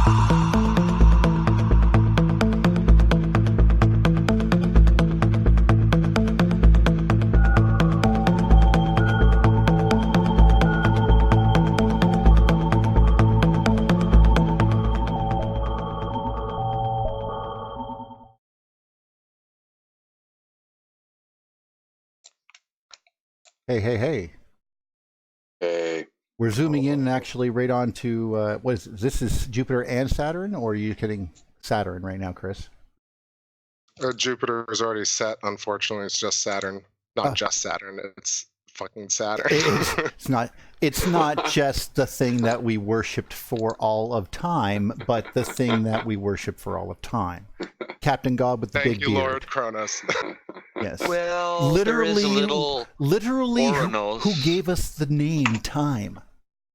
Hey. Hey. We're zooming in actually right on to, this is Jupiter and Saturn, or are you kidding Saturn right now, Chris? Jupiter is already set, unfortunately. It's just Saturn. Not just Saturn, it's fucking Saturn. It's not just the thing that we worshipped for all of time, but the thing that we worship for all of time. Captain God with the big beard. Thank you, Lord Kronos. Yes. Well, literally, there is a little who gave us the name Time?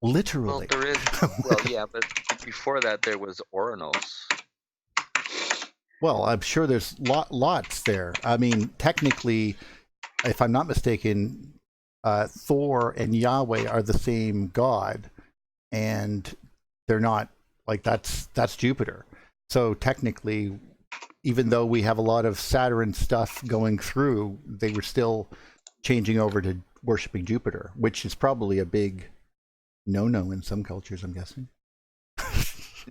Literally. Well, there is. Well, yeah, but before that, there was Oranos. Well, I'm sure there's lots there. I mean, technically, if I'm not mistaken, Thor and Yahweh are the same god, and they're not like that's Jupiter. So technically, even though we have a lot of Saturn stuff going through, they were still changing over to worshiping Jupiter, which is probably a big no-no in some cultures, I'm guessing.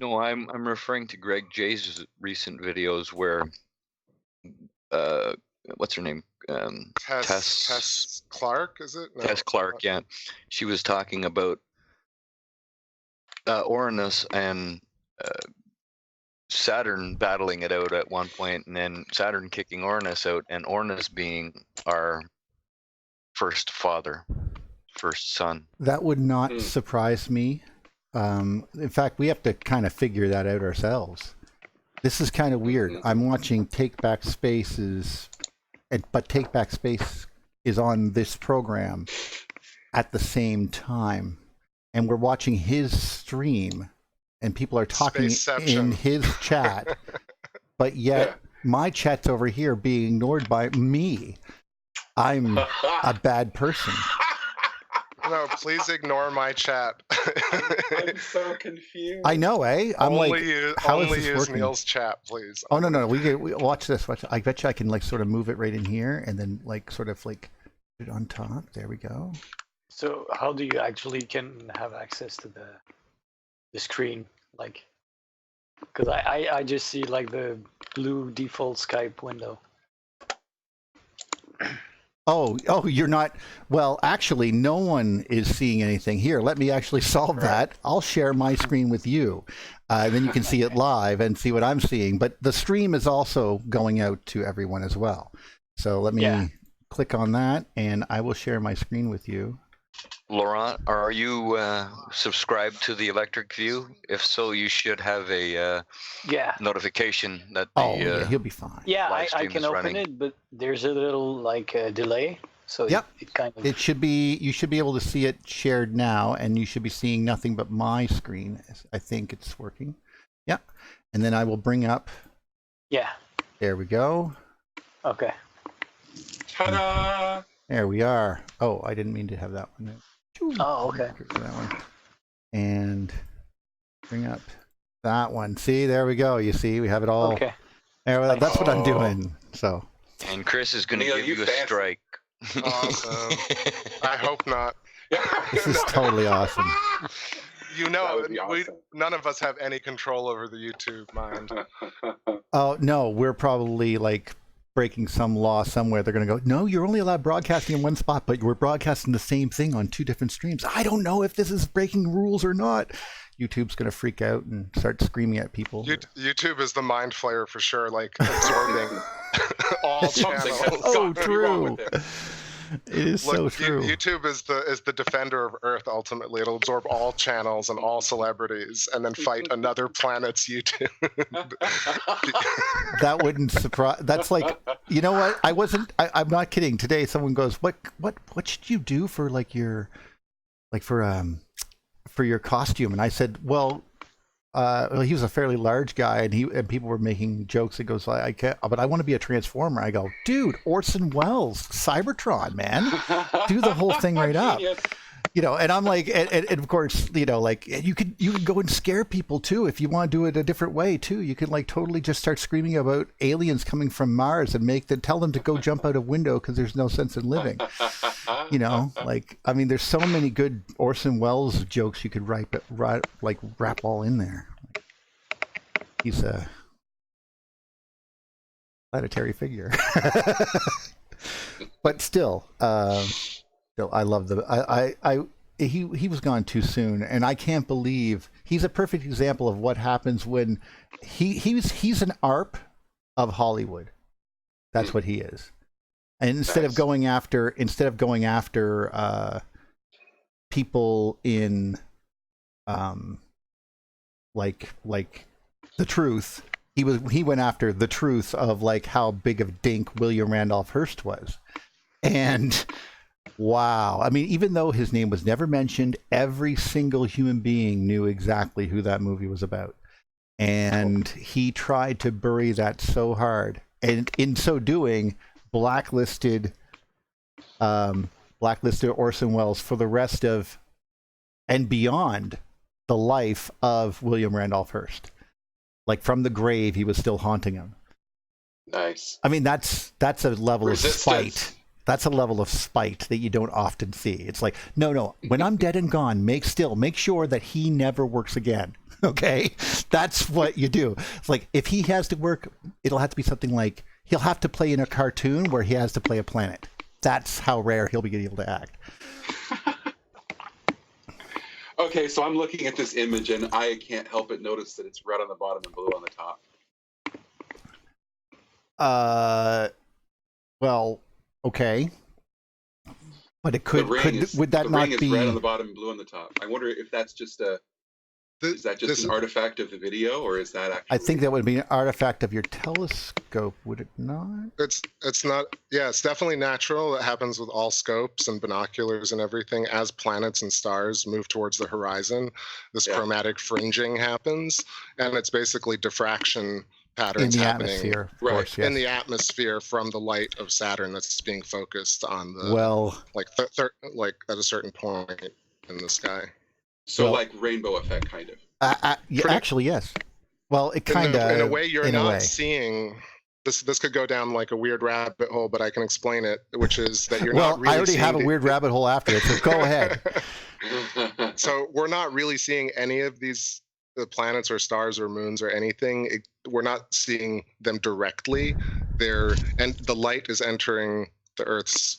No, I'm referring to Greg J's recent videos where, what's her name? Tess Clark, is it? No. Tess Clark, yeah. She was talking about Uranus and Saturn battling it out at one point, and then Saturn kicking Uranus out, and Uranus being our first father, first son. That would not surprise me. In fact, we have to kind of figure that out ourselves. This is kind of weird. I'm watching Take Back Spaces, but Take Back Space is on this program at the same time, and we're watching his stream, and people are talking in his chat, but yet my chat's over here being ignored by me. I'm a bad person. No, please ignore my chat. I'm so confused. I know, eh? I'm how is this use working? Neil's chat, please. Oh no, we watch this. I bet you I can like sort of move it right in here, and then like sort of like put it on top. There we go. So how do you actually can have access to the screen? Like, because I just see like the blue default Skype window. Oh, you're not. Well, actually, no one is seeing anything here. Let me actually solve that. I'll share my screen with you. Then you can see it live and see what I'm seeing. But the stream is also going out to everyone as well. So let me click on that, and I will share my screen with you. Laurent, are you subscribed to the Electric View? If so, you should have a notification that the he'll be fine. Yeah, I can open it, but there's a little like delay, so it kind of. It should be. You should be able to see it shared now, and you should be seeing nothing but my screen. I think it's working. Yeah, and then I will bring up. Yeah. There we go. Okay. Ta-da! There we are. Oh, I didn't mean to have that one. Oh, okay. That one. And bring up that one. See, there we go. You see, we have it all. Okay. There, that's what I'm doing. So. And Chris is going to give you a strike. Awesome. I hope not. This is totally awesome. You know, none of us have any control over the YouTube mind. Oh, no, we're probably like breaking some law somewhere. They're going to go, no, you're only allowed broadcasting in one spot, but we're broadcasting the same thing on 2 different streams. I don't know if this is breaking rules or not. YouTube's going to freak out and start screaming at people. YouTube is the mind flayer for sure, like absorbing all channels. Oh, true. It is so true. YouTube is the defender of Earth. Ultimately, it'll absorb all channels and all celebrities, and then fight another planet's YouTube. That wouldn't surprise. That's like, you know what? I'm not kidding. Today, someone goes, "What should you do for like your, like for your costume?" And I said, "Well, he was a fairly large guy, and people were making jokes. It goes, I can't, but I want to be a Transformer." I go, "Dude, Orson Welles, Cybertron, man, do the whole thing right up." You know, and I'm like, and of course, you know, like you could go and scare people too if you want to do it a different way too. You could like totally just start screaming about aliens coming from Mars and tell them to go jump out a window because there's no sense in living. You know, like I mean, there's so many good Orson Welles jokes you could wrap all in there. He's a planetary figure, but still. I love he was gone too soon, and I can't believe he's a perfect example of what happens when he's an ARP of Hollywood. That's what he is. And instead of going after people in like the truth, he went after the truth of like how big of dink William Randolph Hearst was. And wow. I mean, even though his name was never mentioned, every single human being knew exactly who that movie was about. And he tried to bury that so hard. And in so doing, blacklisted Orson Welles for the rest of and beyond the life of William Randolph Hearst. Like from the grave, he was still haunting him. Nice. I mean, that's a level of spite. That's a level of spite that you don't often see. It's like, no, when I'm dead and gone, make sure that he never works again. Okay? That's what you do. It's like, if he has to work, it'll have to be something like, he'll have to play in a cartoon where he has to play a planet. That's how rare he'll be able to act. Okay, so I'm looking at this image and I can't help but notice that it's red on the bottom and blue on the top. Well, okay. But it would that not be... The ring is red on the bottom and blue on the top. I wonder if that's just is that just an artifact of the video, or is that actually... I think that would be an artifact of your telescope, would it not? It's not. Yeah, it's definitely natural. It happens with all scopes and binoculars and everything. As planets and stars move towards the horizon, this chromatic fringing happens, and it's basically diffraction patterns in the happening atmosphere, of right course, yes. in the atmosphere from the light of Saturn that's being focused on the like at a certain point in the sky. So like rainbow effect, kind of. Yeah, actually, yes. Well, it kind of in a way you're not seeing. This could go down like a weird rabbit hole, but I can explain it, which is that you're not really I already have a weird rabbit hole after it, so go ahead. So we're not really seeing any of these planets or stars or moons or anything. We're not seeing them directly. And the light is entering the Earth's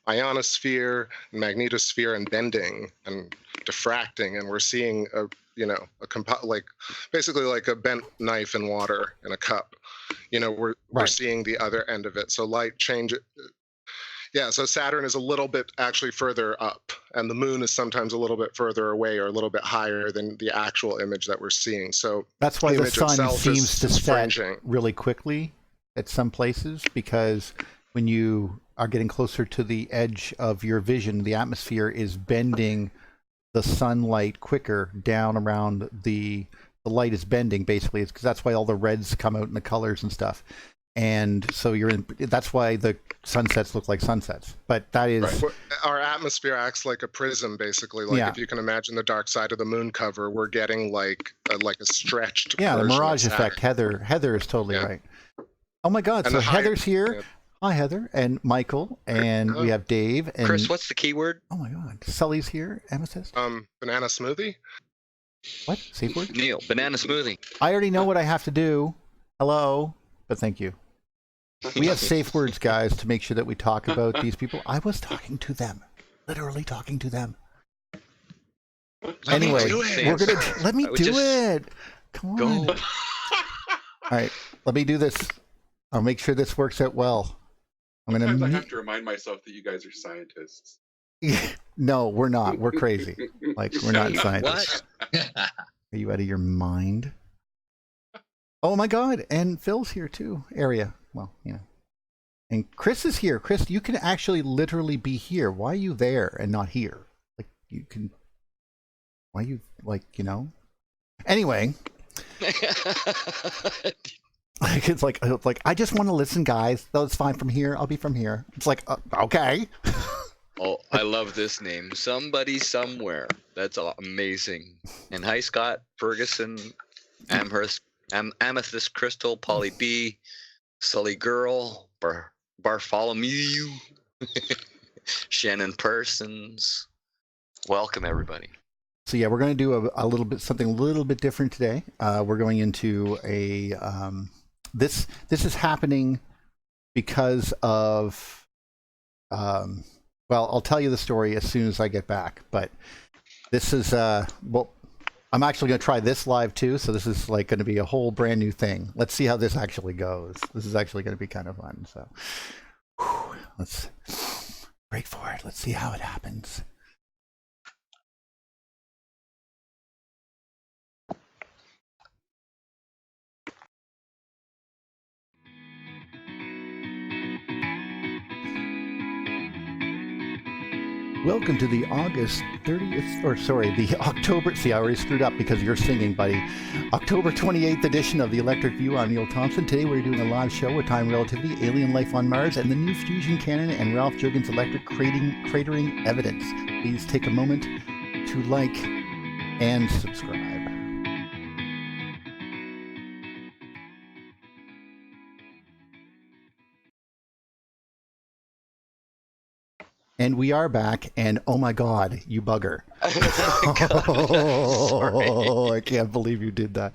ionosphere, magnetosphere, and bending and diffracting, and we're seeing basically like a bent knife in water in a cup. We're seeing the other end of it. So light change. Yeah, so Saturn is a little bit actually further up, and the moon is sometimes a little bit further away or a little bit higher than the actual image that we're seeing. So that's why the sun seems to set really quickly at some places, because when you are getting closer to the edge of your vision, the atmosphere is bending the sunlight quicker down around the light is bending, basically. It's because that's why all the reds come out in the colors and stuff. And so that's why the sunsets look like sunsets. But that is... Right. Our atmosphere acts like a prism, basically. Like if you can imagine the dark side of the moon cover, we're getting like a stretched the mirage effect. Heather is totally right. Oh my God, and so Heather's here. Yeah. Hi, Heather, and Michael, and we have Dave. And Chris, what's the keyword? Oh my God, Sully's here. Emma says. Banana smoothie. What? Safe word? Neil, banana smoothie. I already know what I have to do. Hello, but thank you. We have safe words, guys, to make sure that we talk about these people. I was talking to them, literally talking to them. Anyway, we're gonna let me do it. Come on. All right, let me do this. I'll make sure this works out well. Sometimes I have to remind myself that you guys are scientists. No, we're not. We're crazy. Like, we're not scientists. What? Are you out of your mind? Oh my God, and Phil's here too. Area. Well, and Chris is here. Chris, you can actually literally be here. Why are you there and not here? Like, you can... Why you, Anyway... It's like I just want to listen, guys. Though it's fine from here. I'll be from here. It's like, okay. Oh, I love this name. Somebody somewhere. That's amazing. And hi, Scott, Ferguson, Amethyst Crystal, Polly B, Sully Girl, Bartholomew, Shannon Persons. Welcome, everybody. So yeah, we're going to do a little bit, something a little bit different today. We're going into a, this is happening because of, well, I'll tell you the story as soon as I get back, but this is, well, I'm actually going to try this live too. So this is like going to be a whole brand new thing. Let's see how this actually goes. This is actually going to be kind of fun. So let's break for it. Let's see how it happens. Welcome to the August 30th, or sorry, the October, see, I already screwed up because you're singing, buddy. October 28th edition of the Electric View. I'm Neil Thompson. Today we're doing a live show with Time and Relativity, Alien Life on Mars, and the new fusion cannon and Ralph Jurgen's electric cratering evidence. Please take a moment to like and subscribe. And we are back, and oh my God, you bugger. Oh, I can't believe you did that.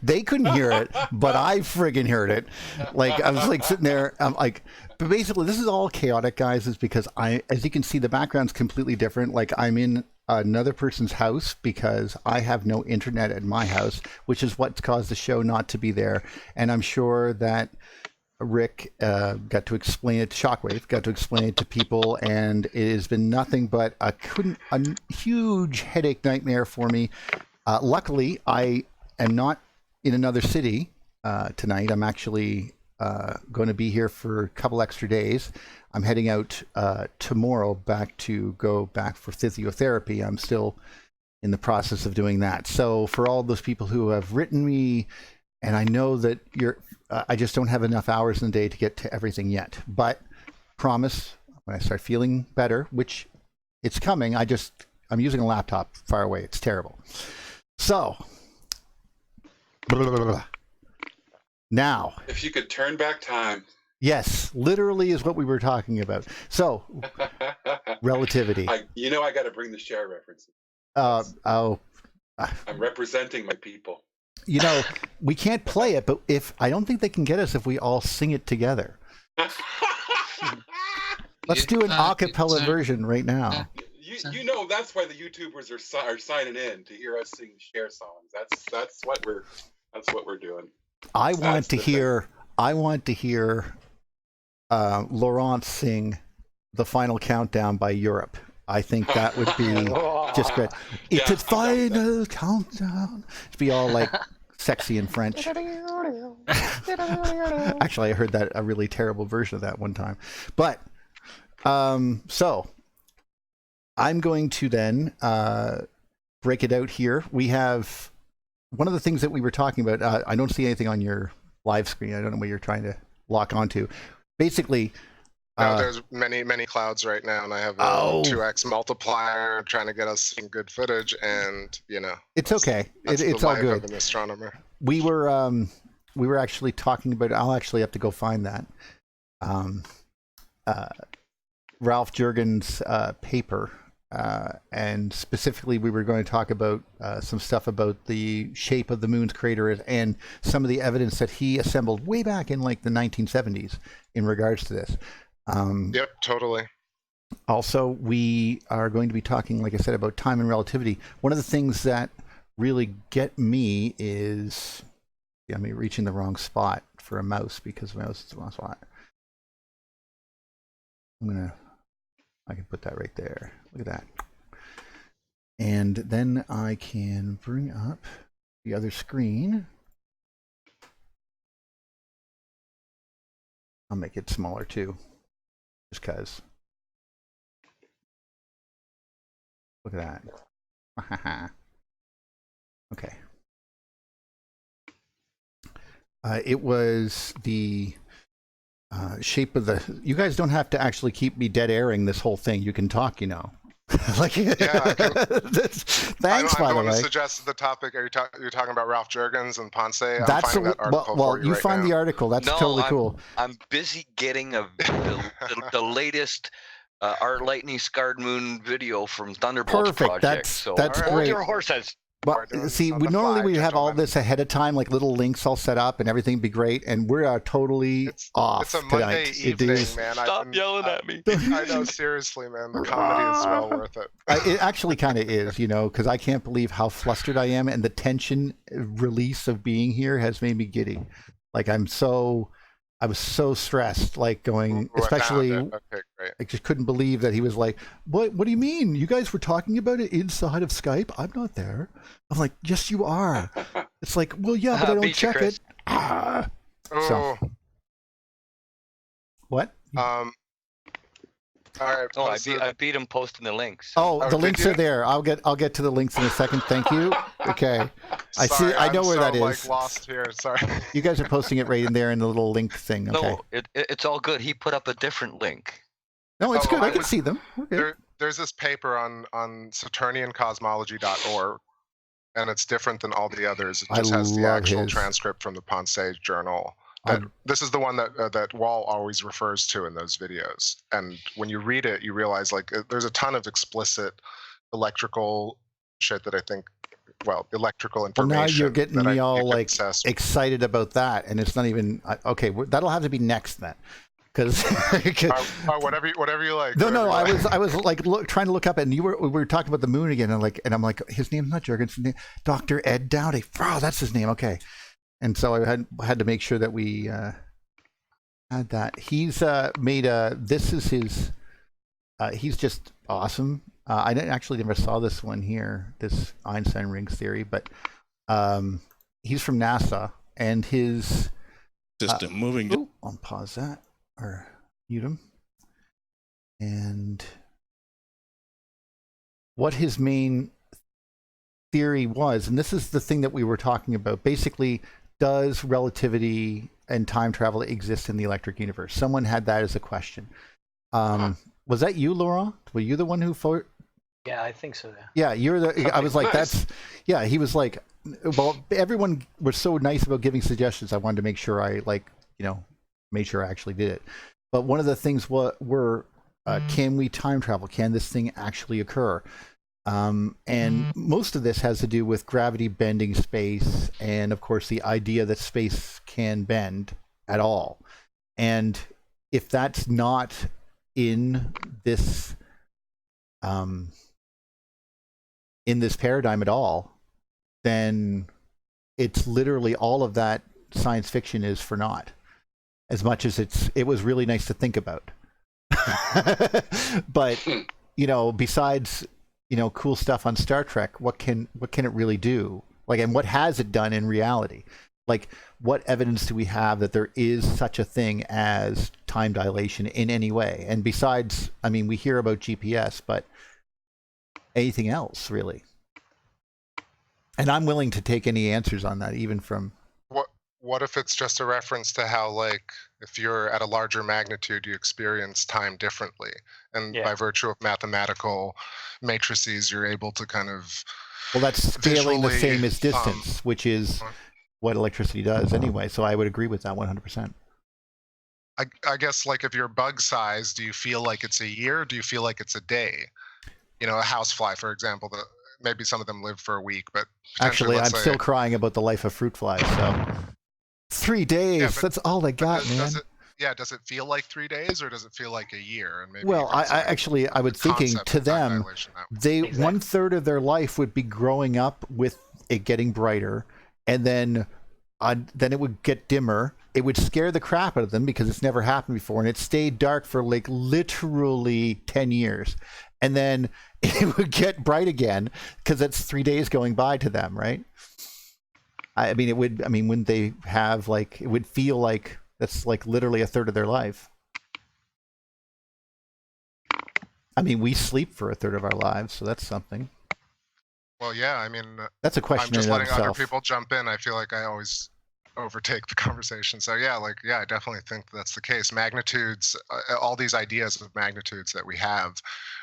They couldn't hear it, but I friggin' heard it. Like, I was like sitting there, I'm like, but basically this is all chaotic, guys, is because as you can see, the background's completely different. Like, I'm in another person's house because I have no internet at my house, which is what's caused the show not to be there. And I'm sure that Rick got to explain it, Shockwave got to explain it to people, and it has been nothing but a huge headache nightmare for me. Luckily, I am not in another city tonight. I'm actually going to be here for a couple extra days. I'm heading out tomorrow to go back for physiotherapy. I'm still in the process of doing that. So for all those people who have written me, and I know that I just don't have enough hours in the day to get to everything yet. But promise, when I start feeling better, which it's coming, I'm using a laptop far away. It's terrible. So, now. If you could turn back time. Yes, literally is what we were talking about. So, relativity. I got to bring the share references. I'm representing my people. We can't play it, but I don't think they can get us if we all sing it together. Let's do an a cappella version right now. That's why the YouTubers are signing in to hear us sing share songs. That's what we're doing. I want to hear Laurent sing "The Final Countdown" by Europe. I think that would be just great. It's a final countdown. It'd be all like sexy in French. Actually, I heard a really terrible version of that one time. But so I'm going to then break it out here. We have one of the things that we were talking about. I don't see anything on your live screen. I don't know what you're trying to lock onto. Basically, there's many clouds right now, and I have a 2x multiplier trying to get us some good footage, and it's okay. It's all good. Of an astronomer. We were actually talking about. I'll actually have to go find that. Ralph Jurgen's paper, and specifically, we were going to talk about some stuff about the shape of the moon's crater and some of the evidence that he assembled way back in like the 1970s in regards to this. Yep, totally. Also, we are going to be talking, like I said, about time and relativity. One of the things that really get me is, I'm reaching the wrong spot for a mouse because the mouse is the wrong spot. I can put that right there. Look at that. And then I can bring up the other screen. I'll make it smaller too. Just because. Look at that. Okay. It was the shape of the. You guys don't have to actually keep me dead airing this whole thing. You can talk, you know. Like, Yeah, thanks, by I'm the going to way. suggest the topic. You're talking about Ralph Jurgens and Ponce. I'm That's finding that article well, for you right find now. the article. That's No, totally cool. I'm busy getting the latest Our Lightning Scarred Moon video from Thunderbolts Perfect. Project. So That's Alright. hold great. your horses. Well, We're doing see, this on we the normally fly, we have all gentlemen. this ahead of time, like little links all set up and everything be great, and we're totally off It's a tonight. Monday It evening, is. man. Stop yelling at me. I know, seriously, man. The comedy is well worth it. It actually kind of is, you know, because I can't believe how flustered I am, and the tension release of being here has made me giddy. Like I was so stressed, like going, What especially. happened? Okay, great. I just couldn't believe that he was like, What do you mean? You guys were talking about it inside of Skype? I'm not there." I'm like, "Yes, you are." It's like, "Well, yeah, but I don't Beat you, check Chris. it." Ah. Oh, What? all right. Oh, Ponce, I beat him posting the links. Oh, Oh, the did links you? are there. I'll get to the links in a second. Thank you. Okay. I see. sorry, I know I'm where so, that is. Like, lost here. Sorry. You guys are posting it right in there in the little link thing. Okay. No, it's all good. He put up a different link. No, it's Oh, good. I I can was- see them. We're good. There's this paper on saturniancosmology.org, and it's different than all the others. It I just has the love actual his. transcript from the Ponce journal. I'm- This is the one that Wall always refers to in those videos. And when you read it, you realize like there's a ton of explicit electrical shit that I think, electrical Well, information. now you're getting that me you all could like access. excited about that, and it's not even okay. That'll have to be next then, because Whatever you like. no, whatever you like. I was like trying to look up, and we were talking about the moon again, and I'm like, his name's not Jurgen, his name, Dr. Ed Dowdy. Oh, that's his name. Okay, and so I had to make sure that we had that. He's made this is his. He's just awesome. I didn't actually never saw this one here, this Einstein rings theory, but he's from NASA, and his System moving. oh, I'll pause that or mute him. And what his main theory was, and this is the thing that we were talking about, basically, does relativity and time travel exist in the electric universe? Someone had that as a question. Was that you, Laurent? Were you the one who Yeah, I think so. Yeah. Yeah, you're the. I was like, Nice. that's. Yeah, he was like, well, everyone was so nice about giving suggestions. I wanted to make sure I made sure I actually did it. But one of the things were, can we time travel? Can this thing actually occur? And most of this has to do with gravity bending space, and of course the idea that space can bend at all. And if that's not in this paradigm at all, then it's literally all of that science fiction is for naught, as much as it was really nice to think about. But besides cool stuff on Star Trek, what can it really do? Like, and what has it done in reality? Like, what evidence do we have that there is such a thing as time dilation in any way? And besides, I mean, we hear about GPS, but anything else really? And I'm willing to take any answers on that, even from. What if it's just a reference to how, like, if you're at a larger magnitude, you experience time differently, and by virtu of mathematical matrices, you're able to kind of. Well, that's scaling the visually, same as distance, which is what electricity does anyway. So I would agree with that 100%. I guess, like, if you're bug size, do you feel like it's a year? Or do you feel like it's a day? A housefly, for example, maybe some of them live for a week, but Actually, I'm let's say- still crying about the life of fruit flies. So 3 days, Yeah, but- that's all I got, does man. does it feel like 3 days, or does it feel like a year? And maybe Well, I was thinking concept to of time them, dilation that way. they Exactly. 1/3 of their life would be growing up with it getting brighter, and then it would get dimmer. It would scare the crap out of them because it's never happened before, and it stayed dark for like literally 10 years, and then it would get bright again because it's 3 days going by to them, right? I mean, it would. I mean, wouldn't they have like? It would feel like that's like literally 1/3 of their life. I mean, we sleep for 1/3 of our lives, so that's something. Well, yeah, I mean, That's a I'm question just in and of letting other itself. people jump in. I feel like I always overtake the conversation. So yeah, I definitely think that's the case. Magnitudes, all these ideas of magnitudes that we have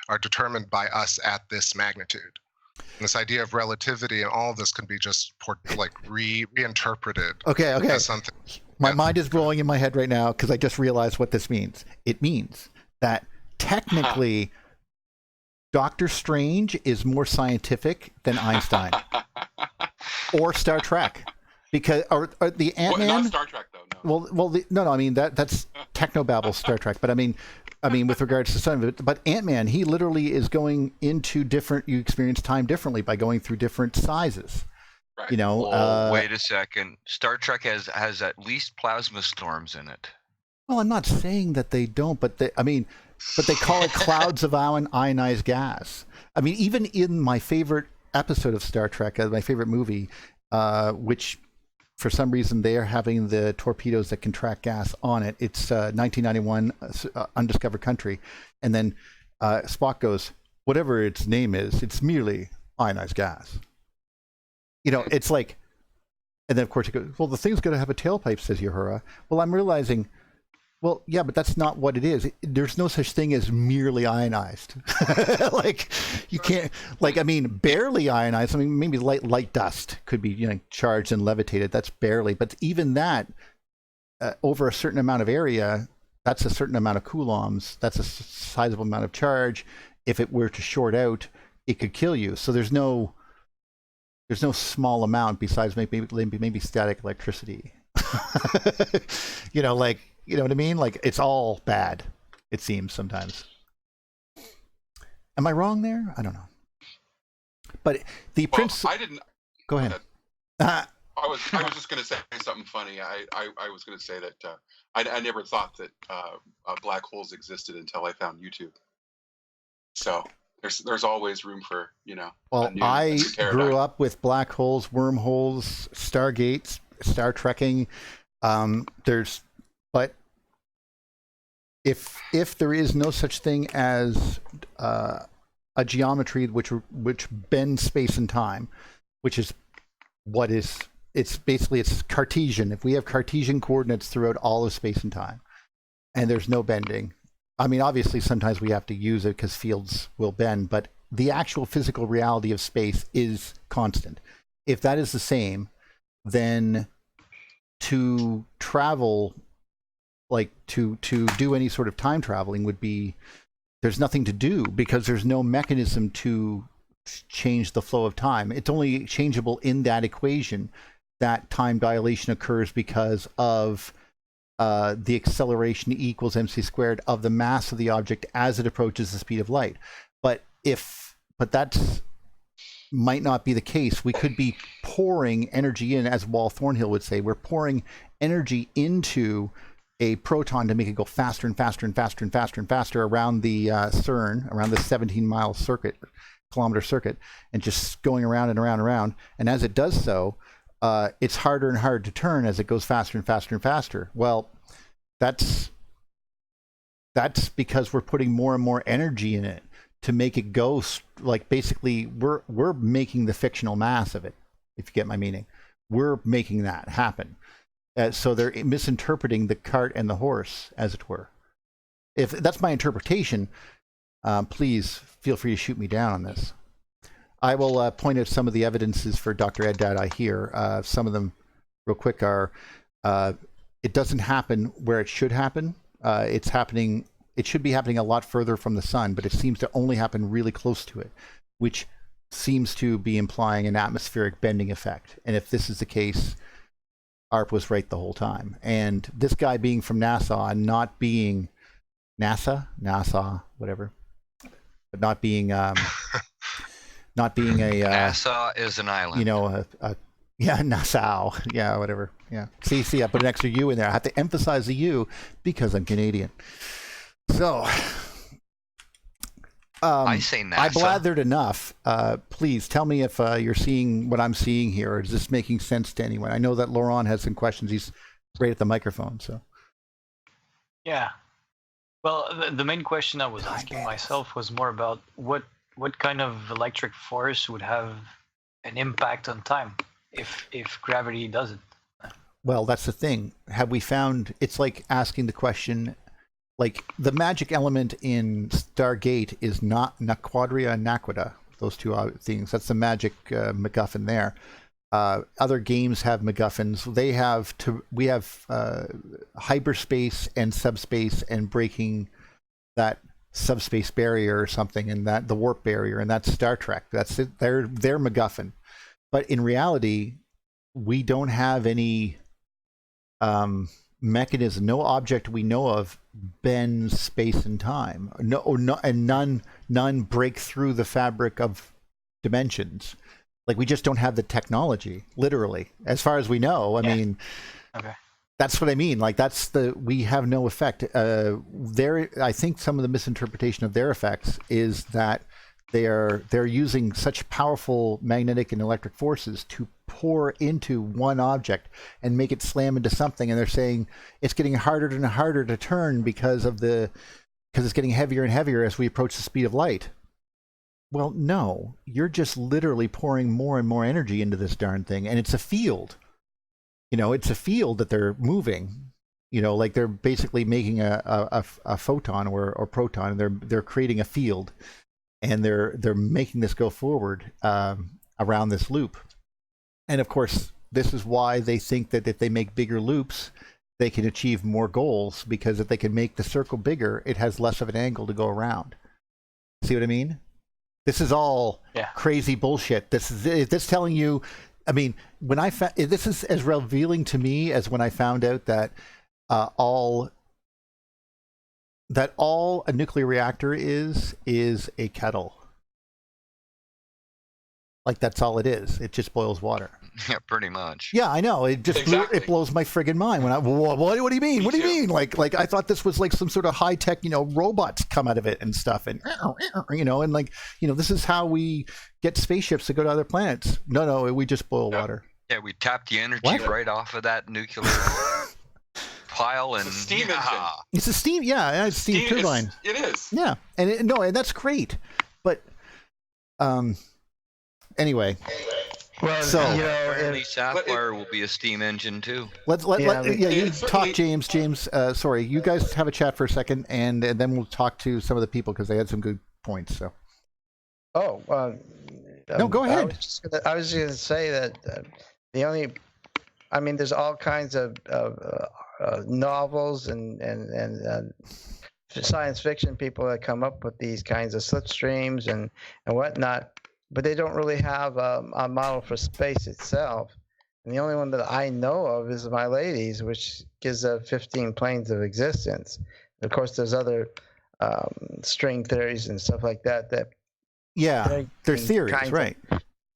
are determined by us at this magnitude. And this idea of relativity and all of this can be just reinterpreted Okay. as something. My mind is rolling in my head right now because I just realized what this means. It means that technically Doctor Strange is more scientific than Einstein or Star Trek, because or the Ant-Man. Not Star Trek though. No. Well, no. I mean that's technobabble Star Trek, but I mean, with regards to some of it, but Ant-Man, he literally is going into different. You experience time differently by going through different sizes. Right. You know. Wait a second. Star Trek has at least plasma storms in it. Well, I'm not saying that they don't, but they call it clouds of ionized gas. I mean, even in my favorite episode of Star Trek, my favorite movie, which for some reason they are having the torpedoes that can track gas on it. It's 1991, Undiscovered Country. And then Spock goes, whatever its name is, it's merely ionized gas. You know, it's like, and then of course he goes, well, the thing's going to have a tailpipe, says Uhura. Well, I'm realizing, well, yeah, but that's not what it is. There's no such thing as merely ionized. Like, you can't, like, I mean, barely ionized. I mean, maybe light dust could be, you know, charged and levitated. That's barely. But even that, over a certain amount of area, that's a certain amount of coulombs. That's a sizable amount of charge. If it were to short out, it could kill you. So there's no small amount besides maybe static electricity. You know, like, you know what I mean? Like, it's all bad, it seems sometimes. Am I wrong there? I don't know. But the principle. I didn't. Go ahead. I was just going to say something funny. I was going to say that I never thought that black holes existed until I found YouTube. So there's always room for, you know. Well, I grew up with black holes, wormholes, stargates, Star Trekking. But if there is no such thing as a geometry which bends space and time, which is what is, it's Cartesian. If we have Cartesian coordinates throughout all of space and time, and there's no bending, I mean, obviously sometimes we have to use it because fields will bend, but the actual physical reality of space is constant. If that is the same, then to travel, like to do any sort of time traveling would be, there's nothing to do because there's no mechanism to change the flow of time. It's only changeable in that equation that time dilation occurs because of the acceleration equals mc squared of the mass of the object as it approaches the speed of light. But that's might not be the case. We could be pouring energy in, as Wal Thornhill would say. We're pouring energy into a proton to make it go faster and faster and faster and faster and faster around the CERN, around the 17-mile kilometer circuit, and just going around and around and around. And as it does so, it's harder and harder to turn as it goes faster and faster and faster. Well, that's because we're putting more and more energy in it to make it go, like, basically we're making the fictional mass of it, if you get my meaning. We're making that happen. So they're misinterpreting the cart and the horse, as it were. If that's my interpretation, please feel free to shoot me down on this. I will point out some of the evidences for Dr. Ed Data here. Some of them, real quick, are it doesn't happen where it should happen. It's happening. It should be happening a lot further from the sun, but it seems to only happen really close to it, which seems to be implying an atmospheric bending effect. And if this is the case, ARP was right the whole time. And this guy being from NASA and not being NASA, whatever, but not being a NASA is an island. You know, yeah, Nassau, yeah, whatever, yeah. See, I put an extra U in there. I have to emphasize the U because I'm Canadian. So, I say NASA. I blathered enough. Please tell me if you're seeing what I'm seeing here, or is this making sense to anyone? I know that Laurent has some questions. He's right at the microphone, so. Yeah. Well, the main question I was asking myself was more about what kind of electric force would have an impact on time if gravity doesn't. Well, that's the thing. Have we found? It's like asking the question. Like the magic element in Stargate is not Quadria and Naquita. Those two things. That's the magic MacGuffin there. Other games have MacGuffins. We have hyperspace and subspace and breaking that subspace barrier or something, and that the warp barrier, and that's Star Trek. That's it. They're MacGuffin. But in reality, we don't have any mechanism. No object we know of bends space and time. And none break through the fabric of dimensions. Like, we just don't have the technology, literally, as far as we know. I mean, Okay. that's what I mean. Like, we have no effect. I think some of the misinterpretation of their effects is that they're using such powerful magnetic and electric forces to pour into one object and make it slam into something. And they're saying it's getting harder and harder to turn because it's getting heavier and heavier as we approach the speed of light. Well, no, you're just literally pouring more and more energy into this darn thing, and it's a field. It's a field that they're moving. Like they're basically making a photon or proton, and they're creating a field, and they're making this go forward around this loop. And of course, this is why they think that if they make bigger loops, they can achieve more goals, because if they can make the circle bigger, it has less of an angle to go around. See what I mean? This is all crazy bullshit. This telling you, I mean, this is as revealing to me as when I found out that all a nuclear reactor is a kettle. Like, that's all it is. It just boils water. Yeah, pretty much. Yeah, I know. It just it blows my friggin' mind when what do you mean? What do you mean? Like I thought this was like some sort of high tech, robots come out of it and stuff, and and this is how we get spaceships to go to other planets. No, we just boil water. Yeah, we tap the energy right off of that nuclear pile, and It's a steam engine. It's a steam, it's a steam turbine. It is. Yeah, and that's great, but anyway. Well, So apparently Sapphire will be a steam engine too. You talk, James. James, sorry, you guys have a chat for a second, and then we'll talk to some of the people because they had some good points. So. No, go ahead. I was just going to say that there's all kinds of novels and science fiction people that come up with these kinds of slipstreams and whatnot, but they don't really have a model for space itself. And the only one that I know of is My Ladies, which gives 15 planes of existence. And of course, there's other string theories and stuff like that. They're theories, right?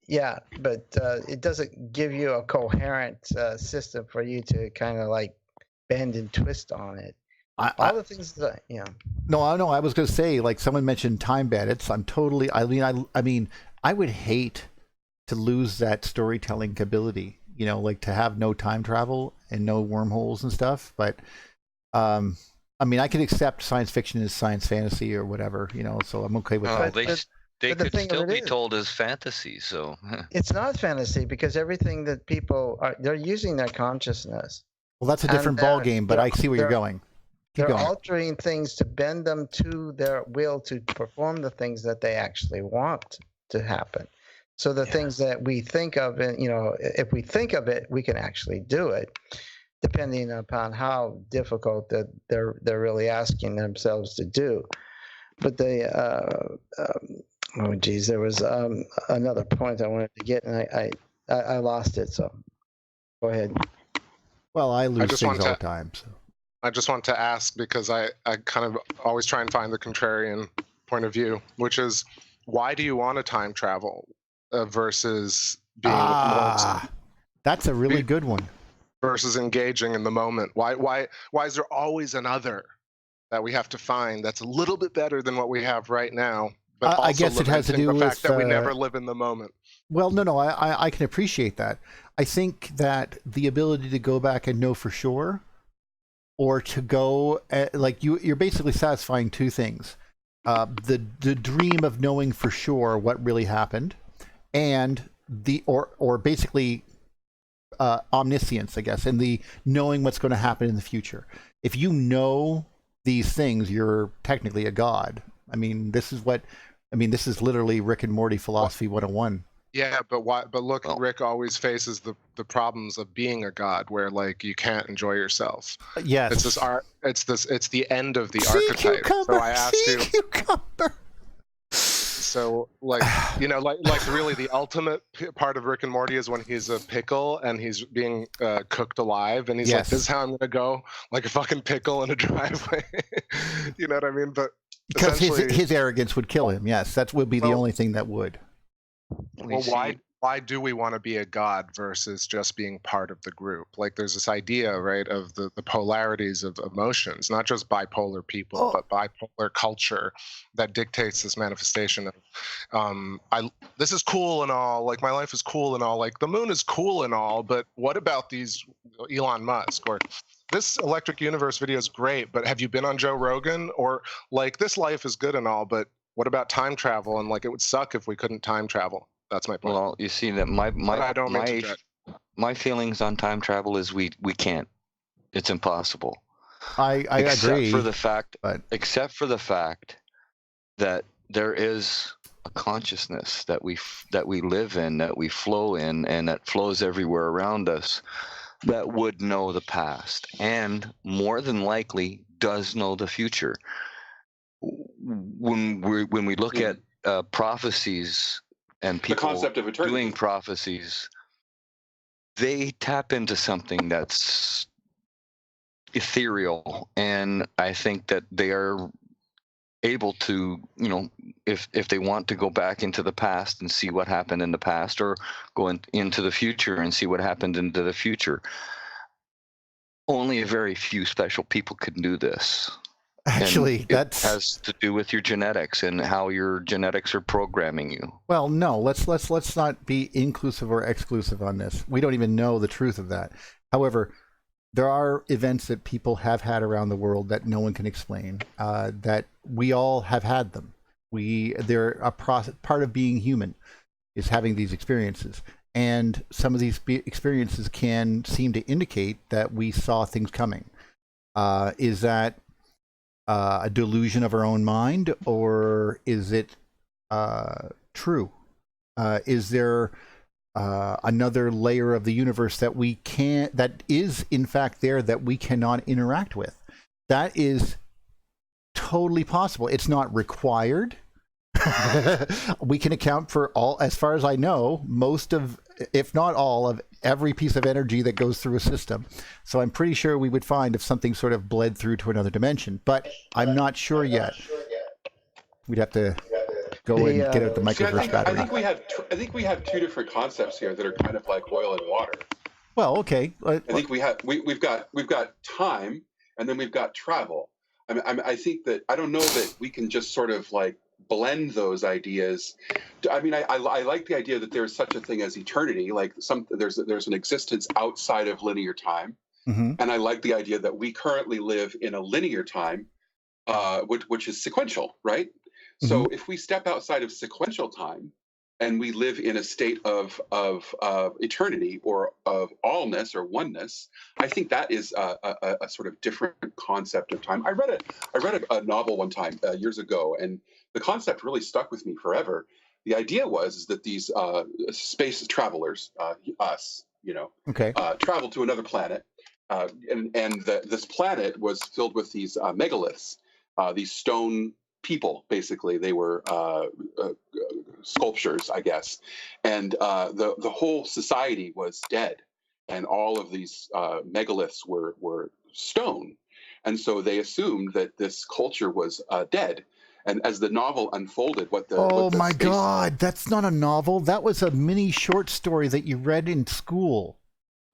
Yeah, but it doesn't give you a coherent system for you to kind of like bend and twist on it. All the things that, No, I was going to say, like, someone mentioned time bandits. I mean, I would hate to lose that storytelling ability, like to have no time travel and no wormholes and stuff. But, I mean, I can accept science fiction as science fantasy or whatever, so I'm okay with that. They could still be told as fantasy, so. It's not fantasy because everything that people they're using their consciousness. Well, that's a different ball game, but I see where you're going. They're altering things to bend them to their will to perform the things that they actually want to happen. So the things that we think of, and if we think of it, we can actually do it, depending upon how difficult that they're really asking themselves to do. But they, there was another point I wanted to get, and I lost it. So go ahead. Well, I lose things all the time. So. I just want to ask, because I kind of always try and find the contrarian point of view, which is, why do you want to time travel versus being that's a really good one. Versus engaging in the moment? Why is there always another that we have to find that's a little bit better than what we have right now? But also I guess it has to do the with fact that we never live in the moment. Well, no, I can appreciate that. I think that the ability to go back and know for sure, or to go like you're basically satisfying two things: the dream of knowing for sure what really happened, and or basically omniscience, I guess, and the knowing what's going to happen in the future. If you know these things, you're technically a god. I mean, this is literally Rick and Morty philosophy 101. Yeah, but why? But look, Well- Rick always faces the problems of being a god, where like you can't enjoy yourself. Yes. It's this art. It's the end of the Sea archetype. cucumber, So I asked sea you. cucumber. So like like really the ultimate part of Rick and Morty is when he's a pickle and he's being cooked alive, and he's like, Yes. "This is how I'm gonna go, like a fucking pickle in a driveway." You know what I mean? But Because essentially- his arrogance would kill him. Yes, that would be the Well- only thing that would. Well, why do we want to be a god versus just being part of the group? Like there's this idea, right, of the polarities of emotions, not just bipolar people, Oh. but bipolar culture that dictates this manifestation of this is cool and all, like my life is cool and all, like the moon is cool and all, but what about these Elon Musk, or this electric universe video is great, but have you been on Joe Rogan? Or like this life is good and all, but what about time travel? And like it would suck if we couldn't time travel. That's my point. Well, you see that But I don't mean to judge. my feelings on time travel is we can't. It's impossible. I agree. Except for the fact that there is a consciousness that we live in, that we flow in, and that flows everywhere around us, that would know the past and more than likely does know the future. When we look at prophecies and The people concept of eternity. doing prophecies, they tap into something that's ethereal, and I think that they are able to, if they want to go back into the past and see what happened in the past, or go into the future and see what happened into the future. Only a very few special people can do this. Actually, And that's it has to do with your genetics and how your genetics are programming you. well, no. Let's not be inclusive or exclusive on this. We don't even know the truth of that. However, there are events that people have had around the world that no one can explain. That we all have had them. They're a part of being human is having these experiences, and some of these experiences can seem to indicate that we saw things coming. Is that a delusion of our own mind, or is it true? Is there another layer of the universe that is in fact there that we cannot interact with? That is totally possible. It's not required. We can account for all, as far as I know, most of, if not all of, every piece of energy that goes through a system. So I'm pretty sure we would find if something sort of bled through to another dimension, but I'm not sure yet. We'd have to go and get out the See, microverse battery. I think we have two different concepts here that are kind of like oil and water. Well, okay. I think we've got time, and then we've got travel. I think that I don't know that we can just sort of like blend those ideas. I mean, I like the idea that there's such a thing as eternity, like there's an existence outside of linear time, and I like the idea that we currently live in a linear time, which is sequential, right? So if we step outside of sequential time and we live in a state of eternity or of allness or oneness, I think that is a sort of different concept of time. I read a novel one time years ago, and the concept really stuck with me forever. The idea was that these space travelers, us, traveled to another planet, and this planet was filled with these megaliths, these stone people. Basically, they were sculptures, I guess, and the whole society was dead, and all of these megaliths were stone, and so they assumed that this culture was dead. And as the novel unfolded, God, that's not a novel. That was a mini short story that you read in school.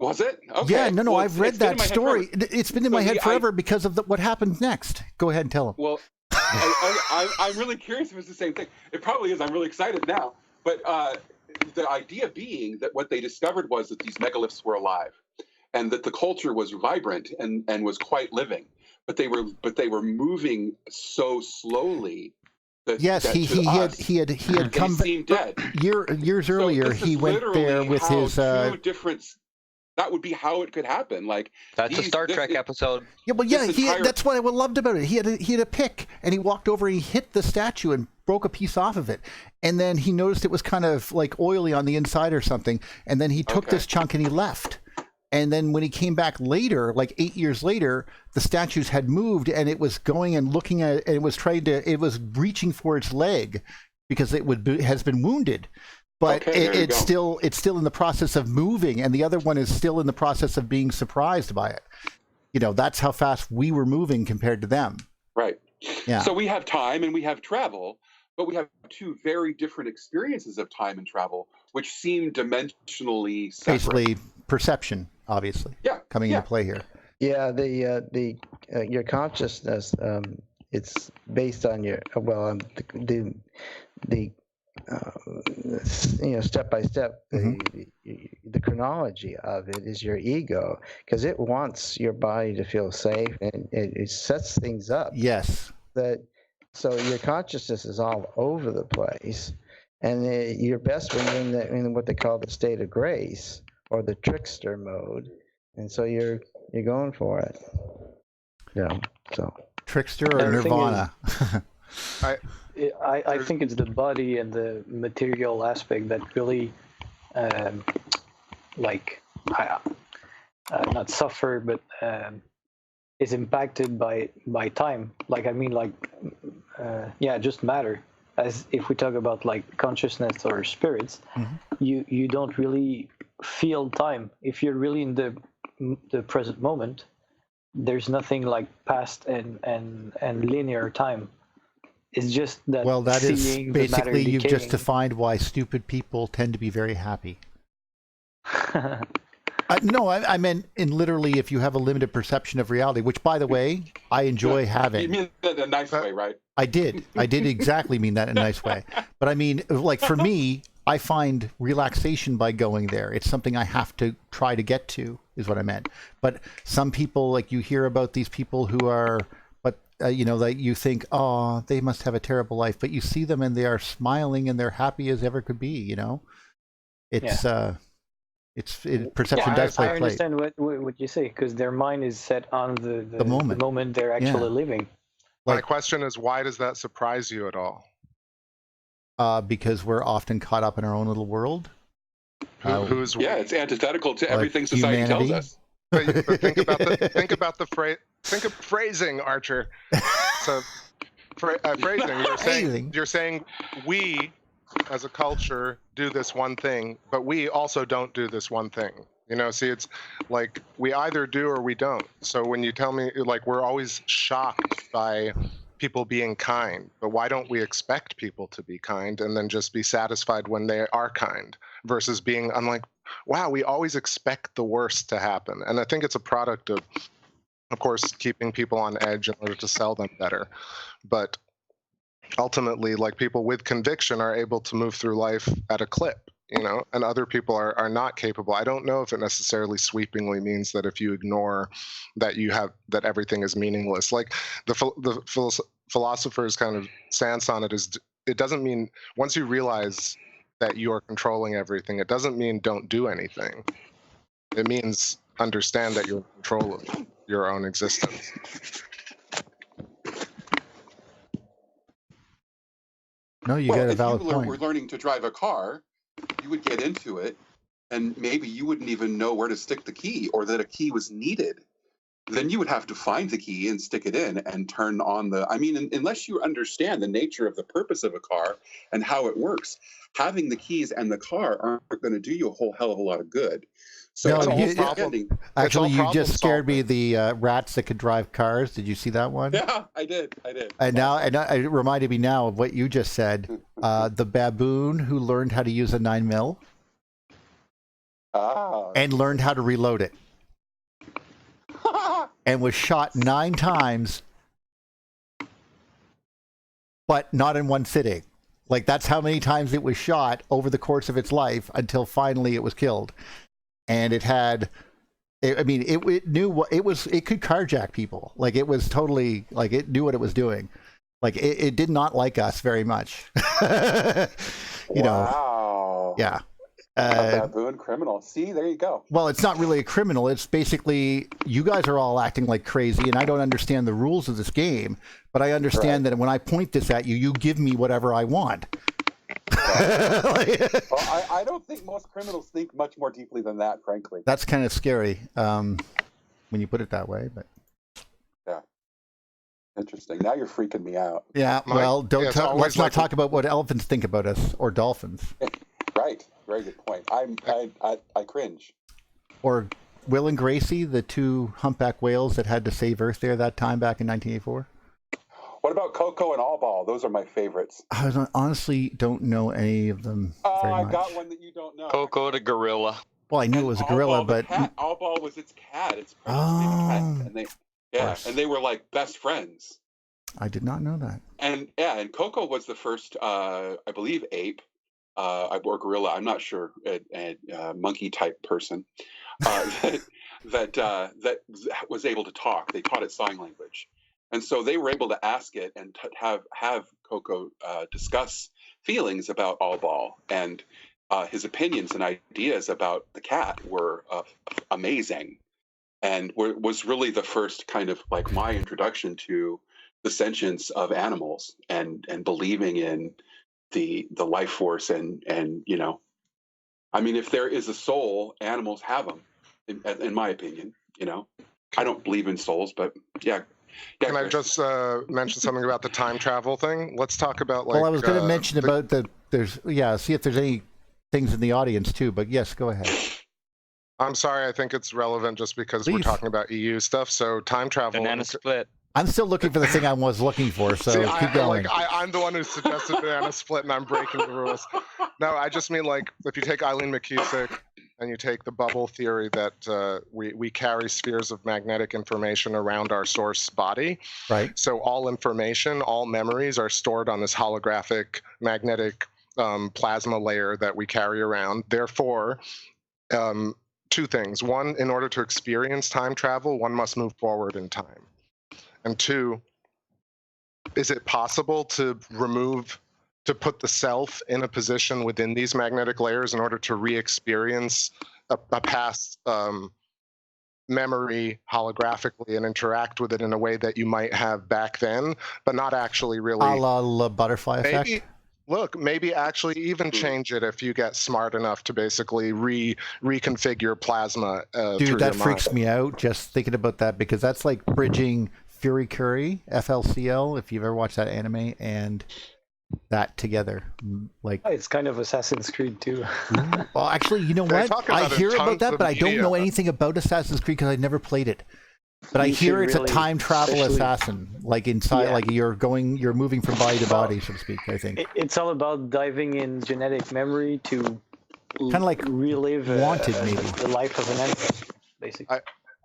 Was it? Okay. Yeah, no, well, I've read that story. It's been in my head forever because of what happens next. Go ahead and tell them. Well, I'm really curious if it's the same thing. It probably is. I'm really excited now. But the idea being that what they discovered was that these megaliths were alive, and that the culture was vibrant and was quite living. But they were moving so slowly. Yes, he had come seemed dead. Years earlier. He went there with his. That's that would be how it could happen. Like That's a Star Trek episode. Yeah, well, yeah, This entire- that's what I loved about it. He had a pick, and he walked over and he hit the statue and broke a piece off of it. And then he noticed it was kind of like oily on the inside or something. And then he took this chunk and he left. And then when he came back later, like 8 years later, the statues had moved, and it was going and looking at it, and it was reaching for its leg because has been wounded. But it's still in the process of moving, and the other one is still in the process of being surprised by it. You know, that's how fast we were moving compared to them. Right. Yeah. So we have time and we have travel, but we have two very different experiences of time and travel, which seem dimensionally separate. Basically, perception, obviously, coming into play here. Yeah, the your consciousness, it's based on your step by step. The chronology of it is your ego, because it wants your body to feel safe, and it sets things up. Yes. So your consciousness is all over the place, and you're best when you're in what they call the state of grace, or the trickster mode, and so you're going for it. Yeah. So trickster or nirvana. I think it's the body and the material aspect that really, not suffer, but is impacted by time. Just matter. As if we talk about like consciousness or spirits, you don't really feel time. If you're really in the present moment, there's nothing like past and linear time. It's just that. Well, that is basically you've just decaying. defined why stupid people tend to be very happy. No, I meant in literally if you have a limited perception of reality, which, by the way, I enjoy having. You mean that in a nice way, right? I did exactly mean that in a nice way. But I mean, like for me, I find relaxation by going there. It's something I have to try to get to, is what I meant. But some people, like you hear about these people who are, that you think, oh, they must have a terrible life. But you see them and they are smiling and they're happy as ever could be, you know? Perception does play. I understand what you say, because their mind is set on the moment they're actually living. My question is, why does that surprise you at all? Because we're often caught up in our own little world. It's antithetical to everything society tells us. But think about the phrasing, Archer. So phrasing. You're saying we, as a culture, do this one thing, but we also don't do this one thing. You know, see, it's like we either do or we don't. So when you tell me, like, we're always shocked by people being kind, but why don't we expect people to be kind and then just be satisfied when they are kind, versus being, I'm like, wow, we always expect the worst to happen. And I think it's a product of course, keeping people on edge in order to sell them better. But ultimately, like, people with conviction are able to move through life at a clip, you know, and other people are not capable. I don't know if it necessarily sweepingly means that if you ignore that that everything is meaningless. Like the philosopher's kind of stance on it is, it doesn't mean once you realize that you are controlling everything, it doesn't mean don't do anything. It means understand that you're in control of your own existence. No, you got a valid point. If you point. were learning to drive a car, you would get into it, and maybe you wouldn't even know where to stick the key, or that a key was needed. Then you would have to find the key and stick it in and turn on unless you understand the nature of the purpose of a car and how it works, having the keys and the car aren't going to do you a whole hell of a lot of good. So actually, you just scared me. The rats that could drive cars. Did you see that one? Yeah, I did. And it reminded me now of what you just said. The baboon who learned how to use a 9mm and learned how to reload it, and was shot 9 times, but not in one sitting. Like, that's how many times it was shot over the course of its life until finally it was killed. And it knew what it was. It could carjack people. Like, it was totally, like, it knew what it was doing. Like, it did not like us very much. You know. Yeah. baboon criminal. See, there you go. Well, it's not really a criminal. It's basically you guys are all acting like crazy, and I don't understand the rules of this game. But I understand that when I point this at you, you give me whatever I want. Well, I don't think most criminals think much more deeply than that, frankly. That's kind of scary when you put it that way. But yeah, interesting. Now you're freaking me out. yeah, well, let's not like talk about what elephants think about us or dolphins. Right. Very good point. I cringe. Or Will and Gracie, the two humpback whales that had to save Earth there that time back in 1984. What about Coco and All Ball? Those are my favorites. I honestly don't know any of them. Very I much. got one that you don't know. Coco the gorilla. Well, I knew it was a gorilla, but All Ball was its cat. Its cat, and they were like best friends. I did not know that. And Coco was the first, I believe, ape, or gorilla. I'm not sure, a monkey type person that was able to talk. They taught it sign language. And so they were able to ask it and have Coco discuss feelings about All Ball, and his opinions and ideas about the cat were amazing, and was really the first kind of like my introduction to the sentience of animals and believing in the life force and you know, I mean, if there is a soul, animals have them, in my opinion. You know, I don't believe in souls, but yeah. Can I just mention something about the time travel thing? Let's talk about Well, I was going to mention about see if there's any things in the audience too, but yes, go ahead. I'm sorry, I think it's relevant just because we're talking about EU stuff. So time travel. Banana split. I'm still looking for the thing I was looking for, so keep going. I'm the one who suggested banana split, and I'm breaking the rules. No, I just mean like if you take Eileen McCusick and you take the bubble theory that we carry spheres of magnetic information around our source body. Right. So all information, all memories are stored on this holographic magnetic plasma layer that we carry around. Therefore, two things. One, in order to experience time travel, one must move forward in time. And two, is it possible to put the self in a position within these magnetic layers in order to re-experience a past memory holographically and interact with it in a way that you might have back then, but not actually really. A la butterfly effect? Maybe actually even change it if you get smart enough to basically reconfigure plasma Dude, that freaks me out just thinking about that, because that's like bridging Fury Curry, FLCL, if you've ever watched that anime, and that together. Like, it's kind of Assassin's Creed too. well, actually, you know what? I hear about that, but I don't know anything about Assassin's Creed because I never played it. But I hear it's a time travel assassin, like inside, like you're moving from body to body, so to speak. I think it's all about diving in genetic memory to kind of like relive Wanted, maybe the life of an ancestor, basically.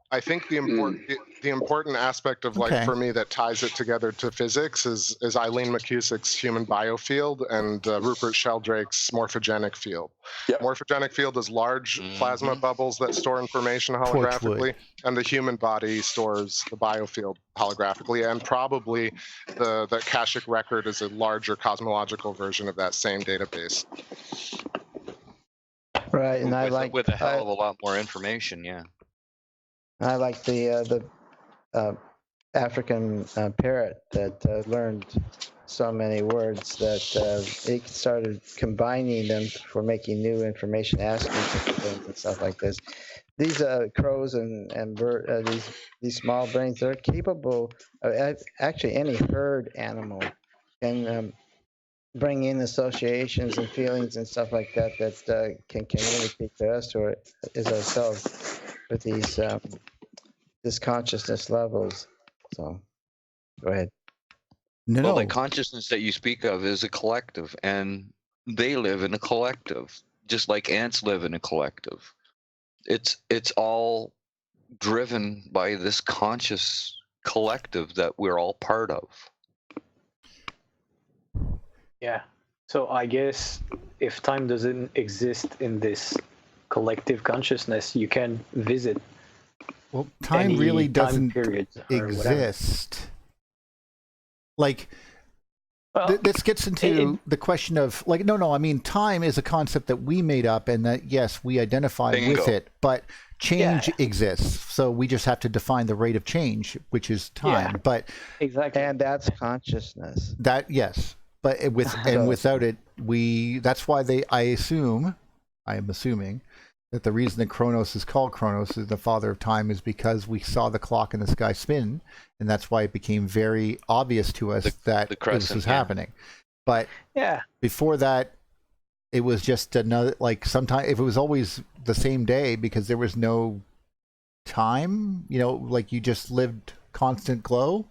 I think the important aspect of for me that ties it together to physics is Eileen McCusick's human biofield and Rupert Sheldrake's morphogenic field. Yep. Morphogenic field is large plasma bubbles that store information holographically, and the human body stores the biofield holographically, and probably the Akashic record is a larger cosmological version of that same database. Right, and with a hell of a lot more information, yeah. I like the African parrot that learned so many words that it started combining them for making new information, asking for things and stuff like this. These crows and these small brains, they're capable of actually any herd animal can bring in associations and feelings and stuff like that can communicate to us or is ourselves with these this consciousness levels. So go ahead. Well, the consciousness that you speak of is a collective, and they live in a collective, just like ants live in a collective. It's all driven by this conscious collective that we're all part of. Yeah. So I guess if time doesn't exist in this collective consciousness, you can visit. Well, time really doesn't exist. Like Well, this gets into the question of like, no, I mean, time is a concept that we made up, and that yes, we identify Bingo. with it, but change Yeah. exists. So we just have to define the rate of change, which is time. Yeah. But exactly. And that's consciousness. that yes, but without it, that's why I am assuming that the reason that Kronos is called Kronos, is the father of time, is because we saw the clock in the sky spin, and that's why it became very obvious to us that this crescent, was yeah. happening. But Yeah. before that, it was just another, like, sometimes if it was always the same day because there was no time, like you just lived constant glow.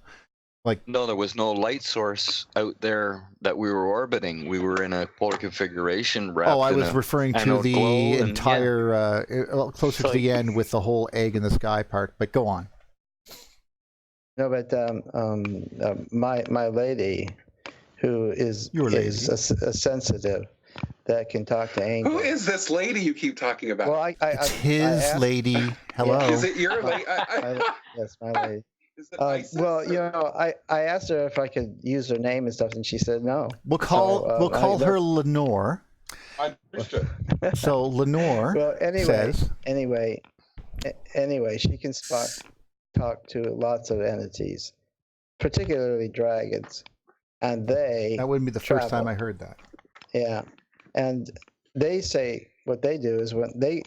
Like, No, there was no light source out there that we were orbiting. We were in a polar configuration wrapped I in was a referring to anode the glow and- entire closer So to the end with the whole egg in the sky part. But go on. No, but my lady, who is Your lady. is a sensitive, that can talk to angels. Who is this lady you keep talking about? Well, It's his asked- lady. Hello. Is it your lady? Yes, my lady. Is it Isis Well, or- I asked her if I could use her name and stuff, and she said no. We'll call her Lenore. I understood. So Lenore Well, says, anyway, she can talk to lots of entities, particularly dragons, and that wouldn't be the first time travel. I heard that. Yeah, and they say what they do is when they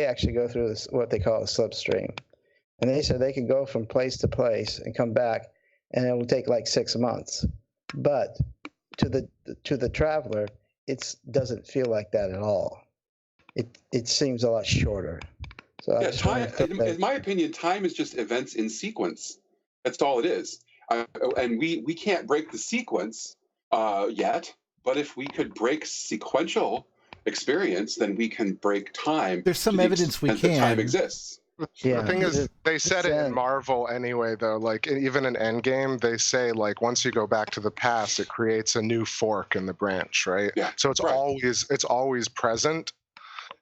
actually go through this, what they call a slipstream, and they said they can go from place to place and come back, and it will take like 6 months, but to the traveler, it doesn't feel like that at all. It seems a lot shorter. So I Yeah, just time. wanted to put that- In my opinion, time is just events in sequence. That's all it is. And we can't break the sequence yet. But if we could break sequential experience, then we can break time. There's some to the evidence we extent that time can. exists. Yeah. The thing is, they said it in Then- Marvel anyway, though. Like even in Endgame, they say like once you go back to the past, it creates a new fork in the branch, right? Yeah, So it's right. always present,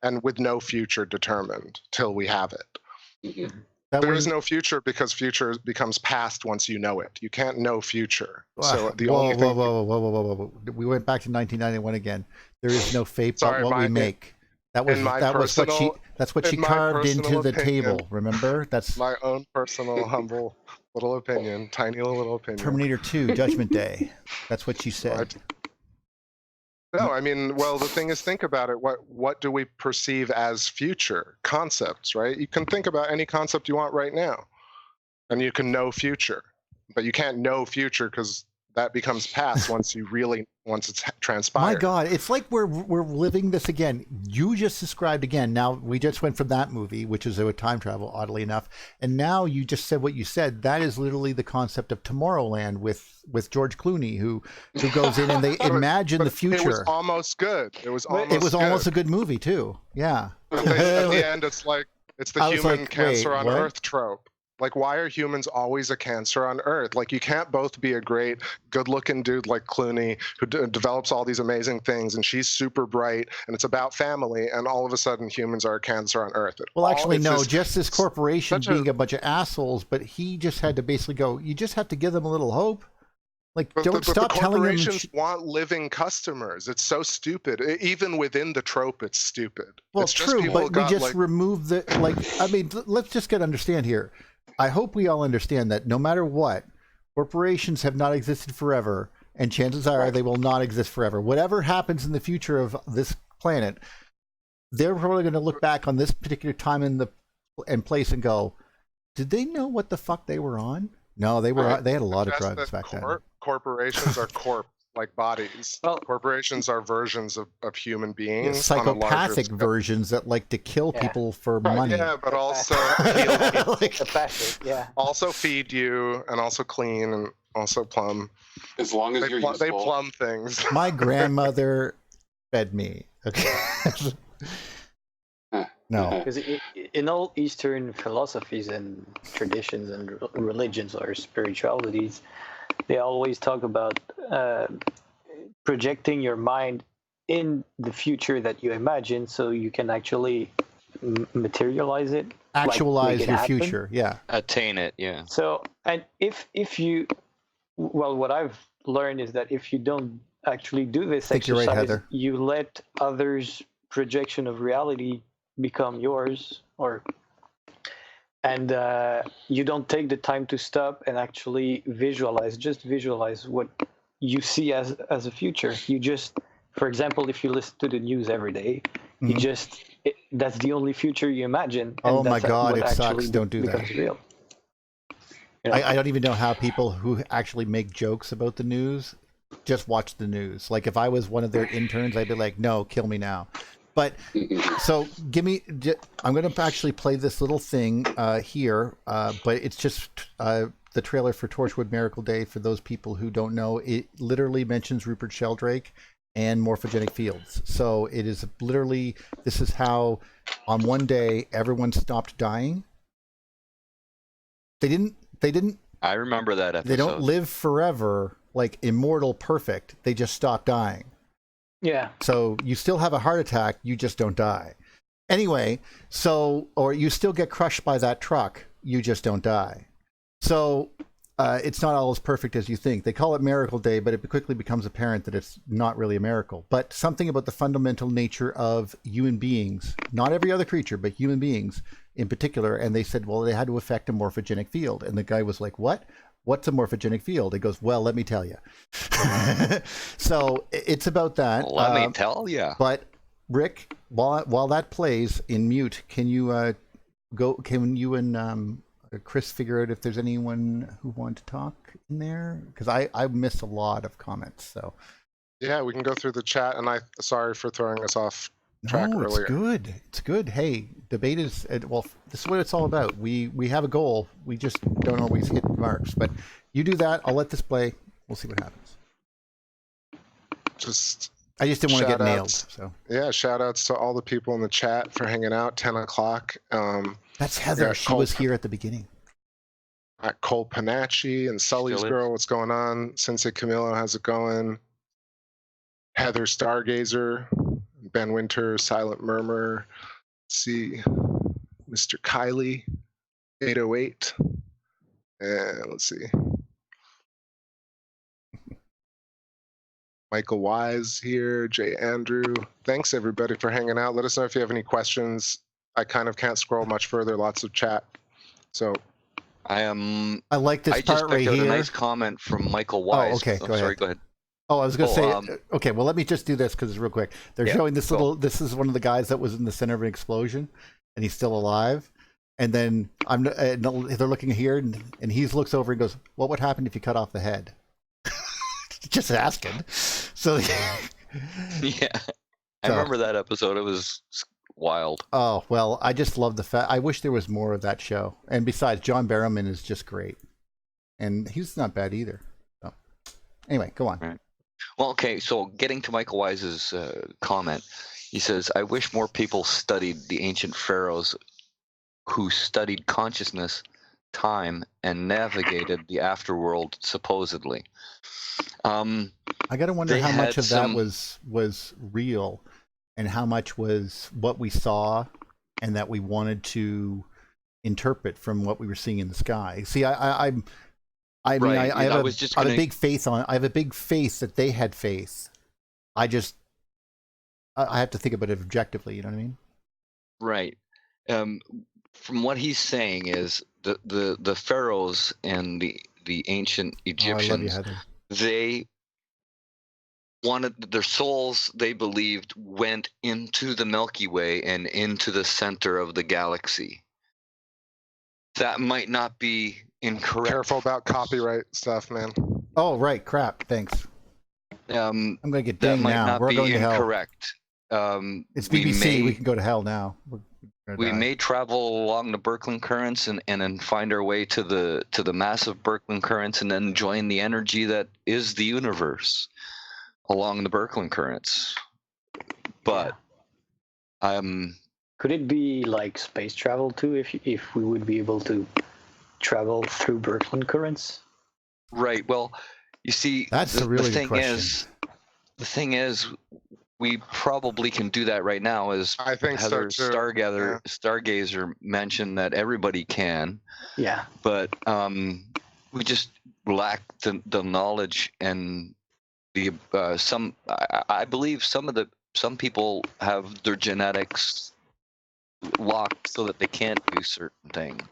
and with no future determined till we have it. Mhm. That There was is no future because future becomes past once you know it. You can't know future. So the whoa, only thing. whoa. We went back to 1991 again. There is no fate but Sorry, what we make. That's what she in my carved into personal the opinion- table. Remember? That's My own personal, humble little opinion, tiny little opinion. Terminator 2, Judgment Day. That's what she said. Right. No, I mean, well, the thing is, think about it. What do we perceive as future concepts, right? You can think about any concept you want right now, and you can know future, but you can't know future because that becomes past once it's transpired. My God, it's like we're living this again. You just described again. Now we just went from that movie, which is a time travel, oddly enough, and now you just said what you said. That is literally the concept of Tomorrowland with George Clooney, who goes in and they imagine But the future. It was almost good. It was almost. It was good. almost a good movie too. Yeah. At the end, it's the I was human like, cancer wait, on what? Earth trope. Like, why are humans always a cancer on Earth? Like, you can't both be a great, good-looking dude like Clooney, who develops all these amazing things, and she's super bright, and it's about family, and all of a sudden humans are a cancer on Earth. Well, actually, It's no. this- Just this corporation such a- being a bunch of assholes, but he just had to basically go. You just have to give them a little hope. Like, But don't the stop telling them. corporations want living customers. It's so stupid. Even within the trope, it's stupid. Well, it's just true, people but we got, just like, remove the I mean, let's just understand here. I hope we all understand that no matter what, corporations have not existed forever, and chances are they will not exist forever. Whatever happens in the future of this planet, they're probably going to look back on this particular time and place and go, "Did they know what the fuck they were on?" No, they were. They had a lot of That's drugs that back then. Corporations are like bodies. Well- Corporations are versions of human beings. Yeah, on a larger psychopathic scale. versions that like to kill Yeah. people for Right, money. Yeah, but also Like, The passive, yeah. also feed you and also clean and also plum. As long as They, you're they useful. plum things. my grandmother fed me. Okay. No. Because in all Eastern philosophies and traditions and religions or spiritualities, they always talk about projecting your mind in the future that you imagine so you can actually materialize it. Actualize it your happen. future. Yeah. Attain it, yeah. So, and if you, well, what I've learn is that if you don't actually do this think you're exercise, right, Heather. you let others' projection of reality become yours, and you don't take the time to stop and actually visualize what you see as a future. You just, for example, if you listen to the news every day, you just that's the only future you imagine. And Oh my that's God, what it actually sucks. Don't do becomes that. real. You know? I don't even know how people who actually make jokes about the news just watch the news. Like if I was one of their interns, I'd be like, no, kill me now. But so I'm going to actually play this little thing here, but it's just the trailer for Torchwood Miracle Day. For those people who don't know, it literally mentions Rupert Sheldrake and morphogenic fields. So it is literally, this is how on one day everyone stopped dying. They didn't. I remember that episode. They don't live forever, like immortal, perfect. They just stop dying. Yeah. So you still have a heart attack, you just don't die. Anyway, or you still get crushed by that truck, you just don't die. So it's not all as perfect as you think. They call it Miracle Day, but it quickly becomes apparent that it's not really a miracle. But something about the fundamental nature of human beings, not every other creature, but human beings in particular. And they said, well, they had to affect a morphogenic field. And the guy was like, what? What's a morphogenic field? It goes, well, let me tell you. So it's about that. Let me tell you. But Rick, while that plays in mute, can you Can you and Chris figure out if there's anyone who want to talk in there? Because I missed a lot of comments. So yeah, we can go through the chat. And sorry for throwing us off track earlier. It's good. It's good. Hey, debate is, well, this is what it's all about. We have a goal. We just don't always hit marks. But you do that. I'll let this play. We'll see what happens. I just didn't want to get nailed. So yeah, shout outs to all the people in the chat for hanging out. 10 o'clock. That's Heather. She was here at the beginning. Cole Panacci and Sully's Girl. What's going on? Sensei Camilo, how's it going? Heather Stargazer. Ben Winter, Silent Murmur, let's see, Mr. Kylie, 808, and let's see, Michael Wise here, Jay Andrew. Thanks everybody for hanging out. Let us know if you have any questions. I kind of can't scroll much further, lots of chat. So I like this part right here. I just picked out a nice comment from Michael Wise. Oh, okay, go ahead. Sorry, go ahead. Oh, I was going to say, okay, well, let me just do this because it's real quick. They're showing this this is one of the guys that was in the center of an explosion and he's still alive. And then they're looking here and he looks over and goes, what would happen if you cut off the head? Just asking. So, yeah, I remember that episode. It was wild. Oh, well, I just love the fact. I wish there was more of that show. And besides, John Barrowman is just great. And he's not bad either. So, anyway, go on. Right. Well, okay, so getting to Michael Wise's comment, he says, I wish more people studied the ancient pharaohs who studied consciousness, time, and navigated the afterworld, supposedly. I got to wonder how much of that was real and how much was what we saw and that we wanted to interpret from what we were seeing in the sky. See, I have a big faith that they had faith. I have to think about it objectively. You know what I mean? Right. From what he's saying is the pharaohs and the ancient Egyptians, they wanted their souls. They believed went into the Milky Way and into the center of the galaxy. That might not be incorrect. Careful about copyright stuff, man. Oh, right. Crap. Thanks. I'm going to get dinged now. We're going to hell. Incorrect. It's BBC. We can go to hell now. We may travel along the Birkeland currents and then find our way to the massive Birkeland currents and then join the energy that is the universe along the Birkeland currents. But could it be like space travel too? If we would be able to travel through Birkeland currents? Right. Well, you see, that's a really good question. The thing is, we probably can do that right now. As I think Heather so too. Stargazer mentioned that everybody can. Yeah. But we just lack the knowledge and the I believe some people have their genetics locked so that they can't do certain things.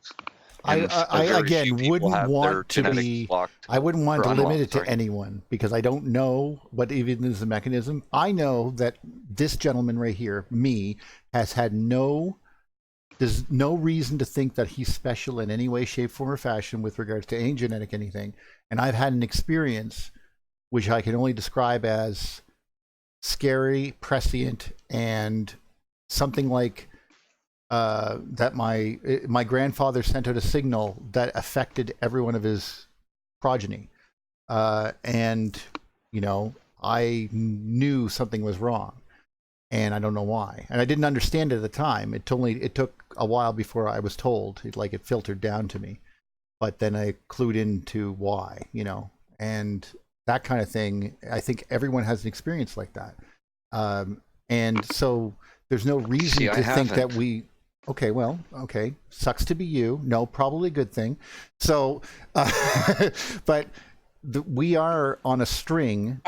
And I very again few people wouldn't have their want to genetics be. locked I wouldn't want or to limit unlocked, it to sorry. anyone because I don't know what even is the mechanism. I know that this gentleman right here, me, has had there's no reason to think that he's special in any way, shape, form, or fashion with regards to any genetic anything. And I've had an experience which I can only describe as scary, prescient, and something like that my grandfather sent out a signal that affected every one of his progeny. And, I knew something was wrong. And I don't know why. And I didn't understand it at the time. It took a while before I was told. It filtered down to me. But then I clued into why, and that kind of thing. I think everyone has an experience like that. And so there's no reason to think that we... Okay, well, okay. Sucks to be you. No, probably a good thing. So, but we are on a string.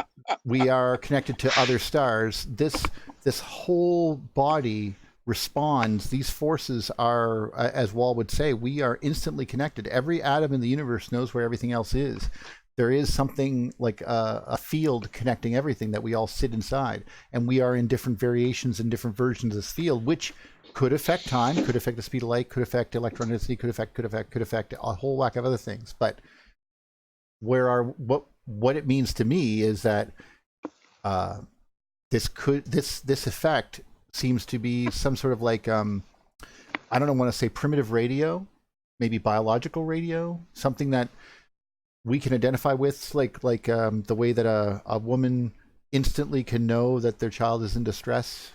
We are connected to other stars. This whole body responds. These forces are, as Wall would say, we are instantly connected. Every atom in the universe knows where everything else is. There is something like a field connecting everything that we all sit inside. And we are in different variations and different versions of this field, which could affect time, could affect the speed of light, could affect electron density, could affect a whole whack of other things. But what it means to me is that this effect seems to be some sort of like I don't want to say primitive radio, maybe biological radio, something that we can identify with, like the way that a woman instantly can know that their child is in distress,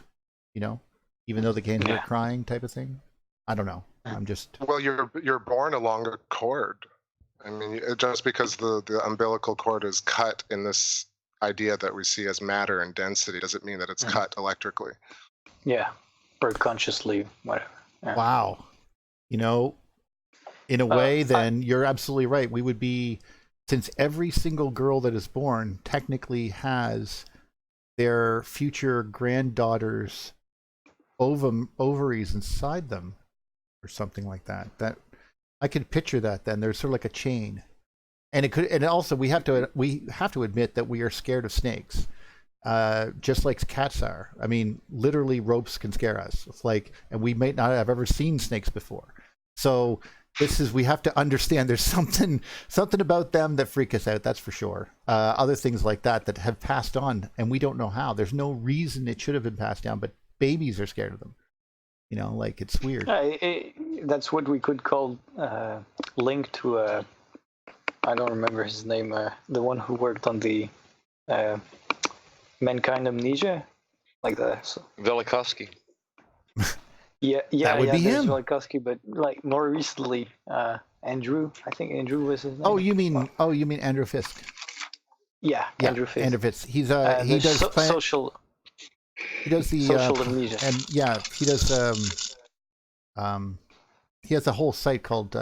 even though they can't hear crying, type of thing. I don't know. I'm just... Well, you're born along a cord. I mean, just because the umbilical cord is cut in this idea that we see as matter and density doesn't mean that it's cut electrically. Yeah, or consciously, whatever. Yeah. Wow. In a way, then you're absolutely right. We would be, since every single girl that is born technically has their future granddaughter's ovaries inside them, or something like that. That I could picture that. Then there's sort of like a chain, and it could. And also, we have to admit that we are scared of snakes, just like cats are. I mean, literally, ropes can scare us. It's like, and we may not have ever seen snakes before. So we have to understand there's something about them that freak us out. That's for sure. Other things like that have passed on, and we don't know how. There's no reason it should have been passed down, but babies are scared of them. Like it's weird. That's what we could call link to I don't remember his name, the one who worked on the mankind amnesia, like the Velikovsky. Yeah, that would be him. Velikovsky, but like more recently, Andrew. I think Andrew was his name. Oh, you mean Andrew Fisk? Yeah, Andrew Fisk. Andrew Fisk. He does social. He does the social amnesia. And he does he has a whole site called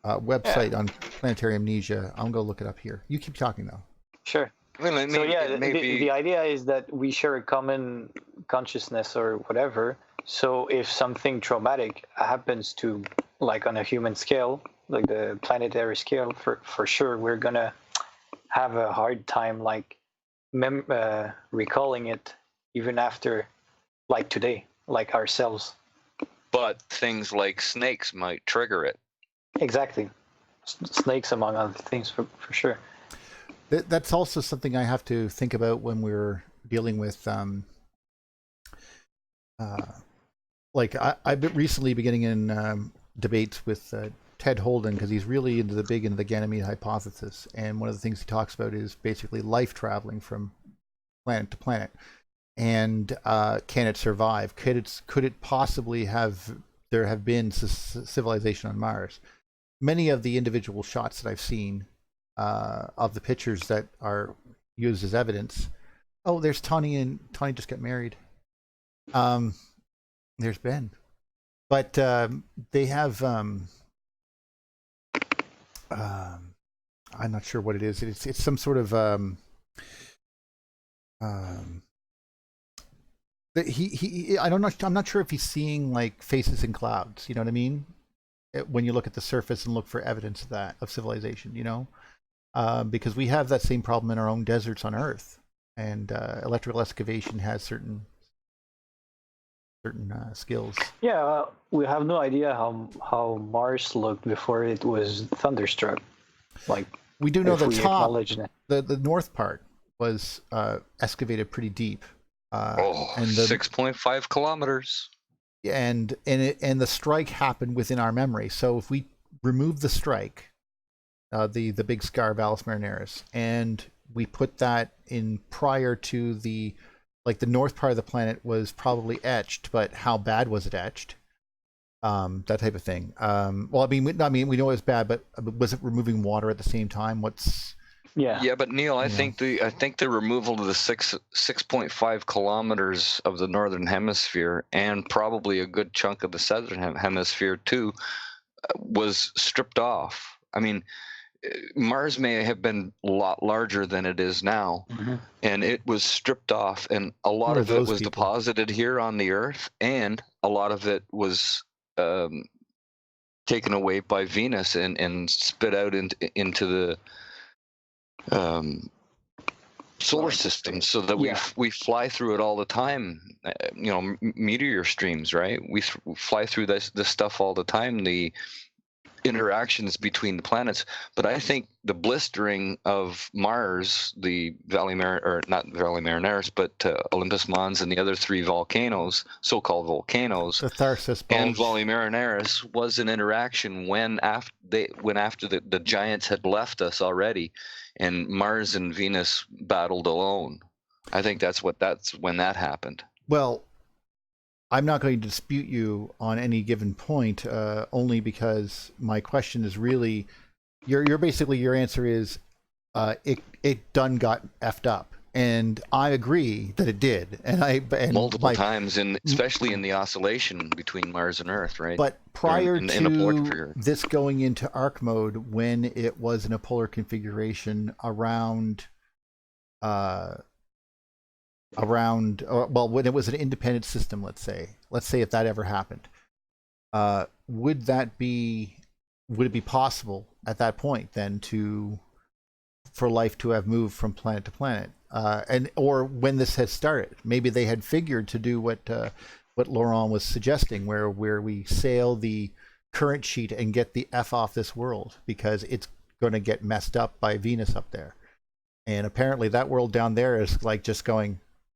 website on planetary amnesia. I'm gonna look it up here. You keep talking though. Sure. So yeah, the idea is that we share a common consciousness or whatever. So if something traumatic happens to, like on a human scale, like the planetary scale, for sure, we're gonna have a hard time like recalling it even after, like today, like ourselves. But things like snakes might trigger it. Exactly. Snakes, among other things, for sure. That's also something I have to think about when we're dealing with like I've been recently beginning in debates with Ted Holden, because he's really into the Ganymede hypothesis, and one of the things he talks about is basically life traveling from planet to planet, and can it survive? Could it possibly have been civilization on Mars? Many of the individual shots that I've seen of the pictures that are used as evidence. Oh, there's Tawny, and Tawny just got married. There's Ben, but they have I'm not sure what it is. It's some sort of I don't know. I'm not sure if he's seeing like faces in clouds. You know what I mean? When you look at the surface and look for evidence of that, of civilization, you know, because we have that same problem in our own deserts on Earth, and electrical excavation has certain skills. Yeah, we have no idea how Mars looked before it was thunderstruck. Like, we do know the top, that. the north part was excavated pretty deep. And 6.5 kilometers. And the strike happened within our memory. So if we remove the strike, the big scar Valles Marineris, and we put that in prior to the north part of the planet was probably etched, but how bad was it etched? That type of thing. Well, we know it was bad, but was it removing water at the same time? Yeah, but Neil, I think the removal of the 6.5 kilometers of the northern hemisphere and probably a good chunk of the southern hemisphere too was stripped off. I mean, Mars may have been a lot larger than it is now, and it was stripped off, and a lot of it was deposited here on the Earth, and a lot of it was taken away by Venus and spit out into the solar system, so that we fly through it all the time. Meteor streams, right? We fly through this stuff all the time. The interactions between the planets, but I think the blistering of Mars, the not Valley Marineris, but Olympus Mons and the other three volcanoes, so-called volcanoes, the Tharsis and Valley Marineris, was an interaction when after the giants had left us already, and Mars and Venus battled alone. I think that's when that happened. Well, I'm not going to dispute you on any given point, only because my question is really, your answer is, it done got effed up, and I agree that it did, and multiple times, especially in the oscillation between Mars and Earth, right? But prior to this going into arc mode, when it was in a polar configuration around when it was an independent system, let's say if that ever happened, would it be possible at that point then for life to have moved from planet to planet, or when this had started, maybe they had figured to do what Laurent was suggesting, where we sail the current sheet and get the F off this world, because it's going to get messed up by Venus up there, and apparently that world down there is like just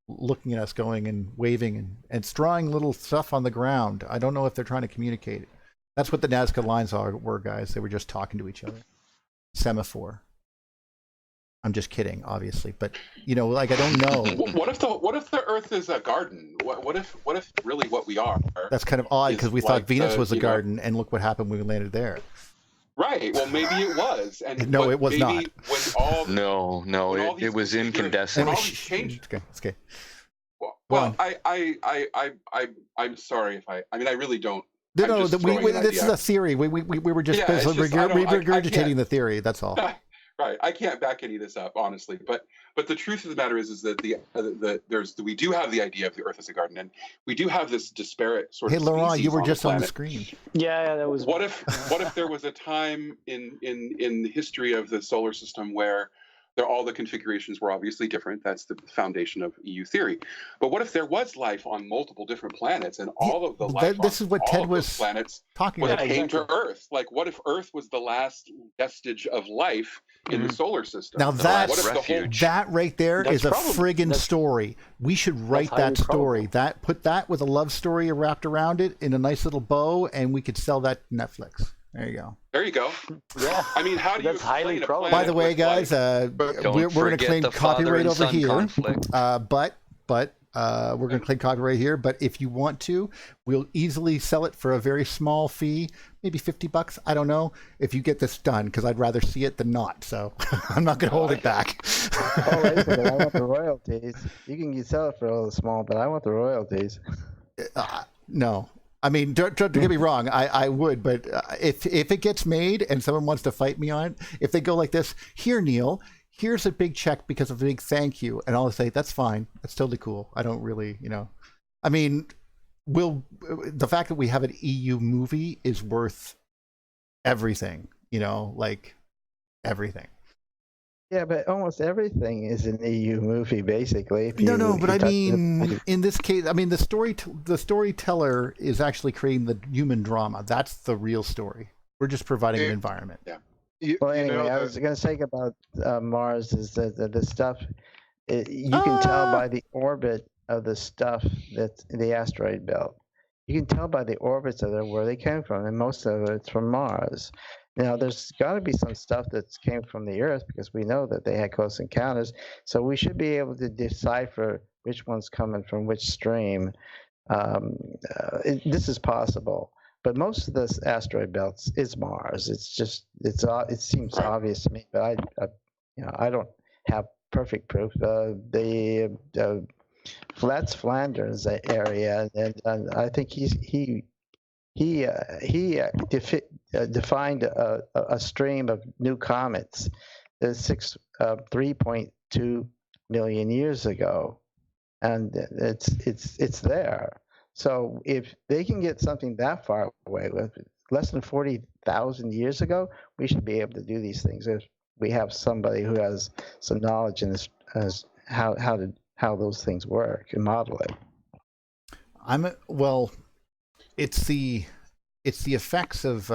looking at us going and waving and drawing little stuff on the ground. I don't know if they're trying to communicate. That's what the Nazca lines were, guys. They were just talking to each other. Semaphore. I'm just kidding, obviously, but I don't know. What if the Earth is a garden? What if really what we are? That's kind of odd, because we thought Venus was a garden, and look what happened when we landed there. Right. Well, maybe it was. And no, it was not. It was incandescent. When all these changed. Okay. Well, I'm sorry if I really don't. No, this is a theory. We were just regurgitating the theory. That's all. Right. I can't back any of this up, honestly. But the truth of the matter is that we do have the idea of the Earth as a garden, and we do have this disparate sort of. Hey, Laurent, you were just on the screen. Yeah, that was. What if there was a time in the history of the solar system where all the configurations were obviously different? That's the foundation of EU theory. But what if there was life on multiple different planets, and all of the life this is what on Ted all of was those planets talking about. came to Earth? Like, what if Earth was the last vestige of life in the solar system? Now that right there is a friggin' story. We should write that story. Put that with a love story wrapped around it in a nice little bow, and we could sell that to Netflix. There you go. Yeah. I mean, how do you explain a planet? By the way, guys, we're going to claim copyright over here. But we're going to claim copyright here. But if you want to, we'll easily sell it for a very small fee, maybe $50. I don't know, if you get this done, because I'd rather see it than not. So I'm not going to hold it back. Oh, wait, but I want the royalties. You can sell it for a little small, but I want the royalties. No. I mean, don't get me wrong. I would, but if it gets made and someone wants to fight me on it, if they go like this, here, Neil, here's a big check because of a big thank you, and I'll say that's fine. That's totally cool. I don't really, I mean, the fact that we have an EU movie is worth everything. Like everything. Yeah, but almost everything is an EU movie, basically. But I mean, in this case, I mean, the storyteller is actually creating the human drama. That's the real story. We're just providing an environment. Yeah. Well, anyway, I was going to say about Mars is that the stuff, you can tell by the orbit of the stuff that's in the asteroid belt. You can tell by the orbits of it where they came from, and most of it's from Mars. Now, there's got to be some stuff that came from the Earth because we know that they had close encounters. So we should be able to decipher which one's coming from which stream. This is possible, but most of this asteroid belts is Mars. It seems obvious to me, but I don't have perfect proof. That's Flanders area, and I think he defined a stream of new comets 3.2 million years ago, and it's there. So if they can get something that far away, with less than 40,000 years ago, we should be able to do these things if we have somebody who has some knowledge in this, as how those things work and model it. It's the effects of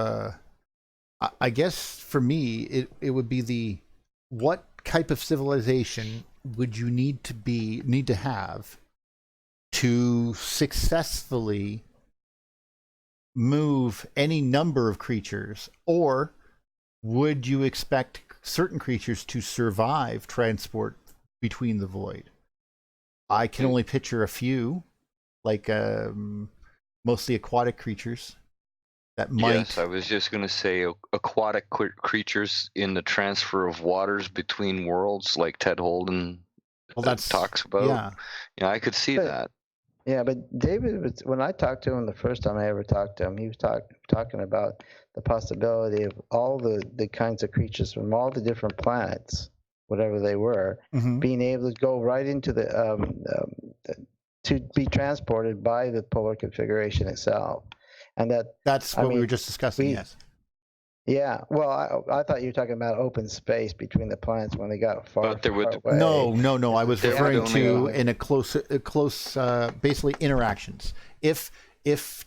I guess for me it would be what type of civilization would you need to have to successfully move any number of creatures, or would you expect certain creatures to survive transport between the void? I can only picture a few, like mostly aquatic creatures that might. Yes, I was just going to say aquatic creatures in the transfer of waters between worlds, like Ted Holden talks about. Yeah, I could see that. Yeah, but David, when I talked to him the first time I ever talked to him, he was talking about the possibility of all the kinds of creatures from all the different planets, whatever they were, being able to go right into to be transported by the polar configuration itself. And that's what we were just discussing. Yes. Yeah. Well, I thought you were talking about open space between the planets when they got far away. No. I was referring to in a close, basically interactions. If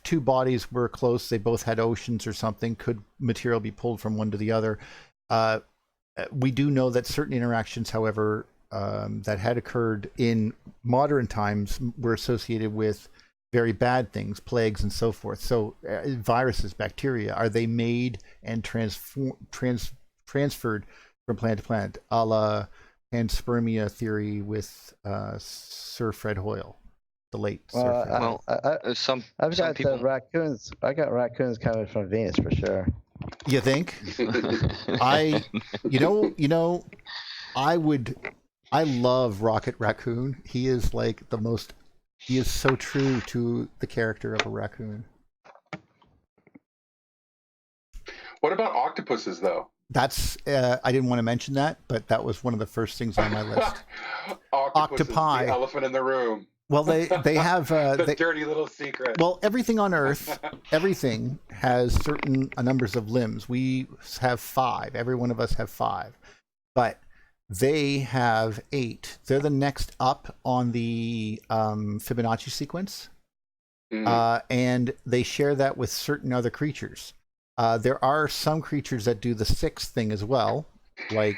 two bodies were close, they both had oceans or something, could material be pulled from one to the other? We do know that certain interactions, however, that had occurred in modern times were associated with very bad things, plagues and so forth. So viruses, bacteria, are they made and transferred from planet to planet, a la panspermia theory with Sir Fred Hoyle, the late Sir Fred Hoyle. I've got raccoons. I got raccoons coming from Venus for sure. You think? I love Rocket Raccoon. He is like he is so true to the character of a raccoon. What about octopuses, though? That's I didn't want to mention that, but that was one of the first things on my list. Octopi, the elephant in the room. Well, they have the dirty little secret. Well, everything on Earth, everything has certain numbers of limbs. We have 5. Every one of us have 5, but they have 8. They're the next up on the Fibonacci sequence, and they share that with certain other creatures. There are some creatures that do the 6th thing as well, like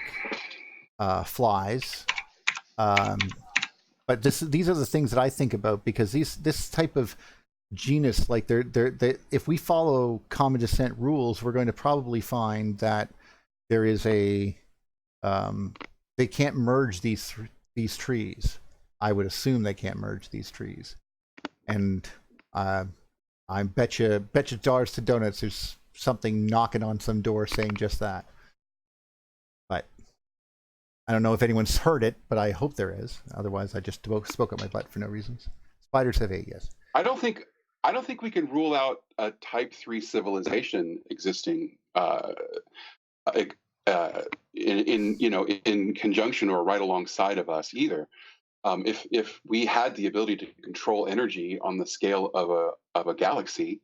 flies. But these are the things that I think about, because this type of genus, like they if we follow common descent rules, we're going to probably find that there is a they can't merge these trees. I would assume they can't merge these trees, and I bet you dollars to donuts there's something knocking on some door saying just that. But I don't know if anyone's heard it, but I hope there is. Otherwise, I just spoke up my butt for no reasons. Spiders have 8, yes. I don't think I don't think we can rule out a Type 3 civilization existing in conjunction or right alongside of us either. If we had the ability to control energy on the scale of a galaxy,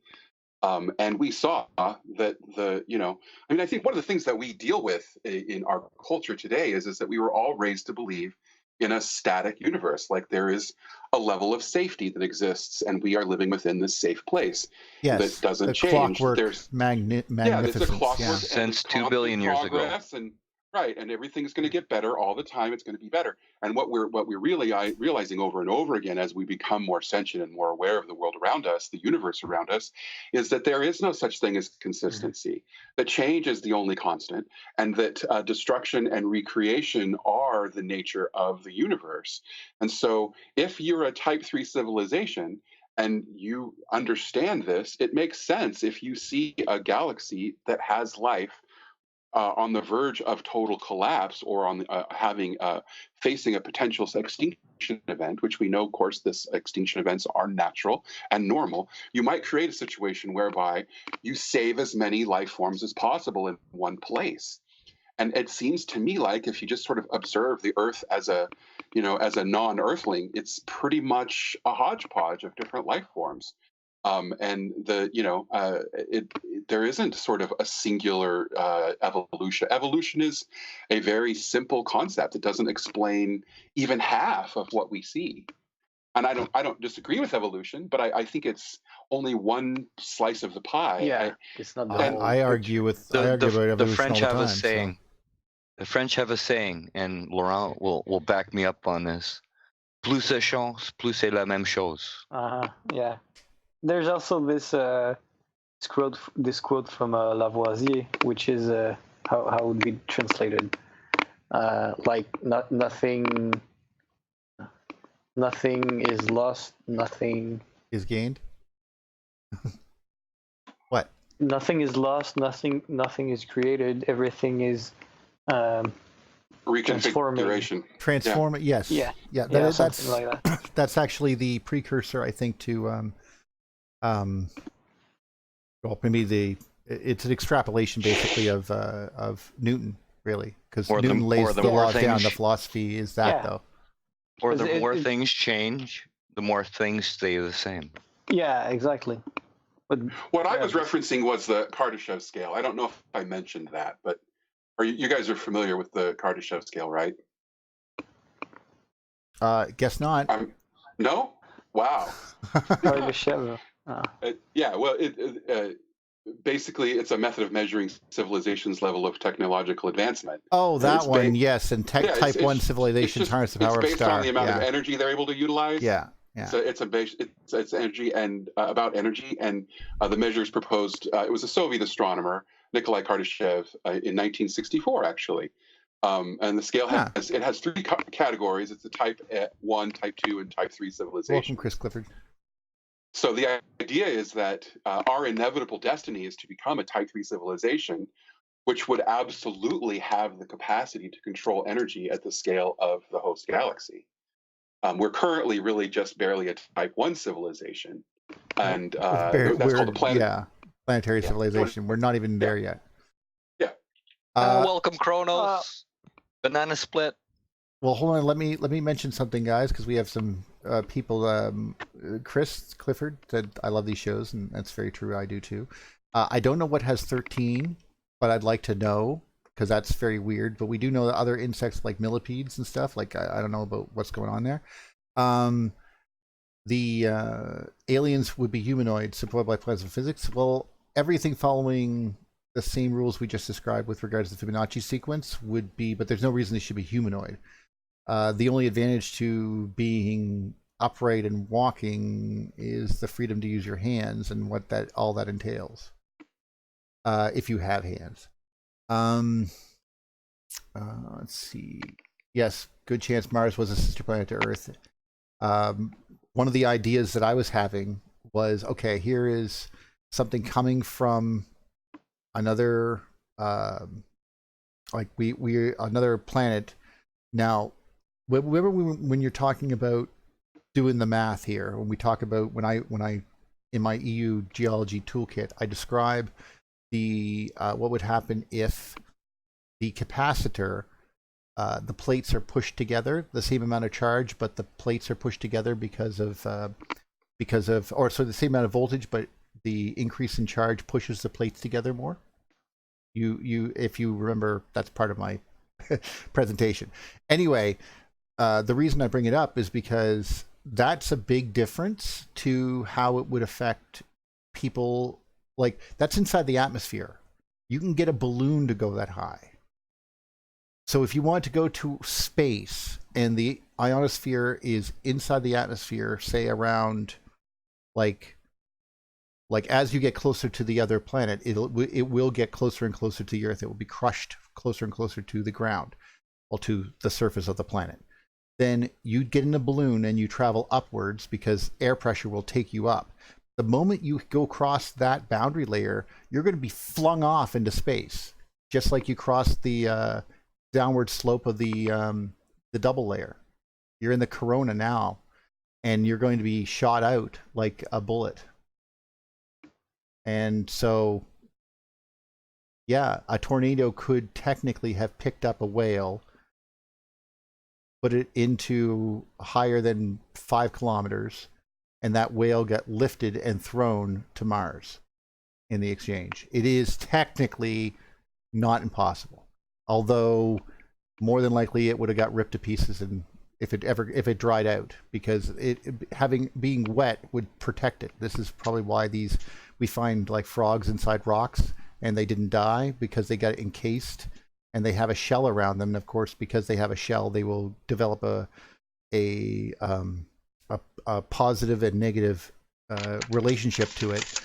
and we saw that I think one of the things that we deal with in our culture today is that we were all raised to believe in a static universe, like there is a level of safety that exists, and we are living within this safe place that doesn't change. There's magnificence. There's a clockwork since 2 billion years ago. And everything's going to get better all the time. It's going to be better. And what we're really realizing over and over again as we become more sentient and more aware of the world around us, the universe around us, is that there is no such thing as consistency. That change is the only constant, and that destruction and recreation are the nature of the universe. And so, if you're a Type 3 civilization and you understand this, it makes sense if you see a galaxy that has life on the verge of total collapse, or on facing a potential extinction event, which we know, of course, this extinction events are natural and normal. You might create a situation whereby you save as many life forms as possible in one place. And it seems to me like if you just sort of observe the Earth as a non-Earthling, it's pretty much a hodgepodge of different life forms. And there isn't sort of a singular evolution. Evolution is a very simple concept. It doesn't explain even half of what we see. And I don't disagree with evolution, but I think it's only one slice of the pie. Yeah, it's not. I argue about evolution the French all have the a time, saying. The French have a saying, and Laurent will back me up on this. Plus ça change, plus c'est la même chose. Yeah. There's also this quote from Lavoisier, which is how would be translated, nothing is lost, nothing is gained. What? Nothing is lost, nothing is created. Everything is reconfiguration. Transform. Yeah. Yes. Yeah. That's Something like that. That's actually the precursor, I think, to well, maybe it's an extrapolation basically of Newton, really, because Newton lays the laws down. The philosophy is that, though. Or the more things change, the more things stay the same. Yeah, exactly. But what I was referencing was the Kardashev scale. I don't know if I mentioned that, but you guys are familiar with the Kardashev scale, right? Guess not. No? Wow. Kardashev. Yeah, well, basically it's a method of measuring civilization's level of technological advancement. Oh, that one, yes. And type 1 civilizations harness the power of star. It's based on the amount of energy they're able to utilize. Yeah. So it's energy and about energy, and the measures proposed. It was a Soviet astronomer, Nikolai Kardashev, in 1964, actually. And the scale has three categories. It's the Type 1, Type 2, and Type 3 civilization. Welcome, Chris Clifford. So the idea is that our inevitable destiny is to become a Type 3 civilization, which would absolutely have the capacity to control energy at the scale of the host galaxy. We're currently really just barely a Type 1 civilization, and that's called a planetary civilization. We're not even there yet. Yeah. Welcome, Kronos. Banana split. Well, hold on. Let me mention something, guys, because we have some people. Chris Clifford said, "I love these shows," and that's very true. I do too. I don't know what has 13, but I'd like to know, because that's very weird. But we do know that other insects like millipedes and stuff. Like I don't know about what's going on there. The aliens would be humanoid, supported by plasma physics. Well, everything following the same rules we just described with regards to the Fibonacci sequence would be, but there's no reason they should be humanoid. The only advantage to being upright and walking is the freedom to use your hands and what all that entails. If you have hands. Let's see. Yes, good chance Mars was a sister planet to Earth. One of the ideas that I was having was, okay, here is something coming from another, another planet. Now, remember when you're talking about doing the math here, when we talk about when I in my EU geology toolkit, I describe the what would happen if the capacitor, the plates are pushed together, the same amount of charge, but the plates are pushed together because of or so the same amount of voltage, but the increase in charge pushes the plates together more. If you remember, that's part of my presentation. Anyway, the reason I bring it up is because that's a big difference to how it would affect people. Like, that's inside the atmosphere. You can get a balloon to go that high. So if you want to go to space and the ionosphere is inside the atmosphere, say around like as you get closer to the other planet, it will get closer and closer to the Earth. It will be crushed closer and closer to the ground, or to the surface of the planet. Then you get in a balloon and you travel upwards because air pressure will take you up. The moment you go across that boundary layer, you're going to be flung off into space, just like you cross the downward slope of the double layer. You're in the corona now, and you're going to be shot out like a bullet. And so, yeah, a tornado could technically have picked up a whale, put it into higher than 5 kilometers, and that whale got lifted and thrown to Mars in the exchange. It is technically not impossible, although more than likely it would have got ripped to pieces and if it dried out, because being wet would protect it. This is probably why we find like frogs inside rocks and they didn't die, because they got encased and they have a shell around them. And of course, because they have a shell, they will develop a positive and negative relationship to it.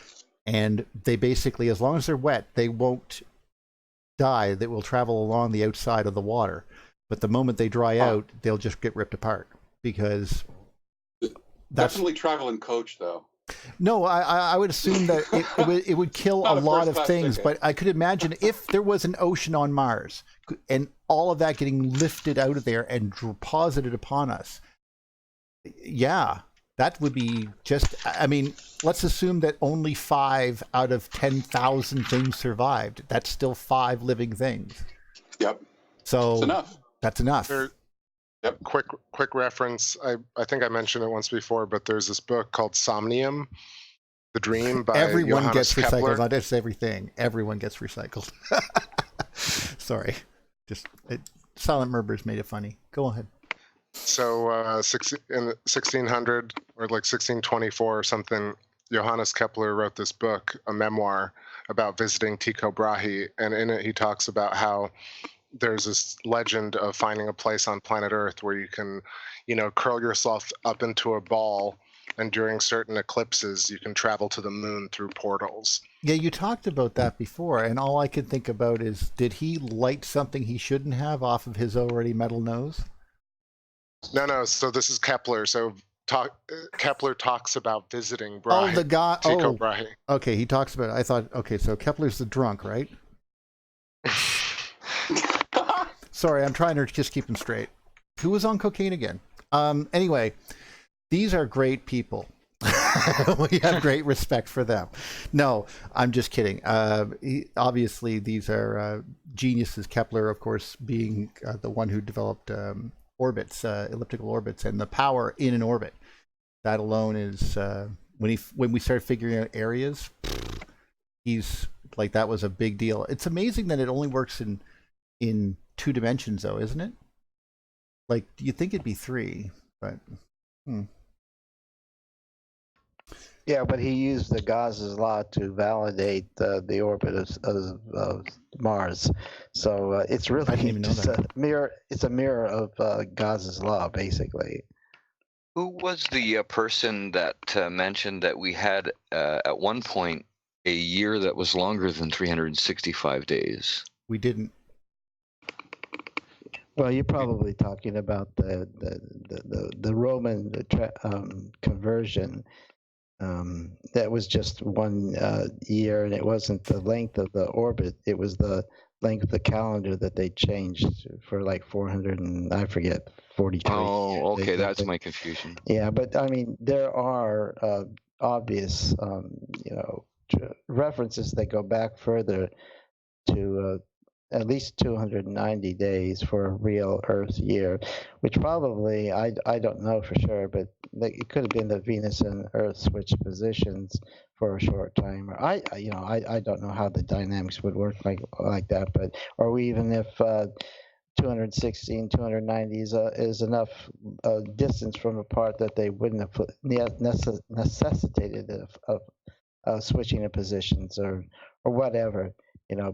And they basically, as long as they're wet, they won't die. They will travel along the outside of the water. But the moment they dry out, they'll just get ripped apart, because definitely travel in coach though. No, I would assume that it would kill a lot of things, but I could imagine if there was an ocean on Mars and all of that getting lifted out of there and deposited upon us. Yeah, that would be just, I mean, let's assume that only 5 out of 10,000 things survived. That's still 5 living things. Yep. So that's enough. That's enough. Yep. Quick reference. I think I mentioned it once before, but there's this book called Somnium, The Dream by Everyone Johannes gets Kepler. recycled. Not just everything. Everyone gets recycled. Sorry. Silent Murmurs made it funny. Go ahead. So in 1600 or like 1624 or something, Johannes Kepler wrote this book, a memoir about visiting Tycho Brahe, and in it he talks about how there's this legend of finding a place on planet Earth where you can, curl yourself up into a ball, and during certain eclipses you can travel to the moon through portals. Yeah, you talked about that before, and all I can think about is, did he light something he shouldn't have off of his already metal nose? No. So this is Kepler. So Kepler talks about visiting Brahe. Oh, the guy. Tycho Brahe. Okay, he talks about it. I thought, okay, so Kepler's the drunk, right? Sorry, I'm trying to just keep him straight. Who was on cocaine again? Anyway, these are great people. We have great respect for them. No, I'm just kidding. Obviously, these are geniuses. Kepler, of course, being the one who developed orbits, elliptical orbits, and the power in an orbit. That alone is when we started figuring out areas. He's like, that was a big deal. It's amazing that it only works in 2 dimensions, though, isn't it? Like, you'd think it'd be 3, but. Yeah, but he used the Gauss's law to validate the orbit of Mars. So it's really I didn't even know just that. a mirror. It's a mirror of Gauss's law, basically. Who was the person that mentioned that we had at one point a year that was longer than 365 days? We didn't. Well, you're probably talking about the Roman conversion. That was just 1 year, and it wasn't the length of the orbit. It was the length of the calendar that they changed for like 400 and I forget 42. Oh, okay, that's my confusion. Yeah, but I mean, there are obvious, references that go back further to at least 290 days for a real Earth year, which probably, I don't know for sure, but it could have been that Venus and Earth switched positions for a short time. Or I don't know how the dynamics would work like that, but or even if 216, 290 is enough distance from apart that they wouldn't have necessitated of switching of positions or whatever,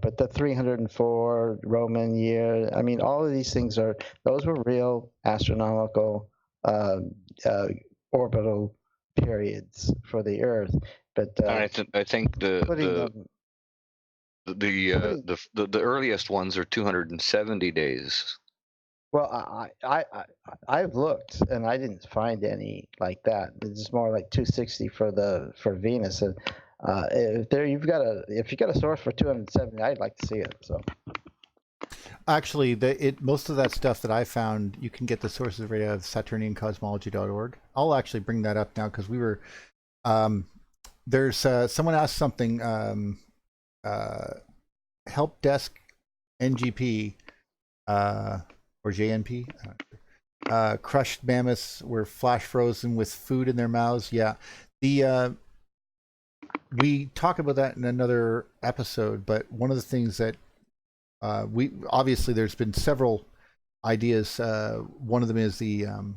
but the 304 Roman year, I mean, all of these things those were real astronomical orbital periods for the Earth. But I think the earliest ones are 270 days. Well, I've looked and I didn't find any like that. It's more like 260 for Venus. And if you got a source for 270, I'd like to see it. So actually, most of that stuff that I found, you can get the sources right out of SaturnianCosmology.org. I'll actually bring that up now because we were there's someone asked something, help desk NGP or JNP, crushed mammoths were flash frozen with food in their mouths. Yeah, we talk about that in another episode, but one of the things that we obviously, there's been several ideas. One of them is and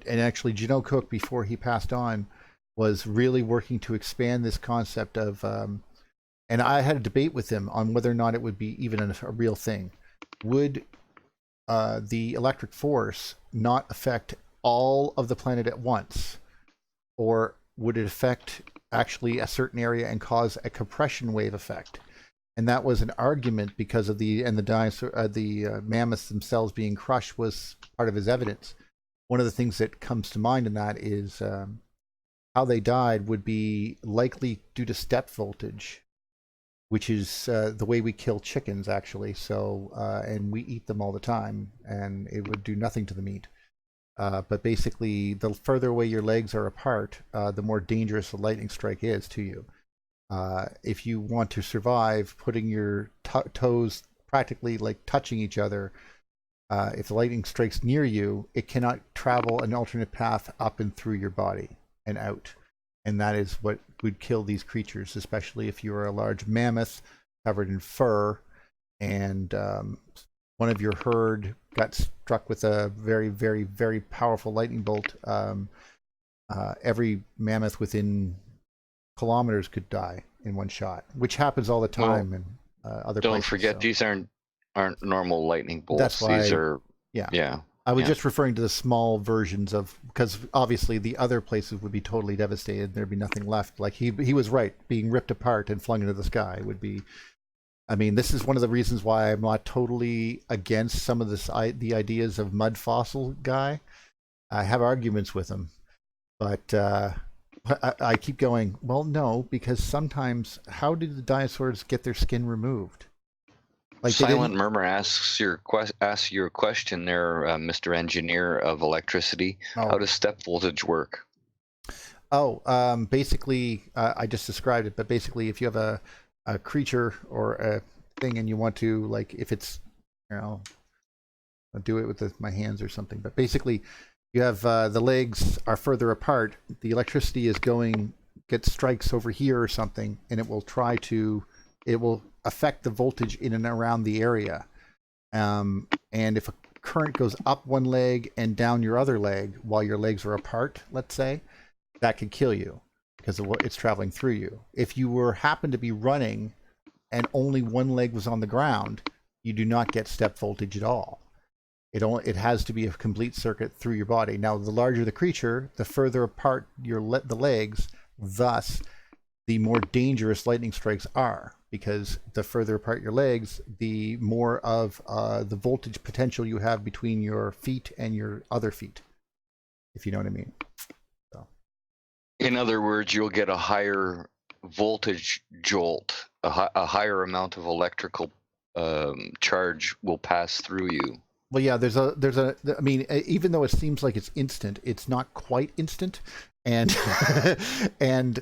actually Gino Cook, before he passed on, was really working to expand this concept of, and I had a debate with him on whether or not it would be even a real thing. Would the electric force not affect all of the planet at once, or would it affect actually a certain area and cause a compression wave effect? And that was an argument because of the mammoths themselves being crushed was part of his evidence. One of the things that comes to mind in that is how they died would be likely due to step voltage, which is the way we kill chickens, actually. So, and we eat them all the time, and it would do nothing to the meat. But basically, the further away your legs are apart, the more dangerous a lightning strike is to you. If you want to survive, putting your toes practically like touching each other, if the lightning strikes near you, it cannot travel an alternate path up and through your body and out. And that is what would kill these creatures, especially if you are a large mammoth covered in fur and one of your herd got struck with a very, very, very powerful lightning bolt. Every mammoth within kilometers could die in one shot, which happens all the time in other places. Don't forget, these aren't normal lightning bolts. That's why, these are I was just referring to the small versions of, because obviously the other places would be totally devastated. There'd be nothing left. Like he was right, being ripped apart and flung into the sky would be. I mean, this is one of the reasons why I'm not totally against some of the ideas of mud fossil guy. I have arguments with him, but I keep going, well, no, because sometimes how did the dinosaurs get their skin removed? Like Silent Murmur asks your question there, Mr. Engineer of Electricity. Oh. How does step voltage work? Oh, basically, I just described it, but basically if you have a creature or a thing and you want to, like, if it's, I'll do it with my hands or something, but basically you have the legs are further apart, the electricity is gets strikes over here or something, and it will affect the voltage in and around the area. And if a current goes up one leg and down your other leg while your legs are apart, let's say, that could kill you because of what it's traveling through you. If you happen to be running and only one leg was on the ground, you do not get step voltage at all. It has to be a complete circuit through your body. Now, the larger the creature, the further apart the legs, thus the more dangerous lightning strikes are, because the further apart your legs, the more of the voltage potential you have between your feet and your other feet, if you know what I mean. So. In other words, you'll get a higher voltage jolt, a higher amount of electrical charge will pass through you. Well, yeah, I mean, even though it seems like it's instant, it's not quite instant. and and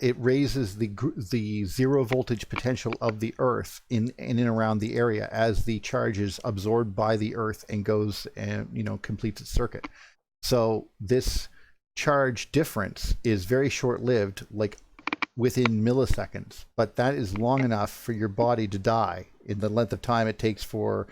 it raises the zero voltage potential of the Earth in and around the area as the charge is absorbed by the Earth and goes and completes its circuit. So this charge difference is very short-lived, like within milliseconds, but that is long enough for your body to die in the length of time it takes for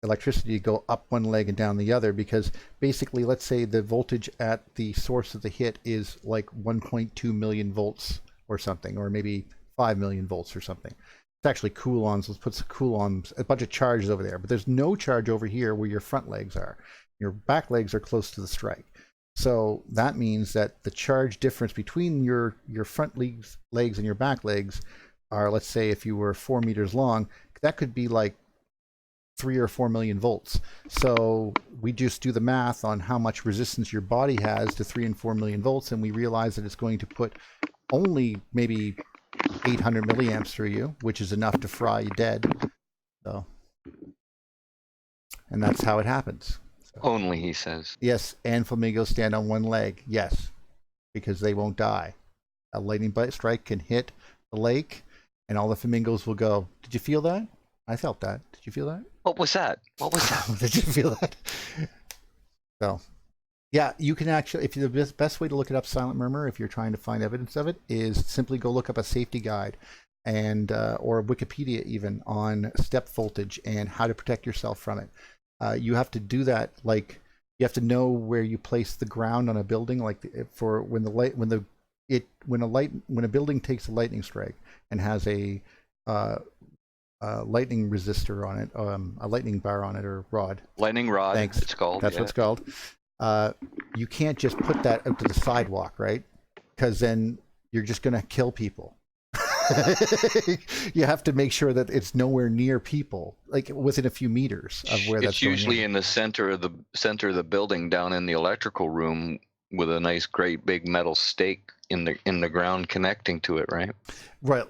electricity to go up one leg and down the other, because basically, let's say the voltage at the source of the hit is like 1.2 million volts or something, or maybe 5 million volts or something. It's actually coulombs. Let's put some coulombs, a bunch of charges over there, but there's no charge over here where your front legs are. Your back legs are close to the strike. So that means that the charge difference between your front legs and your back legs are, let's say if you were 4 meters long, that could be like 3 or 4 million volts. So we just do the math on how much resistance your body has to 3 and 4 million volts, and we realize that it's going to put only maybe 800 milliamps through you, which is enough to fry you dead. So, and that's how it happens. So, only, he says. yes, and flamingos stand on one leg. Yes, because they won't die. A lightning strike can hit the lake, and all the flamingos will go. Did you feel that? I felt that. Did you feel that? What was that? What was that? Did you feel that? So, yeah, you can actually, if the best way to look it up, Silent Murmur, if you're trying to find evidence of it, is simply go look up a safety guide and or Wikipedia even on step voltage and how to protect yourself from it. You have to do that, like you have to know where you place the ground on a building, like for when a building takes a lightning strike and has a lightning resistor on it, a lightning bar on it, or rod. Lightning rod. Thanks. It's called. That's what it's called. You can't just put that out to the sidewalk, right? Because then you're just going to kill people. You have to make sure that it's nowhere near people, like within a few meters of where that's going. It's usually in the center of the building, down in the electrical room, with a nice, great big metal stake in the ground connecting to it, right? Right,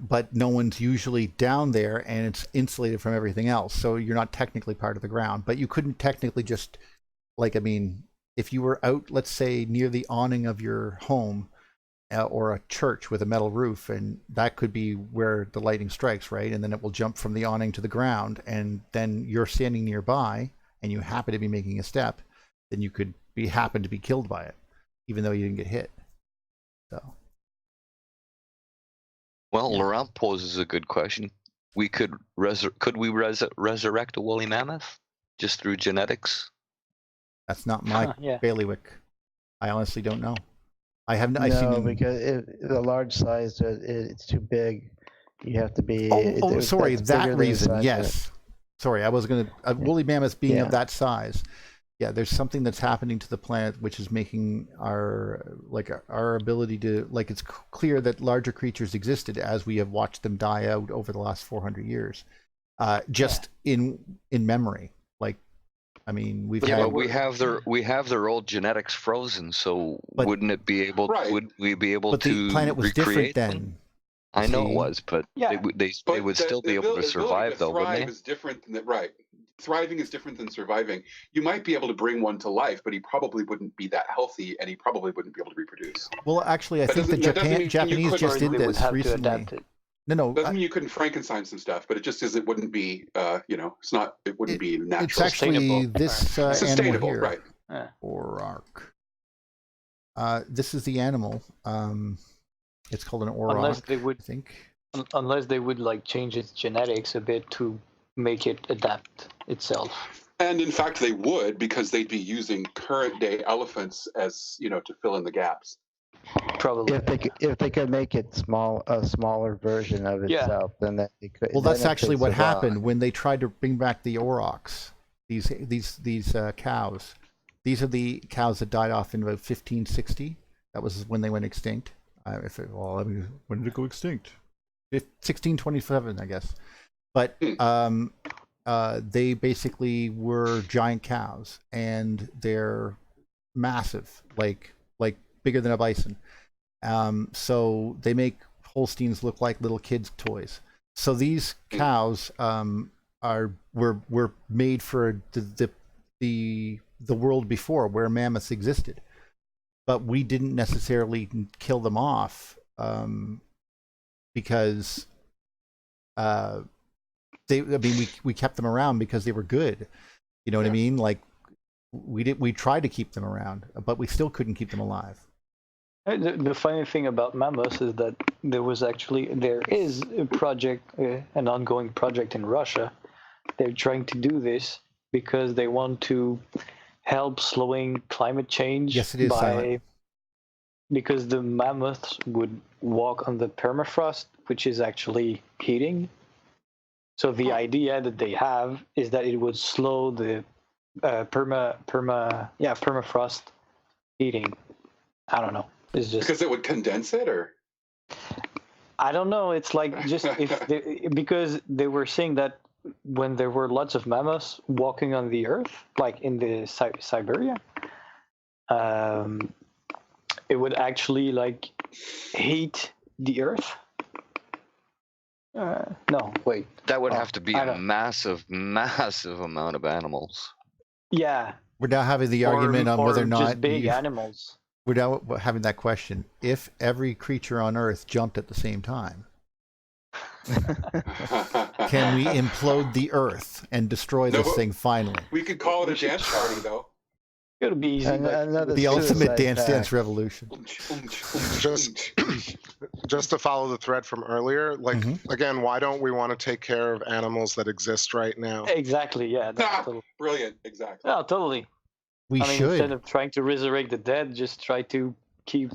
but no one's usually down there, and it's insulated from everything else, so you're not technically part of the ground. But you couldn't technically just, like, I mean, if you were out, let's say, near the awning of your home, or a church with a metal roof, and that could be where the lightning strikes, right? And then it will jump from the awning to the ground, and then you're standing nearby, and you happen to be making a step, then you could happen to be killed by it, even though you didn't get hit. So. Well, Laurent poses a good question. Could we resurrect a woolly mammoth just through genetics? That's not my bailiwick. I honestly don't know. I have no. No, because the large size, it's too big. You have to be. Sorry, that reason. Yes. Sorry, I was going to. Woolly mammoth being of that size. Yeah, there's something that's happening to the planet which is making our ability to, like, it's clear that larger creatures existed as we have watched them die out over the last 400 years, in memory. Like, I mean, we have their old genetics frozen, so wouldn't it be able? Right. Would we be able to? The planet was different then. Them? I know it was, but they would still be able to survive, though, wouldn't they? Is different than that, right? Thriving is different than surviving. You might be able to bring one to life, but he probably wouldn't be that healthy, and he probably wouldn't be able to reproduce. Well, actually, I think the Japanese just did this recently. No. Doesn't mean you couldn't Frankenstein some stuff, but it just is. It wouldn't be. It wouldn't be natural. It's actually this sustainable, animal here, right? Auroch. This is the animal. It's called an auroch. Unless they would like change its genetics a bit to make it adapt itself. And in fact, they would, because they'd be using current day elephants as to fill in the gaps. Probably. If they could make it a smaller version of itself, then they could. Well, that's actually what happened when they tried to bring back the aurochs. These cows. These are the cows that died off in about 1560. That was when they went extinct. When did it go extinct? 1627, I guess. But they basically were giant cows, and they're massive, like bigger than a bison. So they make Holsteins look like little kids' toys. So these cows were made for the world before, where mammoths existed. but we didn't necessarily kill them off because we kept them around because they were good. You know what I mean? Like we tried to keep them around, but we still couldn't keep them alive. The funny thing about mammoths is that there is a project, an ongoing project in Russia. They're trying to do this because they want to help slowing climate change. Yes, it is silent. Because the mammoths would walk on the permafrost, which is actually heating. So the idea that they have is that it would slow the permafrost heating. I don't know. It's just because it would condense it, or I don't know. It's like just because they were saying that when there were lots of mammoths walking on the earth, like in the Siberia, it would actually like heat the earth. No, wait. That would have to be a massive, massive amount of animals. Yeah. We're now having the argument on whether or not just big animals. We're now having that question: if every creature on Earth jumped at the same time, can we implode the Earth and destroy this thing finally? We could call it a dance party, though. It'll be easy. The ultimate dance revolution. Just to follow the thread from earlier, like again, why don't we want to take care of animals that exist right now? Exactly. Yeah. That's totally... Brilliant. Exactly. No, totally. We should. Instead of trying to resurrect the dead, just try to keep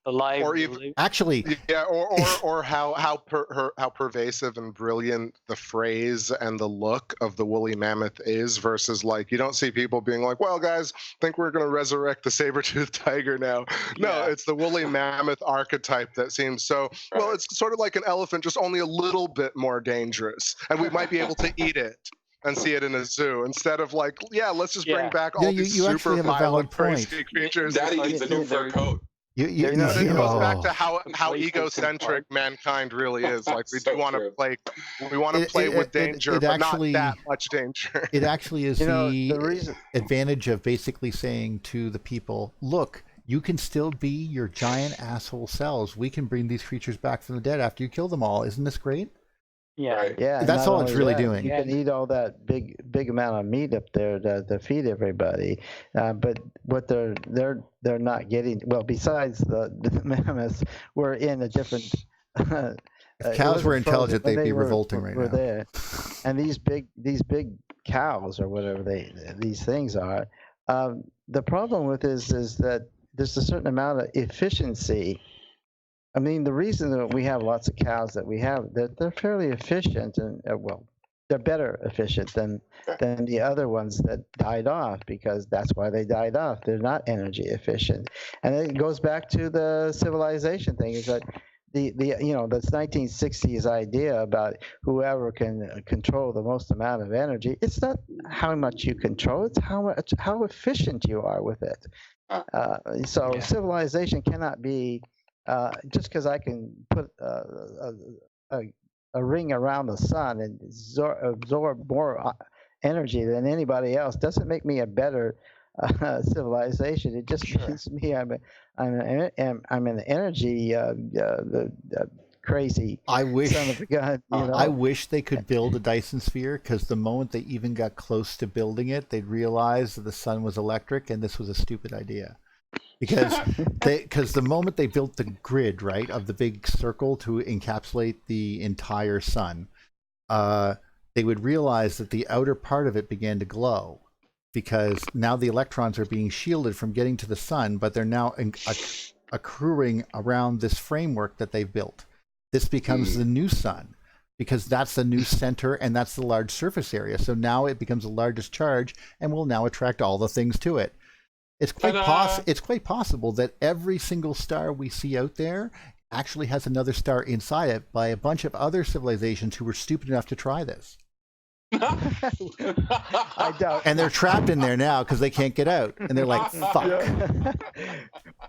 alive. Or even actually, or how pervasive and brilliant the phrase and the look of the woolly mammoth is versus like you don't see people being like, well, guys, think we're going to resurrect the saber-toothed tiger now. No, it's the woolly mammoth archetype that seems so. Well, it's sort of like an elephant, just only a little bit more dangerous, and we might be able to eat it and see it in a zoo instead of like, let's just bring back all these super violent, crazy creatures. Daddy needs a new fur coat. It goes back to how egocentric mankind really is. Like we do want to play, with danger, but not that much danger. It actually is the advantage of basically saying to the people, look, you can still be your giant asshole selves. We can bring these creatures back from the dead after you kill them all. Isn't this great? Yeah, right. Yeah. That's all it's really doing. You can eat all that big amount of meat up there to feed everybody, but what they're not getting. Well, besides the mammoths, we're in a different. If cows were intelligent, they'd be revolting right now. There, and these big cows or whatever these things are. The problem with this is that there's a certain amount of efficiency. I mean, the reason that we have lots of cows that we have, they're fairly efficient, and they're better efficient than the other ones that died off, because that's why they died off. They're not energy efficient, and it goes back to the civilization thing. Is that the that's 1960s idea about whoever can control the most amount of energy. It's not how much you control; it's how efficient you are with it. Civilization cannot be. Just because I can put a ring around the sun and absorb more energy than anybody else doesn't make me a better civilization. It just means me I'm an energy crazy son of a gun. I wish they could build a Dyson sphere, because the moment they even got close to building it, they'd realize that the sun was electric and this was a stupid idea. Because the moment they built the grid, right, of the big circle to encapsulate the entire sun, they would realize that the outer part of it began to glow, because now the electrons are being shielded from getting to the sun, but they're now accruing around this framework that they've built. This becomes the new sun, because that's the new center and that's the large surface area. So now it becomes the largest charge and will now attract all the things to it. It's quite possible that every single star we see out there actually has another star inside it by a bunch of other civilizations who were stupid enough to try this. I doubt. And they're trapped in there now because they can't get out, and they're like, "Fuck."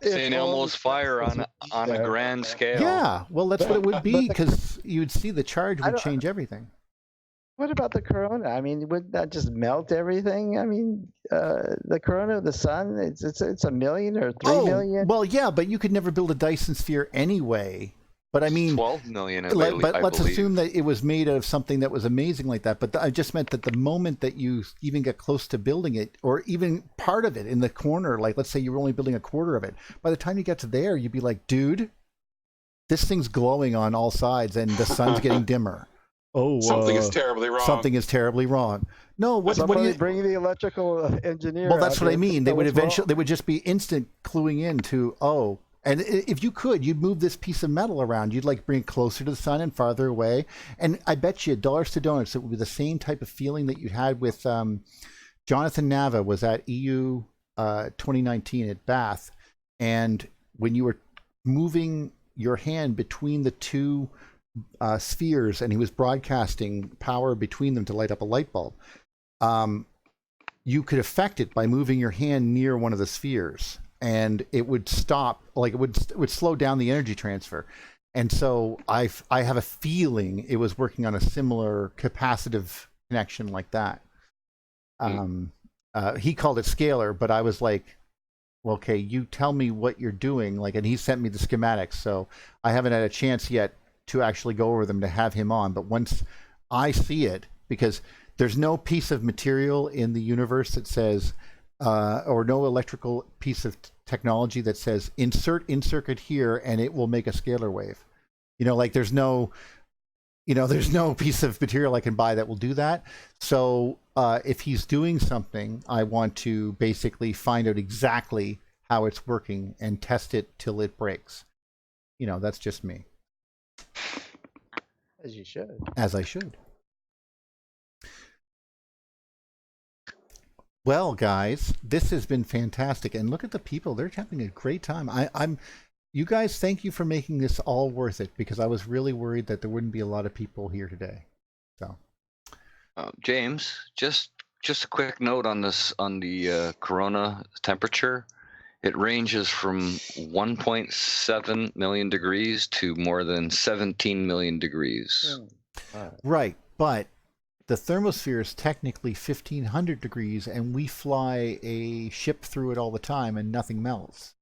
St. Elmo's fire on a grand scale. Yeah, well, that's what it would be, because you'd see the charge would change everything. What about the corona? I mean, would that just melt everything? I mean, the corona of the sun, it's a million or 3 million. Well, yeah, but you could never build a Dyson sphere anyway. But I mean, 12 million. but I let's believe. assume that it was made out of something that was amazing like that. But I just meant that the moment that you even get close to building it, or even part of it in the corner, like let's say you were only building a quarter of it, by the time you get to there, you'd be like, dude, this thing's glowing on all sides and the sun's getting dimmer. Oh, Something is terribly wrong. Something is terribly wrong. No, what do you bring the electrical engineer? Well, that's out what I here mean. to They tell would us eventually, they would just be instant cluing in to, oh, and if you could, you'd move this piece of metal around. You'd like bring it closer to the sun and farther away. And I bet you dollars to donuts, it would be the same type of feeling that you had with Jonathan Nava was at EU 2019 at Bath. And when you were moving your hand between the two spheres and he was broadcasting power between them to light up a light bulb, you could affect it by moving your hand near one of the spheres, and it would stop, like it would slow down the energy transfer. And so I have a feeling it was working on a similar capacitive connection like that. He called it scalar, but I was like, well, okay, you tell me what you're doing, like, and he sent me the schematics, so I haven't had a chance yet to actually go over them to have him on. But once I see it, because there's no piece of material in the universe that says, or no electrical piece of technology that says insert in circuit here and it will make a scalar wave. You know, like there's no piece of material I can buy that will do that. So if he's doing something, I want to basically find out exactly how it's working and test it till it breaks. You know, that's just me. As you should. As I should. Well, guys, this has been fantastic, and look at the people; they're having a great time. You guys, thank you for making this all worth it, because I was really worried that there wouldn't be a lot of people here today. So, James, just a quick note on this, on the corona temperature. It ranges from 1.7 million degrees to more than 17 million degrees. Right, but the thermosphere is technically 1,500 degrees, and we fly a ship through it all the time, and nothing melts.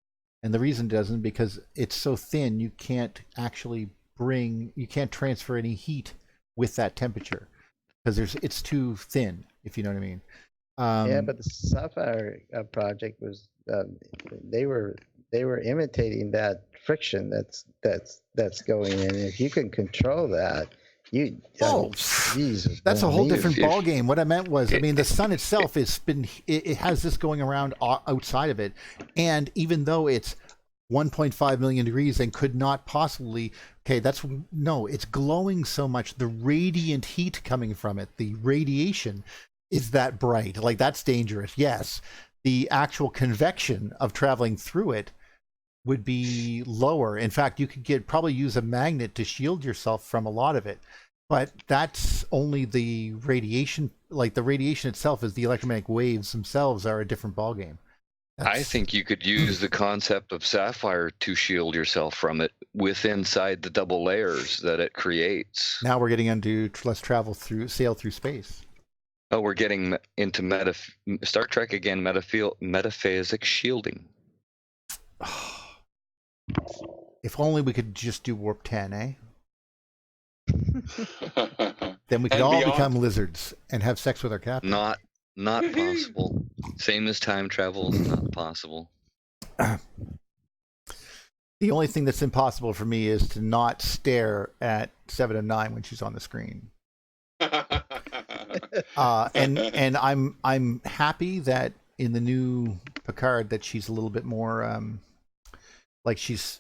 And the reason it doesn't, because it's so thin, you can't actually transfer any heat with that temperature, because it's too thin, if you know what I mean. Yeah, but the Sapphire project was they were imitating that friction that's going in. If you can control that, Jesus, that's a whole different ball game. What I meant was, I mean, the sun itself it has this going around outside of it, and even though it's 1.5 million degrees and could not possibly, it's glowing so much, the radiant heat coming from it, the radiation is that bright, like that's dangerous. Yes, the actual convection of traveling through it would be lower. In fact, you could probably use a magnet to shield yourself from a lot of it. But that's only the radiation. Like the radiation itself, is the electromagnetic waves themselves are a different ballgame. I think you could use the concept of Sapphire to shield yourself from it inside the double layers that it creates. Now we're getting into let's sail through space. Oh, we're getting into Star Trek again, metaphysics shielding. If only we could just do warp 10, eh? Then we could all become lizards and have sex with our captain. Not possible. Same as time travel, not possible. The only thing that's impossible for me is to not stare at 7 and 9 when she's on the screen. And I'm happy that in the new Picard that she's a little bit more because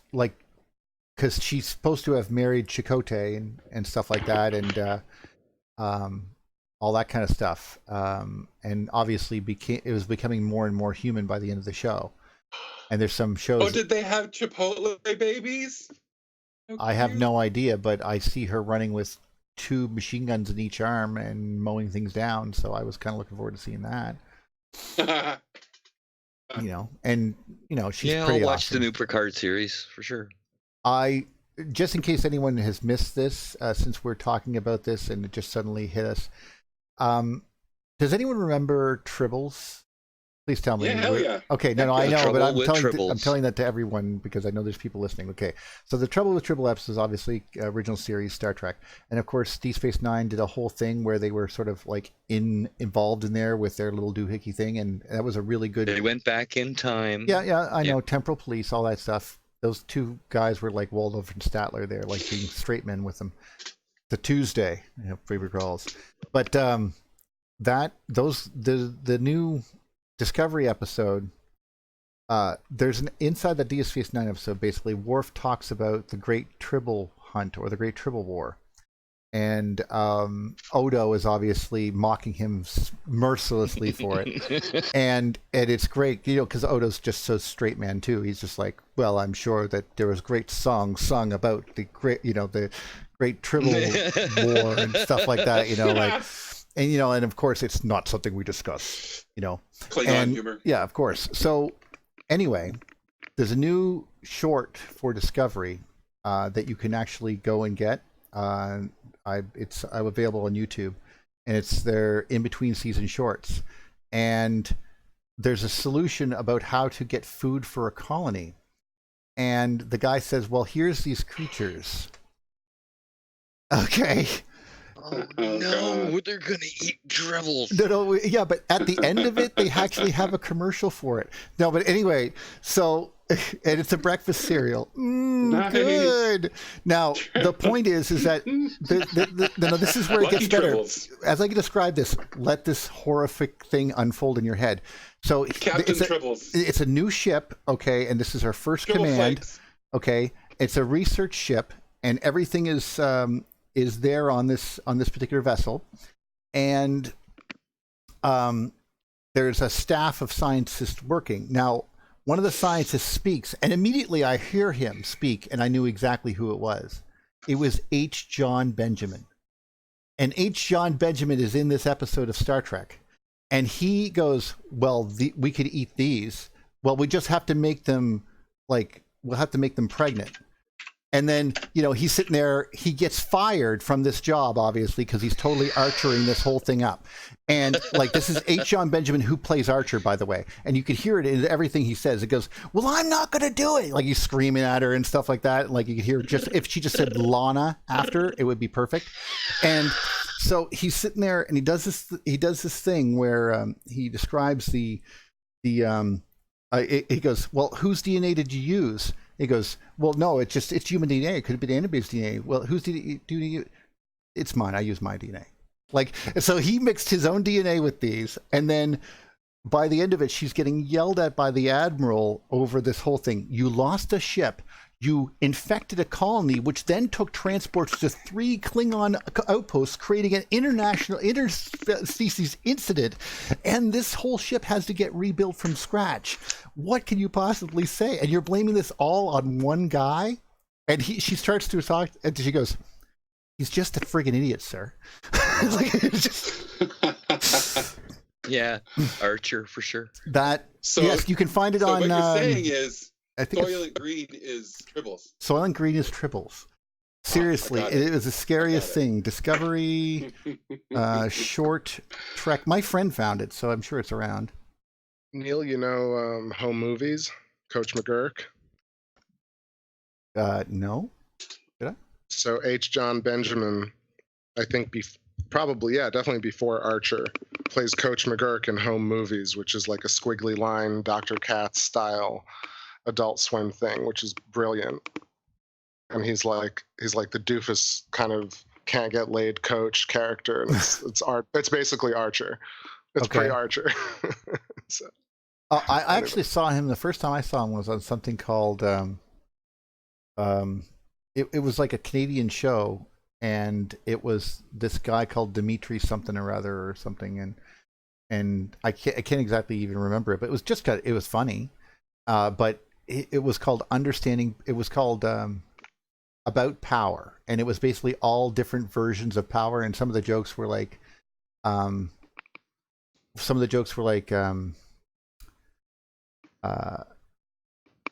she's supposed to have married Chakotay and stuff like that, and all that kind of stuff, and obviously it was becoming more and more human by the end of the show. And there's some shows. Oh, did they have Chipotle babies? I have no idea, but I see her running with 2 machine guns in each arm and mowing things down, so I was kind of looking forward to seeing that. She's pretty I'll watch awesome. the new Picard series for sure. I just in case anyone has missed this, since we're talking about this and it just suddenly hit us, does anyone remember Tribbles? Please tell me. Yeah, hell yeah. Okay, no, I The know, but Trouble I'm with telling Tribbles. that to everyone because I know there's people listening. Okay, so the Trouble with Tribble episodes, obviously original series Star Trek, and of course Deep Space Nine did a whole thing where they were sort of like involved in there with their little doohickey thing, and that was a really good. They went back in time. Yeah, I know. Temporal Police, all that stuff. Those two guys were like Waldorf and Statler. They're like being straight men with them. The Tuesday, if we recalls, but the new Discovery episode, there's an inside the Deep Space Nine episode. Basically, Worf talks about the Great Tribble Hunt or the Great Tribble War, and Odo is obviously mocking him mercilessly for it, and it's great, because Odo's just so straight man too. He's just like, well, I'm sure that there was great songs sung about the great, the Great Tribble War and stuff like that, like. And and of course, it's not something we discuss. Klingon humor. Yeah, of course. So, anyway, there's a new short for Discovery that you can actually go and get. It's available on YouTube, and it's their in between season shorts. And there's a solution about how to get food for a colony. And the guy says, "Well, here's these creatures." Okay. Oh, no, they're gonna eat dribbles. No, yeah, but at the end of it, they actually have a commercial for it. No, but anyway, so, and it's a breakfast cereal. Nice. Good. Now, the point is that this is where it gets better. Tribbles. As I can describe this, let this horrific thing unfold in your head. So Captain Tribbles. it's a new ship, okay, and this is our first Tribble command, flakes. okay. It's a research ship, and everything is there on this particular vessel, and there's a staff of scientists working. Now, one of the scientists speaks, and immediately I hear him speak, and I knew exactly who it was. It was H. John Benjamin. And H. John Benjamin is in this episode of Star Trek. And he goes, well, we could eat these. Well, we just have to make them, we'll have to make them pregnant. And then, he's sitting there, he gets fired from this job, obviously, because he's totally archering this whole thing up. And this is H. John Benjamin, who plays Archer, by the way. And you could hear it in everything he says. It goes, well, I'm not going to do it. Like, he's screaming at her and stuff like that. Like, you could hear if she just said Lana after, it would be perfect. And so he's sitting there and he does this thing where he describes he goes, well, whose DNA did you use? He goes, well, no, it's human DNA. It could have been anybody's DNA. Well, whose DNA do you use? It's mine. I use my DNA. So he mixed his own DNA with these. And then by the end of it, she's getting yelled at by the Admiral over this whole thing. You lost a ship. You infected a colony, which then took transports to 3 Klingon outposts, creating an international interspecies incident. And this whole ship has to get rebuilt from scratch. What can you possibly say? And you're blaming this all on one guy? And she starts to talk, and she goes, he's just a friggin' idiot, sir. Yeah, Archer for sure. Yes, you can find it so on. What you're saying is I think Soylent Green is Tribbles. Soylent Green is Tribbles. Seriously, it was the scariest thing. Discovery short Trek. My friend found it, so I'm sure it's around. Neil, Home Movies, Coach McGurk. No. Did I? So H. John Benjamin, I think definitely before Archer, plays Coach McGurk in Home Movies, which is like a squiggly line Dr. Katz style Adult Swim thing, which is brilliant. And he's like the doofus kind of can't get laid coach character, and it's basically Archer. It's pre-Archer. So, I actually saw him the first time I saw him was on something called it was like a Canadian show, and it was this guy called Dimitri something or other or something, and I can't exactly even remember it, but it was just it was funny, but it was called Understanding. It was called About Power, and it was basically all different versions of power, and some of the jokes were like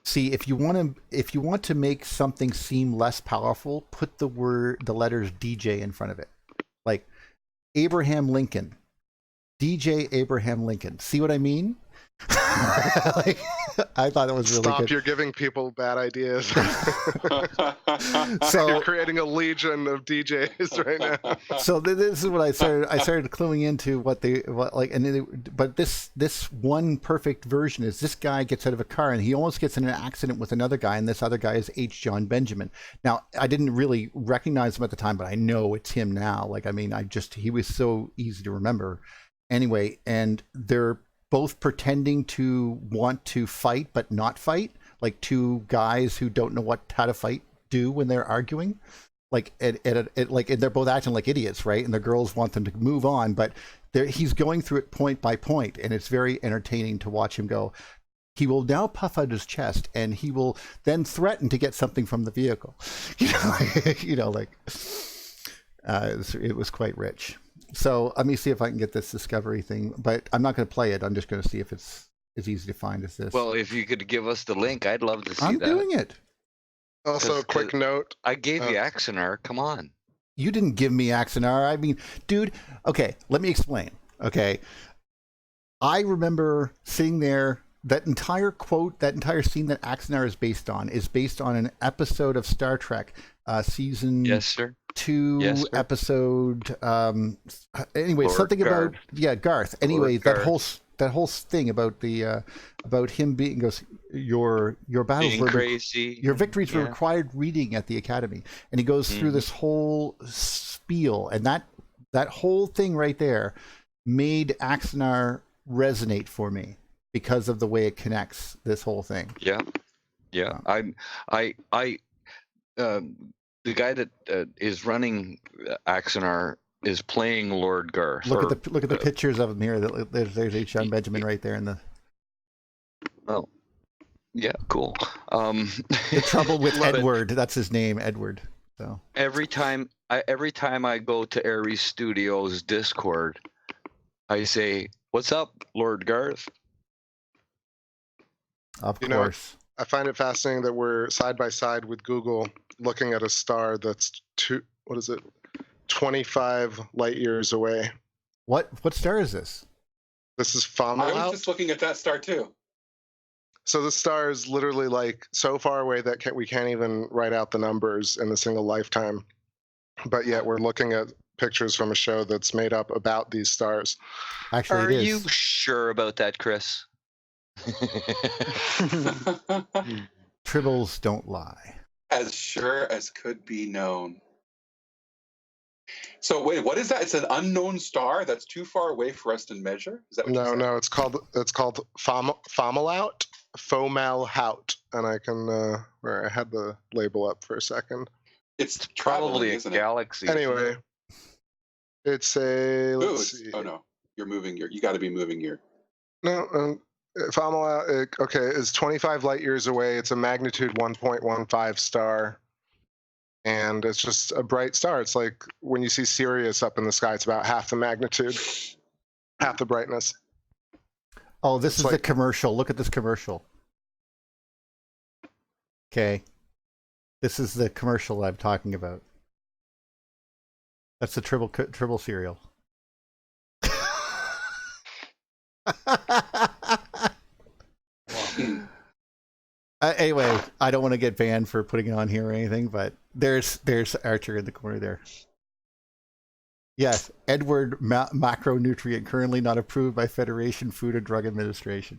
See, if you want to make something seem less powerful, put the letters DJ in front of it. Like Abraham Lincoln. DJ Abraham Lincoln. See what I mean? Like, I thought it was really good. Stop, you're giving people bad ideas. So you're creating a legion of DJs right now. So this is what I started cluing into but this one perfect version is this guy gets out of a car and he almost gets in an accident with another guy, and this other guy is H. John Benjamin. Now, I didn't really recognize him at the time, but I know it's him now. Like, I mean, he was so easy to remember. Anyway, and they're both pretending to want to fight but not fight, like two guys who don't know how to fight do when they're arguing. Like and they're both acting like idiots, right? And the girls want them to move on, but he's going through it point by point, and it's very entertaining to watch him go. He will now puff out his chest, and he will then threaten to get something from the vehicle. It was quite rich. So let me see if I can get this discovery thing, but I'm not going to play it. I'm just going to see if it's as easy to find as this. Well, if you could give us the link, I'd love to see I'm that. doing it. Also, a quick note. I gave you Axonar. Come on. You didn't give me Axonar. I mean, dude, okay, let me explain. Okay. I remember sitting there, that entire scene that Axonar is based on an episode of Star Trek, season Yes, sir. 2, Yes, sir. episode anyway, Lord something Garth. about Garth. Anyway, Lord that whole thing about the about him being goes your battles Being were crazy. your victories were Yeah. required reading at the academy, and he goes through this whole spiel, and that whole thing right there made Axonar resonate for me because of the way it connects this whole thing. Yeah. The guy that is running Axonar is playing Lord Garth. Look at the pictures of him here. There's H. John Benjamin right there in the. Oh, yeah, cool. The trouble with Edward. That's his name, Edward. So every time I go to Ares Studios Discord, I say, "What's up, Lord Garth?" Of course. I find it fascinating that we're side by side with Google looking at a star that's 25 light years away. What star is this? This is I was Fomalhaut. just looking at that star too. So the star is literally like so far away that we can't even write out the numbers in a single lifetime. But yet we're looking at pictures from a show that's made up about these stars. Actually, Are it is. you sure about that, Chris? Tribbles don't lie. As sure as could be known. So wait, what is that? It's an unknown star that's too far away for us to measure? Is that what you said? No, it's called Fomalhaut, and I can where I had the label up for a second. It's Probably traveling, a isn't galaxy. Anyway, it's a it? let's see. Oh no, you're moving you got to be moving your. No, Fomalhaut, okay, is 25 light years away. It's a magnitude 1.15 star. And it's just a bright star. It's like when you see Sirius up in the sky, it's about half the magnitude, half the brightness. Oh, this It's is the like- commercial. Look at this commercial. Okay. This is the commercial I'm talking about. That's the Tribble cereal. Anyway, I don't want to get banned for putting it on here or anything, but there's Archer in the corner there. Yes, Edward macronutrient currently not approved by Federation Food and Drug Administration.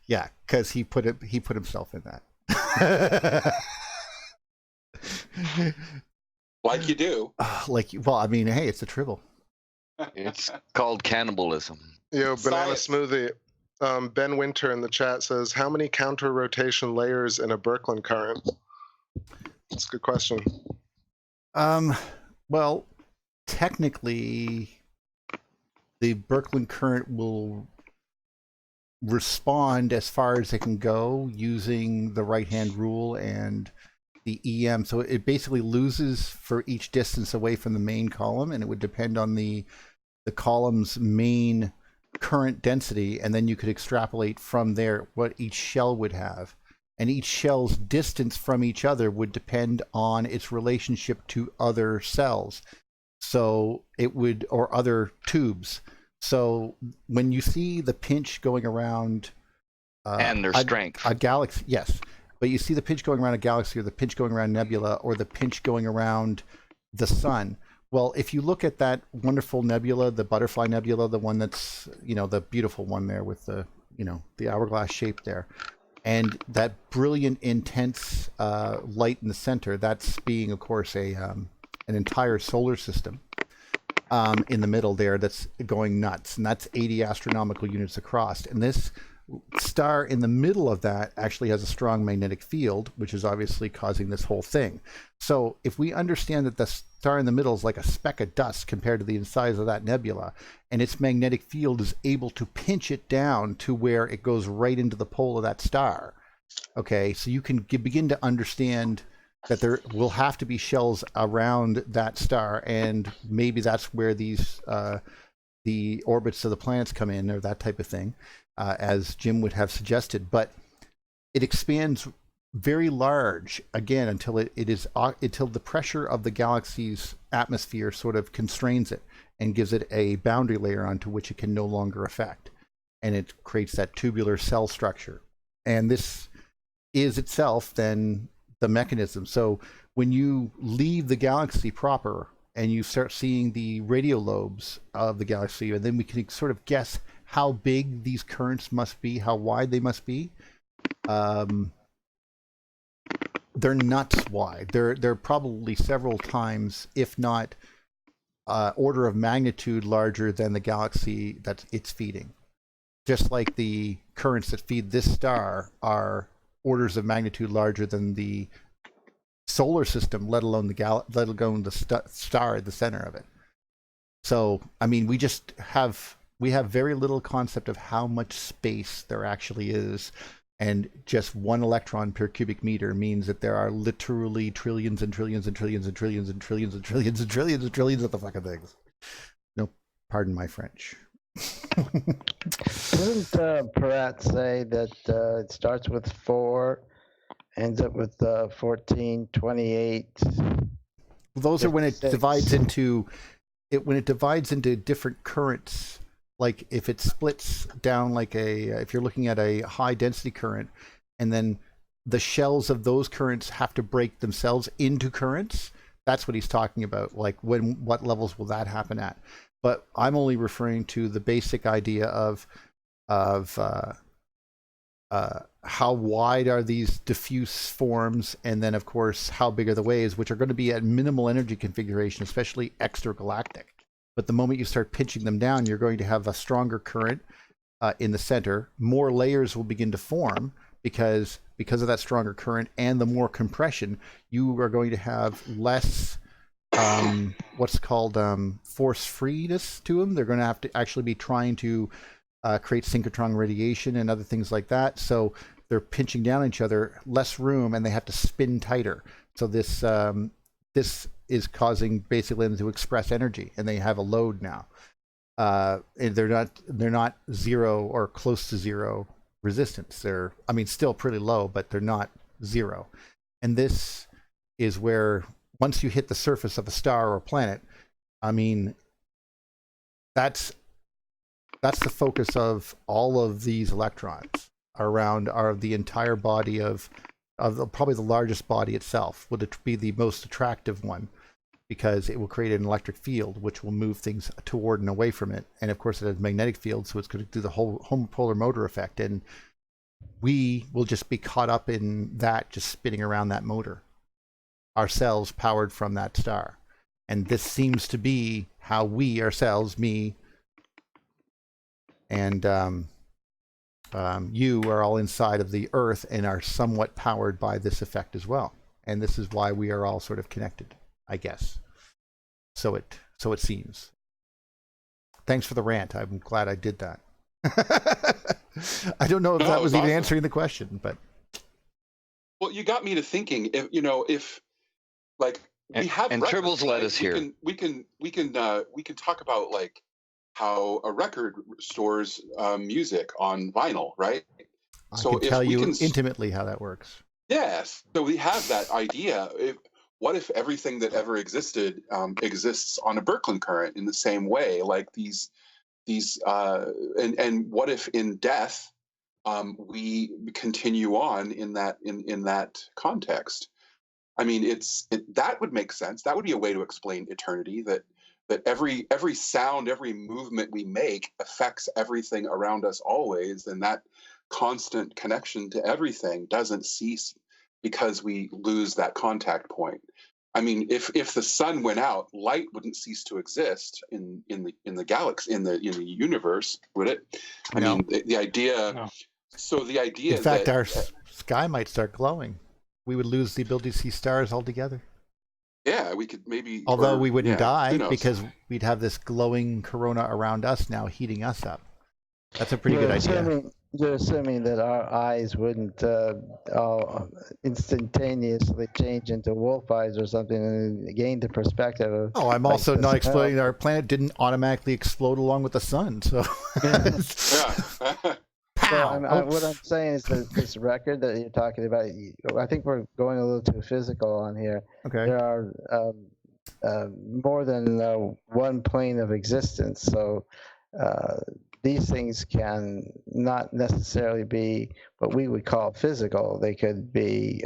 Yeah, because he put himself in that. Like you do. Well, I mean, hey, it's a Tribble. It's called cannibalism. Yo, Banana Science. Smoothie. Ben Winter in the chat says, how many counter-rotation layers in a Birkeland current? That's a good question. Well, technically, the Birkeland current will respond as far as it can go using the right-hand rule and the EM. So it basically loses for each distance away from the main column, and it would depend on the column's main current density, and then you could extrapolate from there what each shell would have. and each shell's distance from each other would depend on its relationship to other cells. So it would, or other tubes. So when you see the pinch going around and their strength, a galaxy, yes, but you see the pinch going around a galaxy, or the pinch going around nebula, or the pinch going around the sun. Well, if you look at that wonderful nebula, the butterfly nebula, the one that's, you know, the beautiful one there with the, you know, the hourglass shape there, and that brilliant, intense light in the center, that's being, of course, an entire solar system in the middle there that's going nuts, and that's 80 astronomical units across. And this star in the middle of that actually has a strong magnetic field, which is obviously causing this whole thing. So if we understand that the star in the middle is like a speck of dust compared to the size of that nebula, and its magnetic field is able to pinch it down to where it goes right into the pole of that star, okay, so you can begin to understand that there will have to be shells around that star, and maybe that's where these the orbits of the planets come in, or that type of thing, as Jim would have suggested. But it expands very large again until until the pressure of the galaxy's atmosphere sort of constrains it and gives it a boundary layer onto which it can no longer affect, and it creates that tubular cell structure. And this is itself then the mechanism. So when you leave the galaxy proper and you start seeing the radio lobes of the galaxy, and then we can sort of guess how big these currents must be, how wide they must be. They're nuts wide. They're probably several times, if not order of magnitude, larger than the galaxy that it's feeding. Just like the currents that feed this star are orders of magnitude larger than the solar system, let alone the star at the center of it. So, I mean, we have very little concept of how much space there actually is, and just 1 electron per cubic meter means that there are literally trillions and trillions and trillions and trillions and trillions and trillions and trillions and trillions of the fucking things. No, pardon my French. Doesn't Peratt say that it starts with 4, ends up with 14, 28? Those are when it 56. divides into different currents. Like if it splits down like if you're looking at a high density current, and then the shells of those currents have to break themselves into currents, that's what he's talking about. Like what levels will that happen at? But I'm only referring to the basic idea of how wide are these diffuse forms, and then of course how big are the waves, which are going to be at minimal energy configuration, especially extragalactic. But the moment you start pinching them down, you're going to have a stronger current in the center. More layers will begin to form because of that stronger current and the more compression. You are going to have less what's called force freeness to them. They're going to have to actually be trying to create synchrotron radiation and other things like that. So they're pinching down each other, less room, and they have to spin tighter. So this is causing basically them to express energy, and they have a load now. And they're not zero or close to zero resistance. They're, I mean, still pretty low, but they're not zero. And this is where, once you hit the surface of a star or planet, I mean, that's the focus of all of these electrons around the entire body of probably the largest body itself would be the most attractive one, because it will create an electric field which will move things toward and away from it. And of course it has magnetic field, so it's going to do the whole homopolar motor effect, and we will just be caught up in that, just spinning around that motor ourselves, powered from that star. And this seems to be how we ourselves, me and you, are all inside of the Earth and are somewhat powered by this effect as well. And this is why we are all sort of connected, I guess. So it seems. Thanks for the rant. I'm glad I did that. I don't know if that was even awesome. answering the question, but. Well, you got me to thinking. If like we have and records, Tribbles led right? us here. We can talk about like how a record stores music on vinyl, right? I So can if tell we you can intimately how that works. Yes. So we have that idea. What if everything that ever existed exists on a Birkeland current in the same way? Like and what if in death we continue on in that context? I mean, that would make sense. That would be a way to explain eternity. That every sound, every movement we make affects everything around us always, and that constant connection to everything doesn't cease because we lose that contact point. I mean, if the sun went out, light wouldn't cease to exist in the galaxy, in the universe, would it? I No. mean, the idea. No. So the idea. In fact, that, our sky might start glowing. We would lose the ability to see stars altogether. yeah, we could maybe. Although or- we wouldn't yeah, who die knows? because we'd have this glowing corona around us now heating us up. That's a pretty good idea. You're assuming that our eyes wouldn't instantaneously change into wolf eyes or something and gain the perspective of. Oh, I'm like, also the not smell. exploding. Our planet didn't automatically explode along with the sun, so. Yeah. So Pow! what I'm saying is that this record that you're talking about, I think we're going a little too physical on here. Okay. There are more than one plane of existence, so these things can not necessarily be what we would call physical. They could be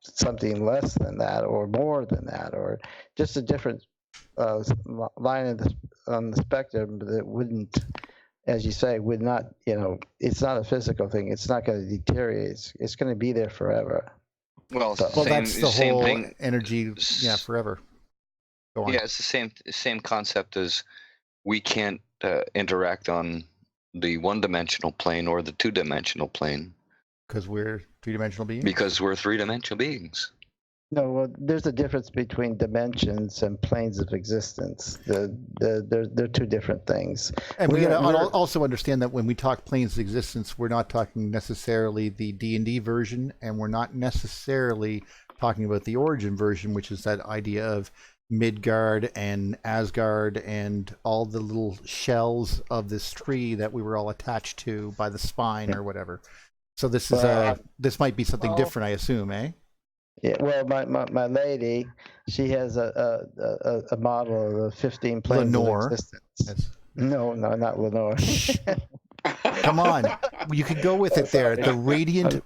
something less than that, or more than that, or just a different line on the spectrum that wouldn't, as you say, would not, it's not a physical thing. It's not going to deteriorate. It's going to be there forever. Well, Well, same, that's the same whole thing. energy, yeah, forever. Go on. Yeah, it's the same concept as we can't interact on the one-dimensional plane or the two-dimensional plane Because we're three-dimensional beings? because we're three-dimensional beings. No, well, there's a difference between dimensions and planes of existence. They're two different things. And we We're- gotta we're- also understand that when we talk planes of existence, we're not talking necessarily the D&D version, and we're not necessarily talking about the origin version, which is that idea of Midgard and Asgard and all the little shells of this tree that we were all attached to by the spine or whatever. So this is this might be something different, I assume, eh? Yeah, well, my lady, she has a model of the 15 planes Lenore. of existence. That's, No, not Lenore. come on, you could go with it there. The radiant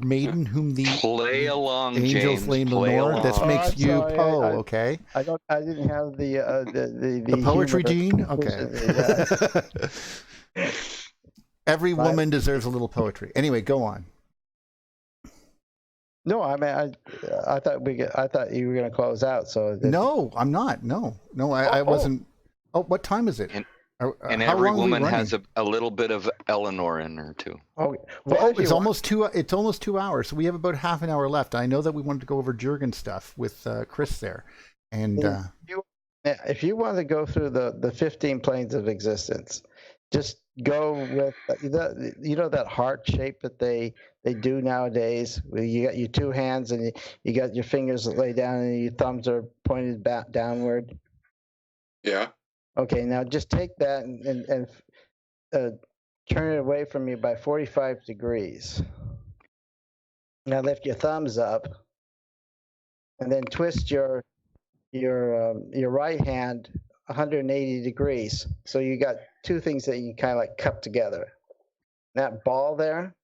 maiden whom the Play along, angels James. named Play Lenore. along. This Oh, makes I'm you sorry, Poe, I- okay? I didn't have the The poetry humor. gene? Okay. Yeah. Every woman deserves a little poetry. Anyway, go on. No, I mean, I thought you were going to close out. So No, I'm not. No, I wasn't. Oh, what time is it? And How every long are we woman running? has a little bit of Eleanor in her too. well, Oh, if you it's want- almost 2. It's almost 2 hours. So we have about half an hour left. I know that we wanted to go over Jurgen stuff with Chris there, and if you want to go through the 15 planes of existence, just go with that heart shape that they do nowadays, where you got your two hands and you got your fingers that lay down and your thumbs are pointed back downward. Yeah. Okay, now just take that and turn it away from you by 45 degrees. Now lift your thumbs up, and then twist your right hand 180 degrees. So you got two things that you kind of like cup together. That ball there.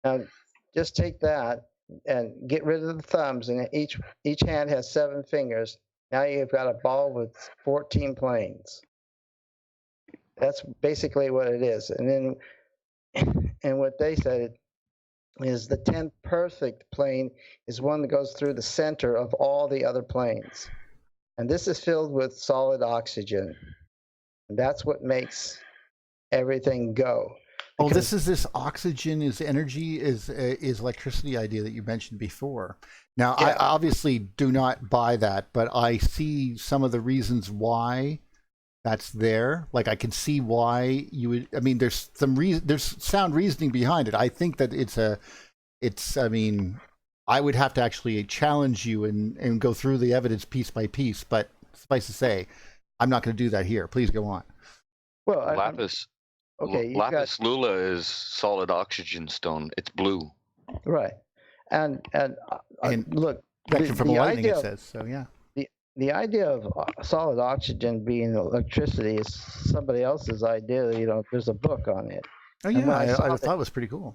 Now just take that and get rid of the thumbs, and each hand has 7 fingers. Now you've got a ball with 14 planes. That's basically what it is. And then, and what they said is the 10th perfect plane is one that goes through the center of all the other planes. And this is filled with solid oxygen. And that's what makes everything go. oh, this oxygen is energy is electricity idea that you mentioned before. Now, Yeah. I obviously do not buy that, but I see some of the reasons why that's there. Like I can see why you would. I mean, there's sound reasoning behind it. I think that I mean, I would have to actually challenge you and go through the evidence piece by piece. But suffice to say, I'm not going to do that here. Please go on. Well, Lapis okay, you got Lapis Lula is solid oxygen stone. It's blue. right, and look, Protection from the lightning, idea it of, says. So yeah. the idea of solid oxygen being electricity is somebody else's idea. You know, there's a book on it. Oh And yeah, when I saw thought it was pretty cool.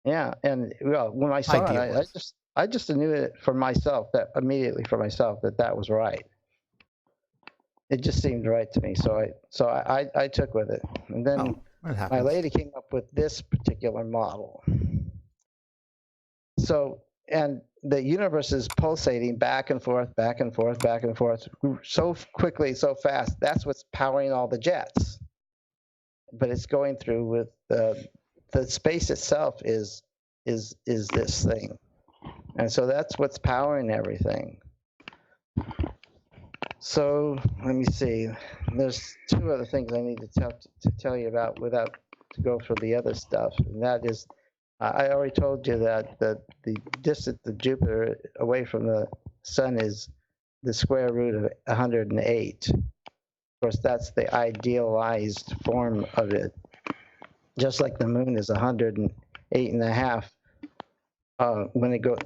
Yeah, and well, when I saw Idea it, was. I just knew it for myself, that immediately for myself, that was right. It just seemed right to me, so I took with it, and then Oh, that my happens. lady came up with this particular model. So, and the universe is pulsating back and forth, back and forth, back and forth, so quickly, so fast. That's what's powering all the jets. But it's going through with the space itself is this thing, and so that's what's powering everything. So let me see. There's two other things I need to tell you about without to go for the other stuff, and that is, I already told you that the distance of Jupiter away from the Sun is the square root of 108. Of course, that's the idealized form of it. Just like the Moon is 108.5 when it goes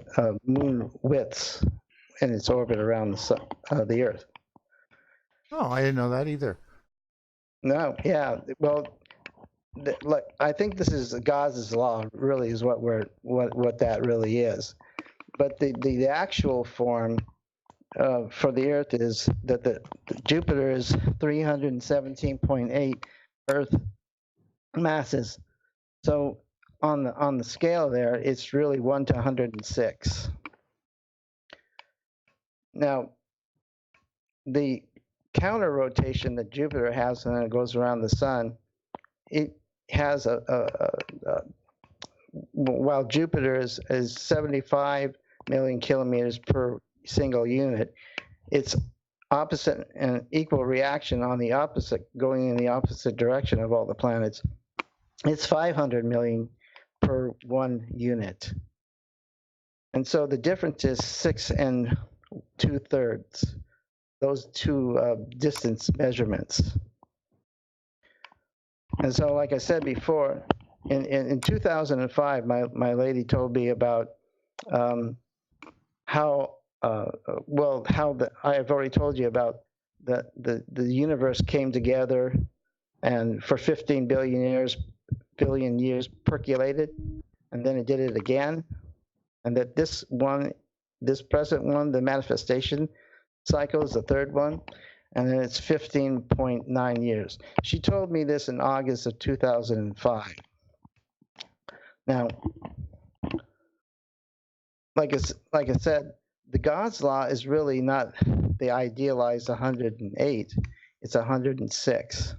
moon widths in its orbit around the Sun, the Earth. Oh, I didn't know that either. No, yeah. Well, like, I think this is Gauss's law. Really, is what that really is. But the actual form for the Earth is that the Jupiter is 317.8 Earth masses. So on the scale there, it's really 1 to 106. Now, the counter rotation that Jupiter has when it goes around the Sun, it has while Jupiter is 75 million kilometers per single unit, it's opposite and equal reaction on the opposite, going in the opposite direction of all the planets. It's 500 million per 1 unit. And so the difference is 6 2/3. Those two distance measurements. And so, like I said before, in 2005, my lady told me about how I've already told you about the universe came together, and for 15 billion years percolated, and then it did it again, and that this present one, the manifestation cycle, is the third one, and then it's 15.9 years. She told me this in August of 2005. Now, like I said, the God's law is really not the idealized 108, it's 106.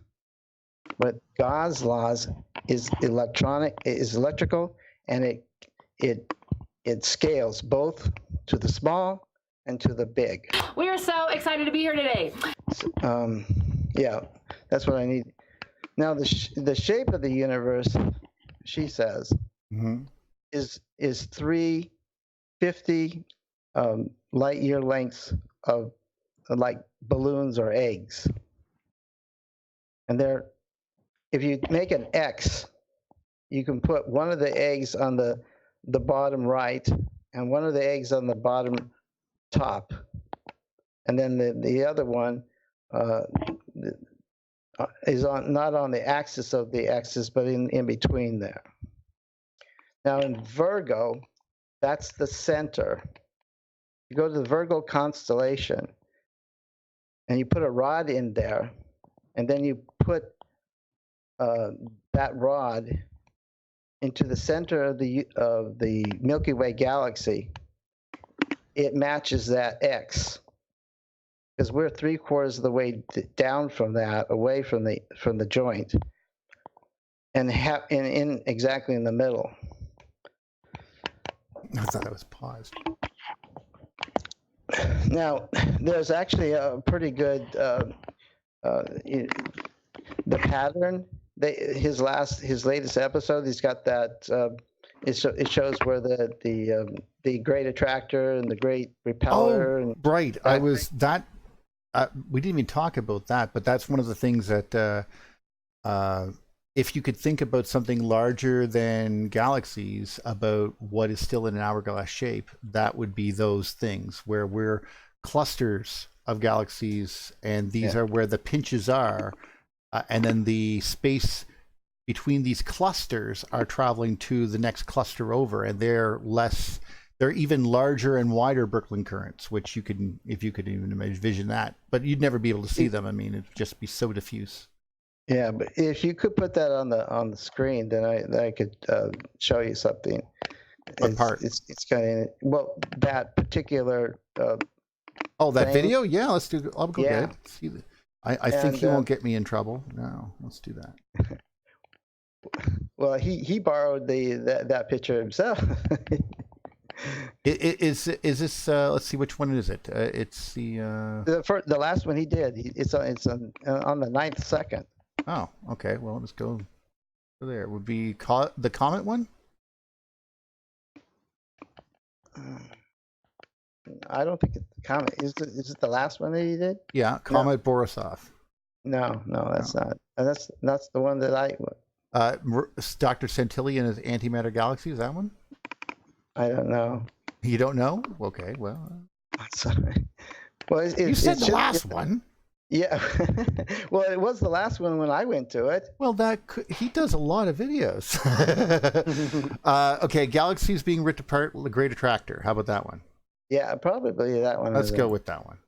But God's laws is electrical, and it scales both to the small and to the big. We are so excited to be here today. Yeah, that's what I need. Now, the shape of the universe, she says, is 350 light year lengths of like balloons or eggs. And if you make an X, you can put one of the eggs on the bottom right and one of the eggs on the bottom top, and then the other one is not on the axis of the X's, but in between there. Now in Virgo, that's the center. You go to the Virgo constellation, and you put a rod in there, and then you put that rod into the center of the Milky Way galaxy. It matches that X, because we're 3/4 of the way down from that, away from the joint, and in exactly in the middle. I thought it was paused. Now, there's actually a pretty good the pattern. His latest episode, he's got that. It shows where the great attractor and the great repeller. Oh, right. I was that. We didn't even talk about that, but that's one of the things that if you could think about something larger than galaxies, about what is still in an hourglass shape, that would be those things where we're clusters of galaxies, and these are where the pinches are, and then the space between these clusters are traveling to the next cluster over, and they're even larger and wider Birkeland currents, which you could, if you could even envision that, but you'd never be able to see them. I mean, it'd just be so diffuse. Yeah, but if you could put that on the screen, then I could show you something. What part? It's kind of that particular. Oh, that video? Yeah, let's do. I'll go get it. See, I think he won't get me in trouble. No, let's do that. Well, he borrowed that picture himself. Is this? Let's see, which one is it? It's the last one he did. It's on the 9th second. Oh, okay. Well, let's go there. It would be the comet one. I don't think it's the comet. Is it the last one that he did? Yeah, Comet Borisov. No, that's not. That's the one that I. Dr. Santilli and his antimatter galaxy. Is that one? I don't know. You don't know? Okay, well. Sorry. Well, you said the last one. Yeah. Well, it was the last one when I went to it. Well, he does a lot of videos. Okay, galaxies being ripped apart, the Great Attractor. How about that one? Yeah, probably that one. Let's go with that one.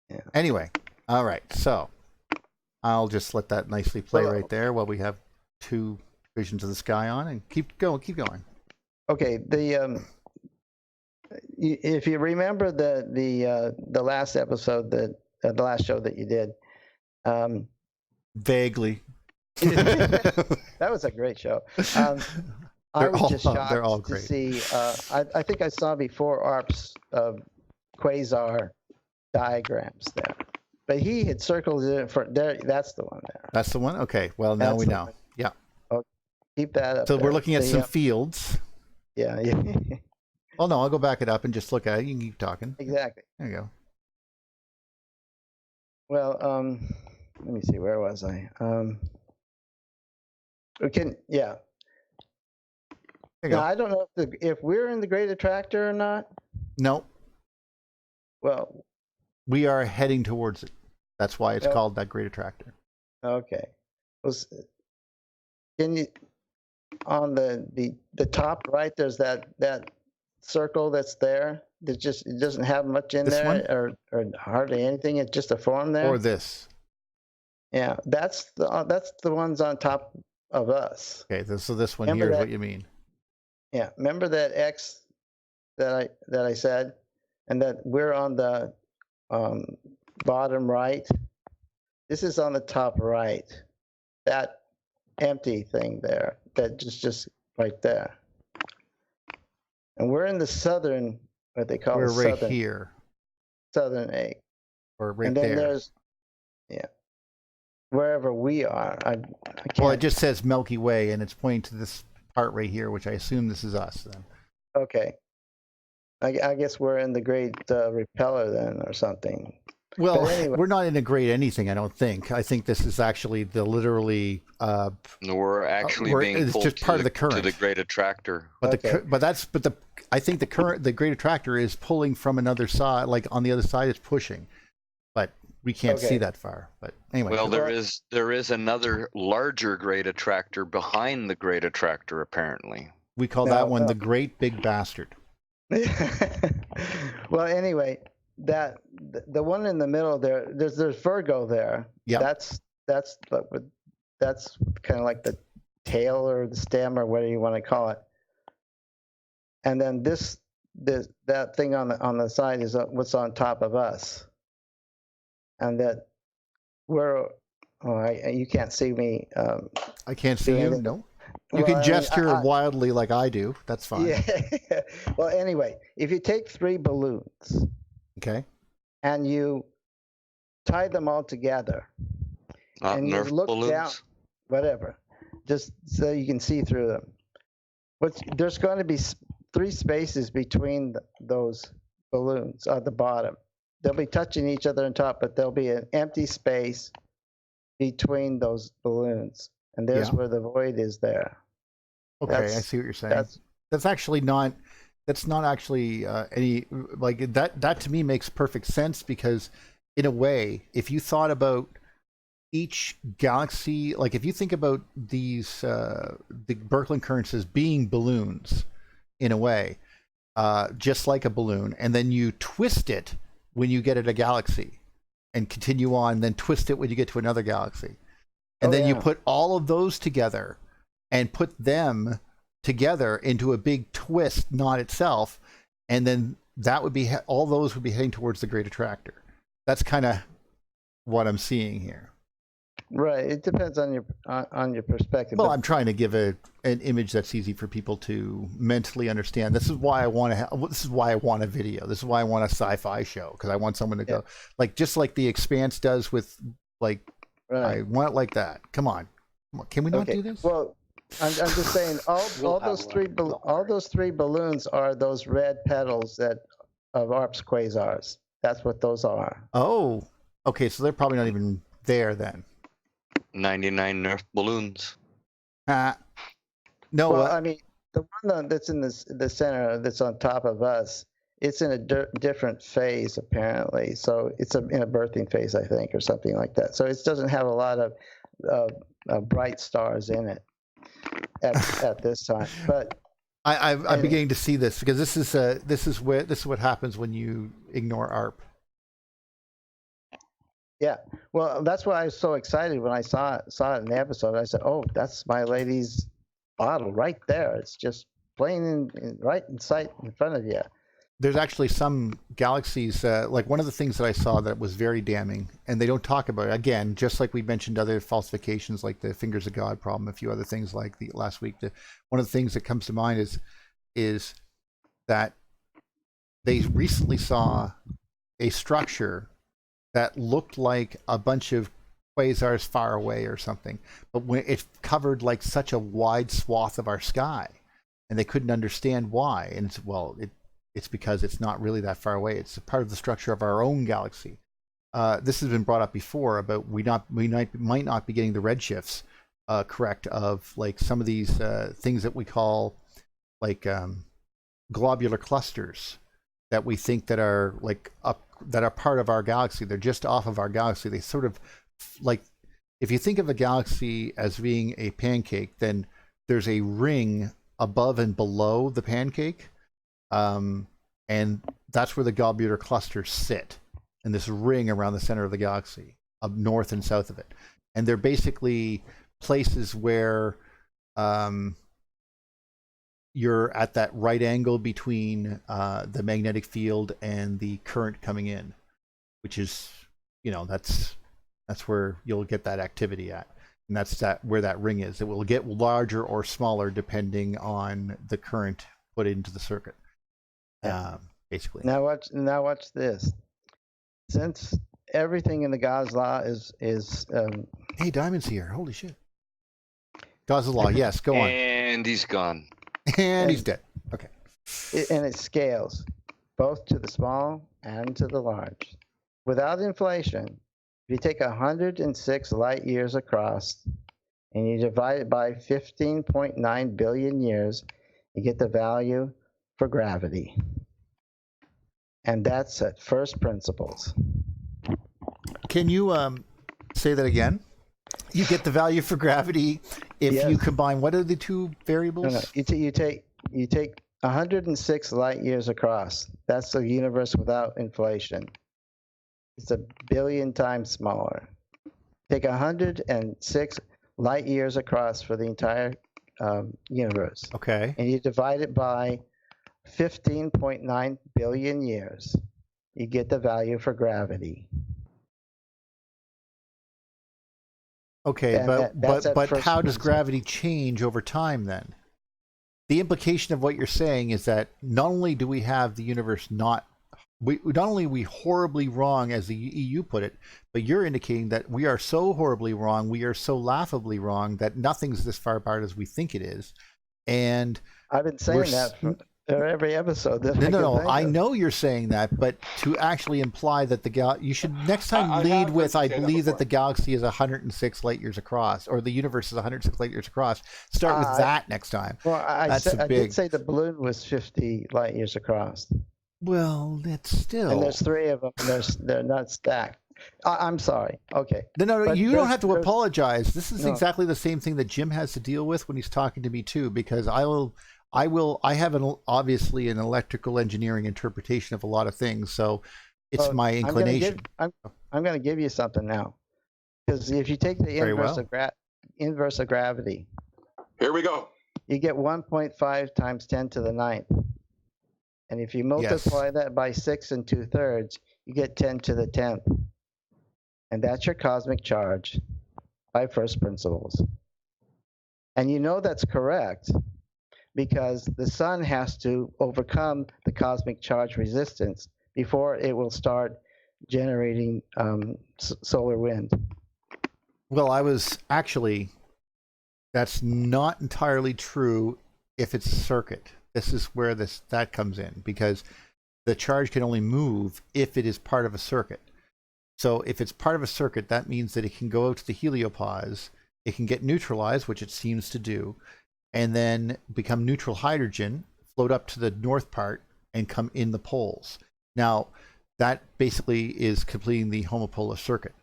Yeah. Anyway, all right. So I'll just let that nicely play right there while we have two visions of the sky on, and keep going. Okay. If you remember the last episode the last show that you did. Vaguely. That was a great show. I was just shocked to see. I think I saw before ARP's quasar diagrams there, but he had circled it for there. That's the one there. That's the one. Okay. Well, now we know. Yeah. Okay. Keep that up. So we're looking at some fields. Yeah. Well, no, I'll go back it up and just look at it. You can keep talking. Exactly. There you go. Well, let me see. Where was I? Yeah. Now, I don't know if we're in the Great Attractor or not. No. Well, we are heading towards it. That's why it's called that Great Attractor. Okay. Can you on the top right? There's that circle that's there. It doesn't have much in there or hardly anything. It's just a form there. Or this. Yeah, that's the ones on top of us. Okay, so this one here is what you mean. Yeah, remember that X that I said, and that we're on the bottom right. This is on the top right. That empty thing there, that just right there. And we're in the southern, what they call we're right southern, here. Southern egg. Or right and then there. There's, wherever we are. I can't. Well, it just says Milky Way, and it's pointing to this part right here, which I assume this is us then. Okay. I guess we're in the Great Repeller then, or something. Well, anyway. We're not in a great anything, I don't think. I think this is actually the literally. No, we're actually being pulled just part of the current to the Great Attractor. But I think the Great Attractor is pulling from another side, like on the other side, it's pushing, but we can't see that far. But anyway. Well, there is another larger Great Attractor behind the Great Attractor, apparently. We call that one the Great Big Bastard. Well, anyway. The one in the middle there's Virgo there. Yeah. That's kind of like the tail or the stem or whatever you want to call it. And then that thing on the side is what's on top of us. And that you can't see me. I can't see you. No. You can gesture wildly like I do. That's fine. Yeah. Well, anyway, if you take 3 balloons. Okay. And you tie them all together. And you look balloons. down, whatever, just so you can see through them. There's going to be 3 spaces between those balloons at the bottom. They'll be touching each other on top, but there'll be an empty space between those balloons. and there's where the void is there. Okay, I see what you're saying. That's actually not. That's not actually any like that. That to me makes perfect sense because, in a way, if you thought about each galaxy, like if you think about these the Birkeland currents as being balloons, in a way, just like a balloon, and then you twist it when you get at a galaxy, and continue on, then twist it when you get to another galaxy, and then you put all of those together, and put them together into a big twist knot itself, and then that would be all those would be heading towards the Great Attractor. That's kind of what I'm seeing here. Right. It depends on your perspective. Well, I'm trying to give an image that's easy for people to mentally understand. This is why I want to. This is why I want a video. This is why I want a sci-fi show, because I want someone to go like just like The Expanse does with like. Right. I want it like that. Come on. Can we not do this? Well, I'm just saying all those three balloons are those red petals that of ARP's quasars. That's what those are. Oh, okay. So they're probably not even there then. 99 Nerf balloons. No. Well, I mean, the one that's in the center that's on top of us, it's in a different phase apparently. So it's in a birthing phase, I think, or something like that. So it doesn't have a lot of bright stars in it at this time. But I'm beginning to see this because this is what happens when you ignore ARP. Yeah, well, that's why I was so excited when I saw it in the episode. I said, "Oh, that's my lady's bottle right there. It's just playing right in sight in front of you." There's actually some galaxies, like one of the things that I saw that was very damning, and they don't talk about it. Again, just like we mentioned other falsifications like the Fingers of God problem, a few other things like the last week. One of the things that comes to mind is that they recently saw a structure that looked like a bunch of quasars far away or something, but when it covered like such a wide swath of our sky, and they couldn't understand why. And it's because it's not really that far away. It's a part of the structure of our own galaxy. This has been brought up before about we might not be getting the redshifts correct of like some of these things that we call like globular clusters that we think that are like that are part of our galaxy. They're just off of our galaxy. They sort of like, if you think of a galaxy as being a pancake, then there's a ring above and below the pancake. And that's where the globular clusters sit, in this ring around the center of the galaxy, up north and south of it. And they're basically places where you're at that right angle between the magnetic field and the current coming in, which is, that's where you'll get that activity at. And that's where that ring is. It will get larger or smaller depending on the current put into the circuit. Basically. Now watch this. Since everything in the God's law is hey, Diamond's here. Holy shit. God's law. Yes, go on. And he's gone. And he's dead. Okay. And it scales both to the small and to the large. Without inflation, if you take 106 light years across and you divide it by 15.9 billion years, you get the value for gravity. And that's at first principles. Can you say that again? You get the value for gravity if you combine, what are the two variables? No. You take 106 light years across. That's the universe without inflation. It's 1 billion times smaller. Take 106 light years across for the entire universe. Okay. And you divide it by 15.9 billion years. You get the value for gravity. Okay, but how does gravity change over time then? The implication of what you're saying is that not only do we have the universe not only are we horribly wrong, as the EU put it, but you're indicating that we are so horribly wrong, we are so laughably wrong that nothing's this far apart as we think it is. And I've been saying that Or every episode. That No. I know you're saying that, but to actually imply that you should next time I lead have with, heard I you say that believe that before. the galaxy is 106 light years across, or the universe is 106 light years across. Start with that next time. Well, I That's did say the balloon was 50 light years across. Well, that's still. And there's 3 of them. And they're not stacked. I'm sorry. Okay. No. But You don't have to there's- apologize. This is No. exactly the same thing that Jim has to deal with when he's talking to me too, because I have obviously an electrical engineering interpretation of a lot of things, so it's my inclination. I'm going to give you something now, because if you take the Very inverse of gravity, Here we go. you get 1.5 times 10 to the 9th. And if you multiply that by 6 2/3, you get 10 to the 10th. And that's your cosmic charge by first principles. And you know that's correct because the sun has to overcome the cosmic charge resistance before it will start generating solar wind. Well, that's not entirely true if it's a circuit. This is where that comes in, because the charge can only move if it is part of a circuit. So if it's part of a circuit, that means that it can go out to the heliopause, it can get neutralized, which it seems to do, and then become neutral hydrogen, float up to the north part, and come in the poles. Now, that basically is completing the homopolar circuit.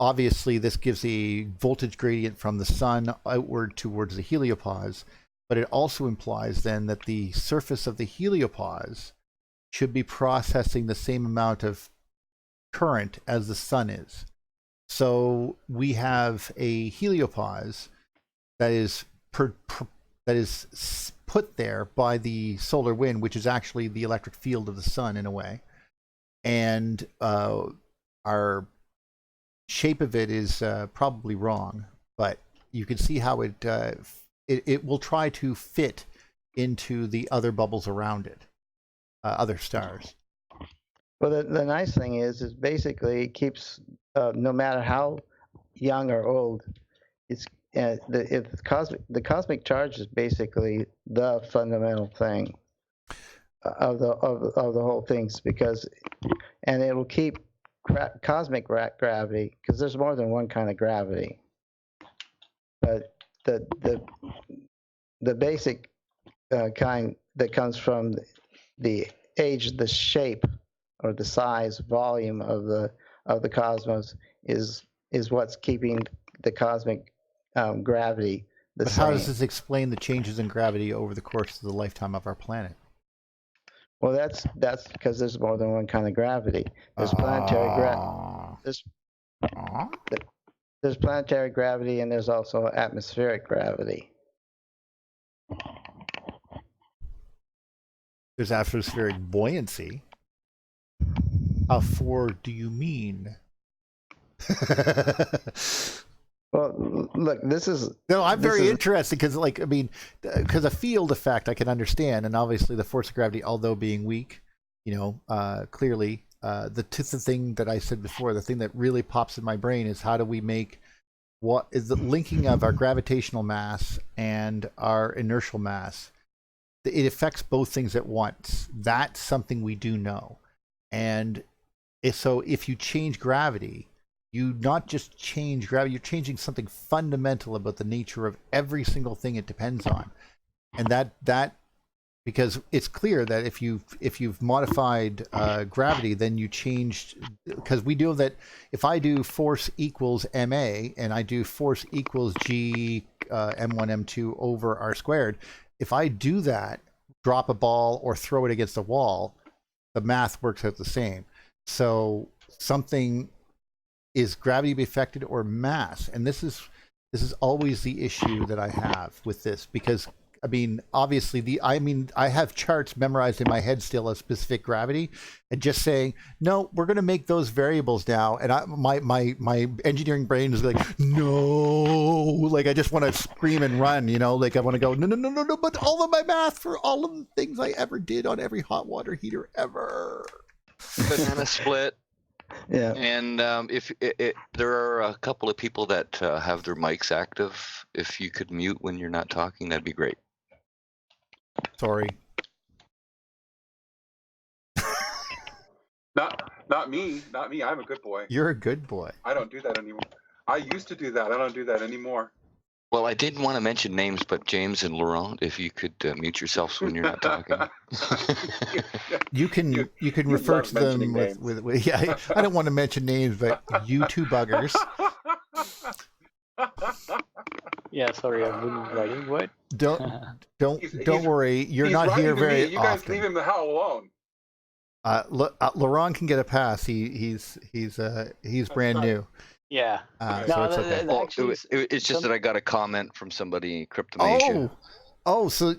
Obviously, this gives a voltage gradient from the sun outward towards the heliopause, but it also implies then that the surface of the heliopause should be processing the same amount of current as the sun is. So we have a heliopause that is put there by the solar wind, which is actually the electric field of the sun in a way, and our shape of it is probably wrong, but you can see how it will try to fit into the other bubbles around it, other stars. Well, the nice thing is basically it keeps, no matter how young or old, it's the cosmic charge is basically the fundamental thing of the whole things, because, and it will keep cosmic gravity, because there's more than one kind of gravity, but the basic kind that comes from the age, the shape, or the size, volume of the cosmos is what's keeping the cosmic gravity the But same. how does this explain the changes in gravity over the course of the lifetime of our planet? Well, that's because there's more than one kind of gravity. There's planetary there's planetary gravity, and there's also atmospheric gravity. There's atmospheric buoyancy. How far do you mean? Well, look, this is... No, I'm very interested because, because a field effect I can understand, and obviously the force of gravity, although being weak, clearly, the thing that I said before, the thing that really pops in my brain is how do we make what is the linking of our gravitational mass and our inertial mass. It affects both things at once. That's something we do know. And so if you change gravity, you not just change gravity, you're changing something fundamental about the nature of every single thing it depends on. And that because it's clear that if you've modified gravity, then you changed, because we know that if I do force equals ma and I do force equals g m1 m2 over r squared, if I do that, drop a ball or throw it against a wall, the math works out the same. So something is gravity be affected or mass, and this is always the issue that I have with this, because obviously I have charts memorized in my head still of specific gravity, and just saying no, we're going to make those variables now, and my engineering brain is like, no, like I just want to scream and run, like I want to go no, but all of my math for all of the things I ever did on every hot water heater ever. Banana split. Yeah. And if there are a couple of people that have their mics active, if you could mute when you're not talking, that'd be great. Sorry. Not me. Not me. I'm a good boy. You're a good boy. I don't do that anymore. I used to do that. I don't do that anymore. Well, I didn't want to mention names, but James and Laurent, if you could mute yourselves when you're not talking. You can refer love to them mentioning names. with yeah. I don't want to mention names, but you two buggers. Yeah, sorry, I've been writing. What? Don't worry. You're He's not here writing to me. very You guys often. leave him the hell alone. Laurent can get a pass. He's brand new. Yeah. So it's okay. Well, Actually, it's just that I got a comment from somebody, Cryptomatia.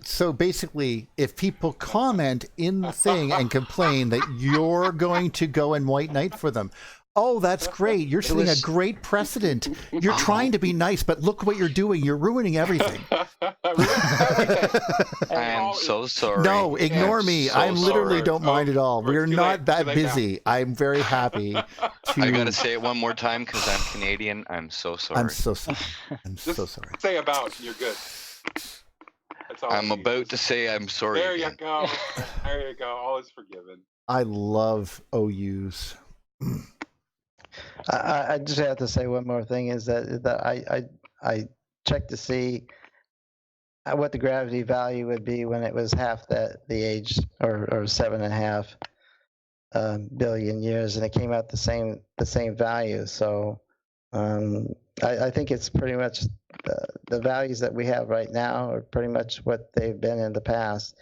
So basically, if people comment in the thing and complain that you're going to go and white knight for them, oh, that's great. You're setting a great precedent. You're trying to be nice, but look what you're doing. You're ruining everything. I am so sorry. No, ignore me. So I literally sorry. don't mind at all. We're Too not late. that Too late now. busy. I'm very happy to. I gotta say it one more time because I'm Canadian. I'm so sorry. I'm so sorry. I'm Just so sorry. say about. You're good. That's all. I'm we need. about to say I'm sorry. There you again. go. There you go. All is forgiven. I love OUs. I just have to say one more thing is that I checked to see what the gravity value would be when it was half the age or 7.5 billion years, and it came out the same value. So I think it's pretty much the values that we have right now are pretty much what they've been in the past.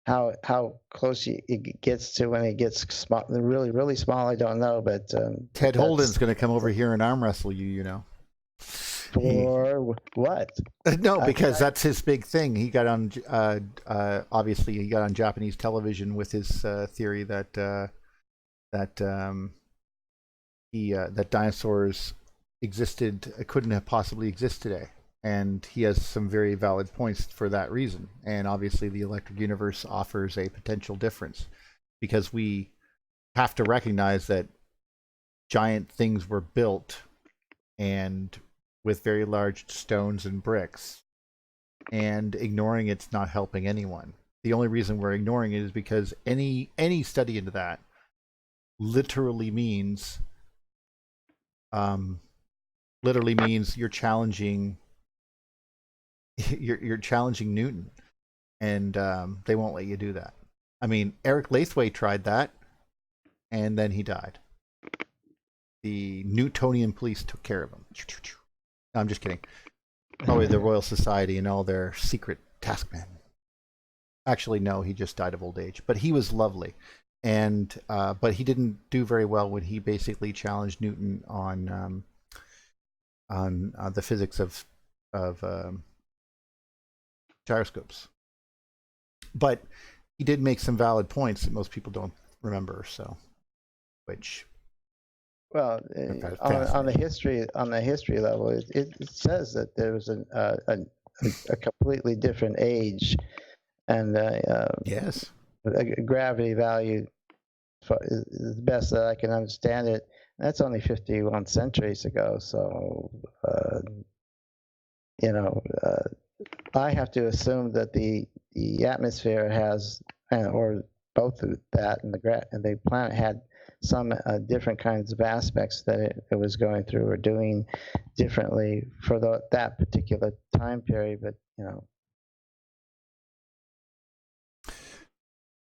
How close it gets to when it gets small, really small, I don't know. But Ted Holden's going to come over here and arm wrestle you. You know. For what? No, because that's his big thing. He got on, obviously, he got on Japanese television with his theory that that dinosaurs couldn't have possibly exist today, and he has some very valid points for that reason. And obviously, the electric universe offers a potential difference because we have to recognize that giant things were built and with very large stones and bricks, and ignoring it's not helping anyone. The only reason we're ignoring it is because any study into that literally means you're challenging you're challenging Newton, and they won't let you do that. I mean, Eric Lathway tried that, and then he died. The Newtonian police took care of him. No, I'm just kidding. Probably the Royal Society and all their secret taskmen. Actually, no, he just died of old age. But he was lovely, and but he didn't do very well when he basically challenged Newton on the physics of gyroscopes. But he did make some valid points that most people don't remember. So, which. Well, on the history level, it says that there was a completely different age, and yes, a gravity value is the best that I can understand it. That's only 51 centuries ago, so I have to assume that the atmosphere has, or both of that and the planet had some different kinds of aspects that it was going through or doing differently for that particular time period. But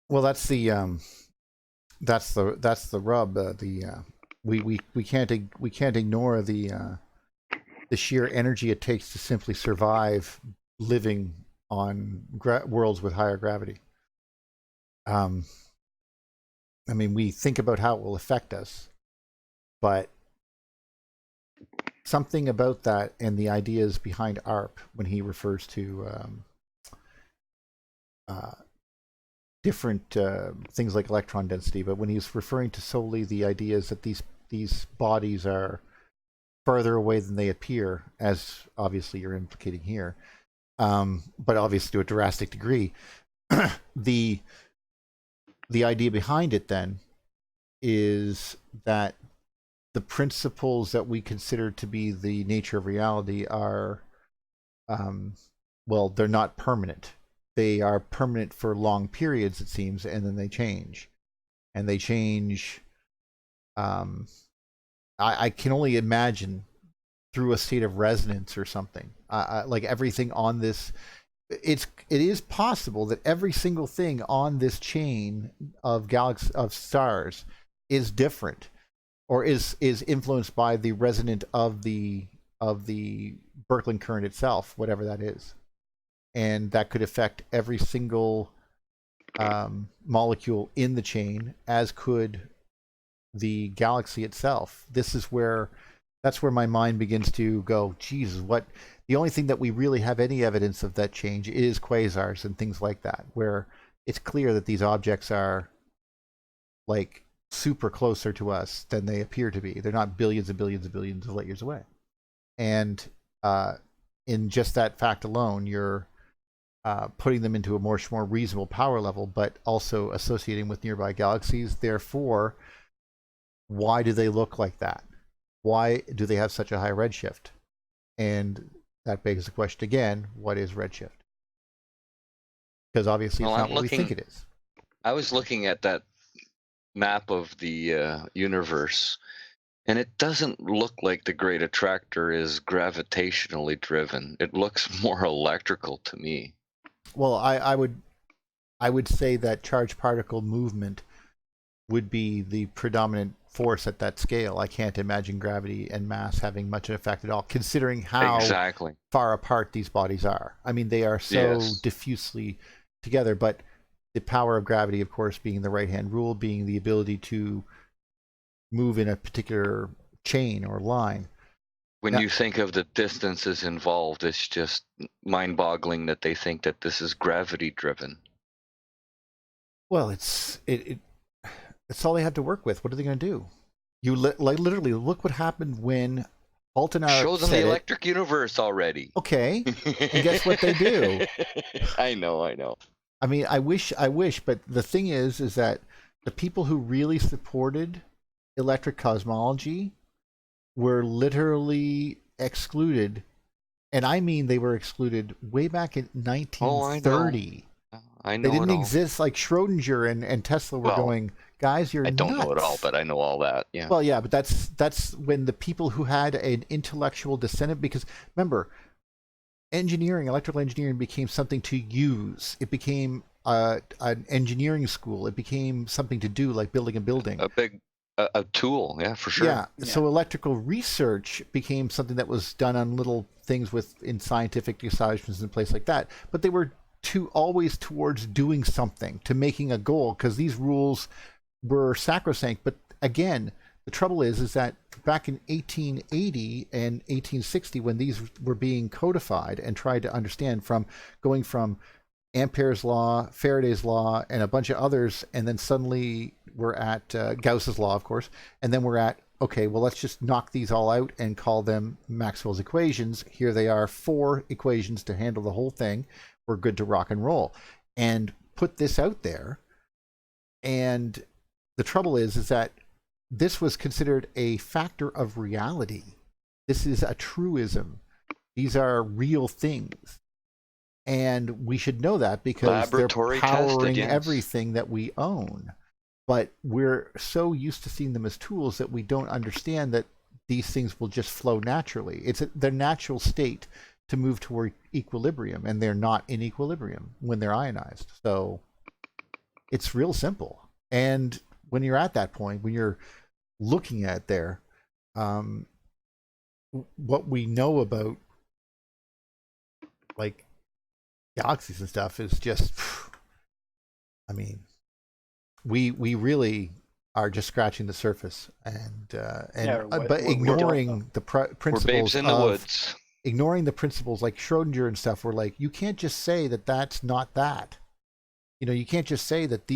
well, that's the rub. We can't ignore the sheer energy it takes to simply survive living on worlds with higher gravity. I mean, we think about how it will affect us, but something about that and the ideas behind ARP when he refers to different things like electron density, but when he's referring to solely the ideas that these bodies are further away than they appear, as obviously you're implicating here, but obviously to a drastic degree, the idea behind it then is that the principles that we consider to be the nature of reality are, well, they're not permanent. they are permanent for long periods, it seems, and then they change. And they change. I can only imagine through a state of resonance or something. Like everything on this, it is possible that every single thing on this chain of stars is different, or is influenced by the resonant of the Birkeland current itself, whatever that is, and that could affect every single molecule in the chain, as could the galaxy itself. That's where my mind begins to go, Jesus, what? The only thing that we really have any evidence of that change is quasars and things like that, where it's clear that these objects are like super closer to us than they appear to be. They're not billions and billions and billions of light years away. And in just that fact alone, you're putting them into a much more reasonable power level, but also associating with nearby galaxies. Therefore, why do they look like that? Why do they have such a high redshift? And that begs the question again, what is redshift? Because obviously it's not what we think it is. I was looking at that map of the universe, and it doesn't look like the Great Attractor is gravitationally driven. It looks more electrical to me. Well, I would say that charged particle movement would be the predominant force at that scale. I can't imagine gravity and mass having much an effect at all, considering how far apart these bodies are. I mean, they are so diffusely together, but the power of gravity, of course, being the right-hand rule, being the ability to move in a particular chain or line. When you think of the distances involved, it's just mind-boggling that they think that this is gravity-driven. Well, it's all they have to work with. What are they going to do? You literally look what happened when Altanar show them the electric universe already. Okay, and guess what they do? I know. I mean, I wish, but the thing is that the people who really supported electric cosmology were literally excluded, and I mean they were excluded way back in 1930. I know they didn't exist. Like Schrodinger and Tesla were going, guys, you're nuts. I don't know it all, but I know all that. Yeah. Well, yeah, but that's when the people who had an intellectual descendant, because remember, electrical engineering became something to use. It became an engineering school. It became something to do, like building a building. A tool, yeah, for sure. Yeah. So electrical research became something that was done on little things in scientific establishments and places like that. But they were always towards doing something, to making a goal, because these rules were sacrosanct. But again, the trouble is that back in 1880 and 1860, when these were being codified and tried to understand, going from Ampere's law, Faraday's law, and a bunch of others, and then suddenly we're at Gauss's law, of course, and then we're at, okay, well, let's just knock these all out and call them Maxwell's equations. Here they are, 4 equations to handle the whole thing. We're good to rock and roll. And put this out there. And the trouble is that this was considered a factor of reality. This is a truism. These are real things. And we should know that, because they're powering everything that we own. But we're so used to seeing them as tools that we don't understand that these things will just flow naturally. It's their natural state to move toward equilibrium, and they're not in equilibrium when they're ionized. So it's real simple. And when you're at that point, when you're looking at there, what we know about like galaxies and stuff is just, I mean, we really are just scratching the surface, but ignoring the principles. We're babes in the woods. Ignoring the principles like Schrodinger and stuff. We're like, you can't just say that that's not that. You know, you can't just say that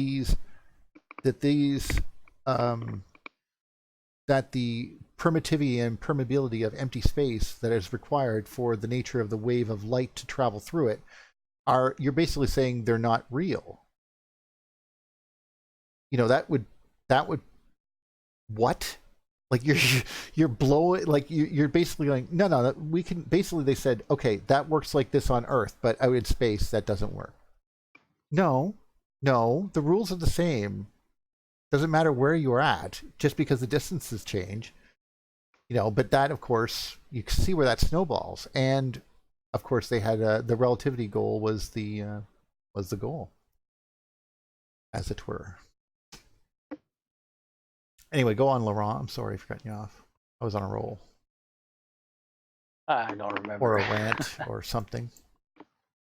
that the permittivity and permeability of empty space that is required for the nature of the wave of light to travel through it you're basically saying they're not real. You know, that would what? Like you're blowing, like you're basically going, no, we can, basically they said, okay, that works like this on Earth, but out in space that doesn't work. No, no, the rules are the same. Doesn't matter where you're at, just because the distances change. But that, of course, you can see where that snowballs. And, of course, they had the relativity goal was the goal, as it were. Anyway, go on, Laurent. I'm sorry for cutting you off. I was on a roll. I don't remember. Or a rant or something.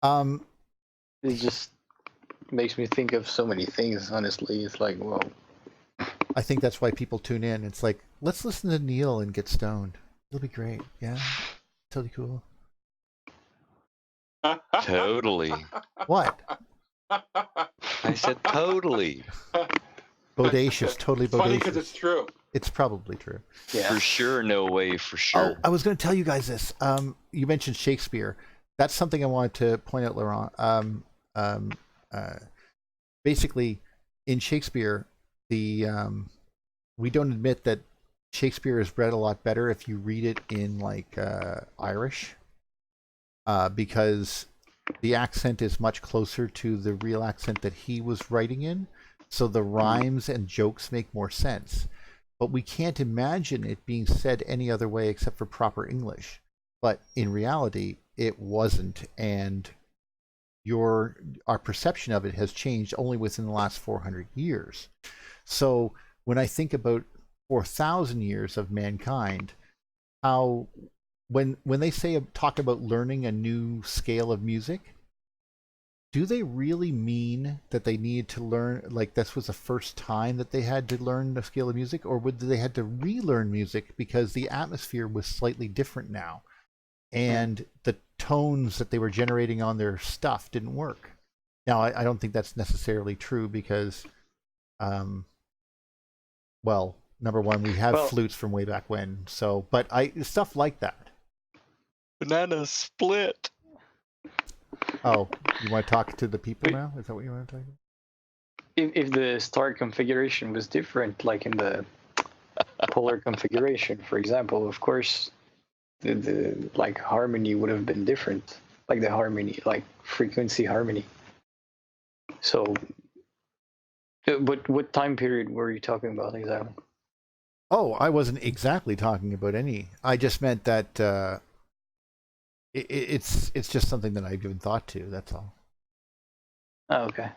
It just makes me think of so many things, honestly. It's like, whoa. I think that's why people tune in. It's like, let's listen to Neil and get stoned. It'll be great. Yeah, totally cool. Totally. What? I said totally. Bodacious, totally bodacious. Funny because it's true. It's probably true. Yeah. For sure, no way, for sure. Oh, I was going to tell you guys this. You mentioned Shakespeare. That's something I wanted to point out, Laurent. Basically, in Shakespeare, we don't admit that Shakespeare is read a lot better if you read it in like Irish, because the accent is much closer to the real accent that he was writing in, so the rhymes and jokes make more sense. But we can't imagine it being said any other way except for proper English. But in reality, it wasn't, and our perception of it has changed only within the last 400 years. So when I think about 4,000 years of mankind, how when they talk about learning a new scale of music, do they really mean that they needed to learn, like this was the first time that they had to learn the scale of music, or would they had to relearn music because the atmosphere was slightly different now, and the tones that they were generating on their stuff didn't work? Now, I don't think that's necessarily true because, well, number one, we have flutes from way back when, so, but stuff like that. Banana split. Oh, you want to talk to the people now? Is that what you want to talk about? If the star configuration was different, like in the polar configuration, for example, of course, the like harmony would have been different, like the harmony, like frequency harmony. So, but what time period were you talking about exactly? Oh, I wasn't exactly talking about any. I just meant that it's just something that I've given thought to. That's all. Oh, okay.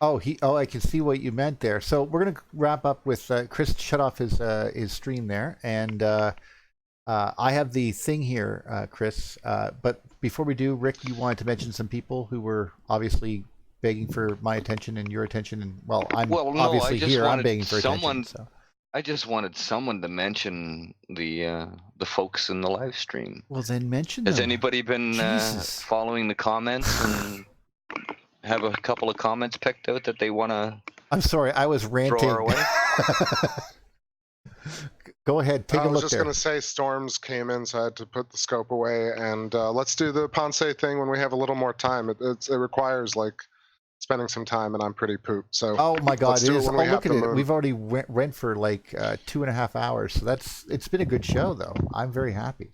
Oh, I can see what you meant there. So we're gonna wrap up with Chris shut off his stream there, and I have the thing here, Chris. But before we do, Rick, you wanted to mention some people who were obviously begging for my attention and your attention, and obviously here I'm begging for attention. So. I just wanted someone to mention the folks in the live stream. Well, then mention Has them. anybody been following the comments and have a couple of comments picked out that they want to? I'm sorry, I was ranting. Throw our way? Go ahead, take a look there. I was just going to say storms came in, so I had to put the scope away. And let's do the Ponce thing when we have a little more time. It requires like spending some time, and I'm pretty pooped. So oh my god, it is. Look at it. Move. We've already went for like 2.5 hours, so it's been a good show though. I'm very happy.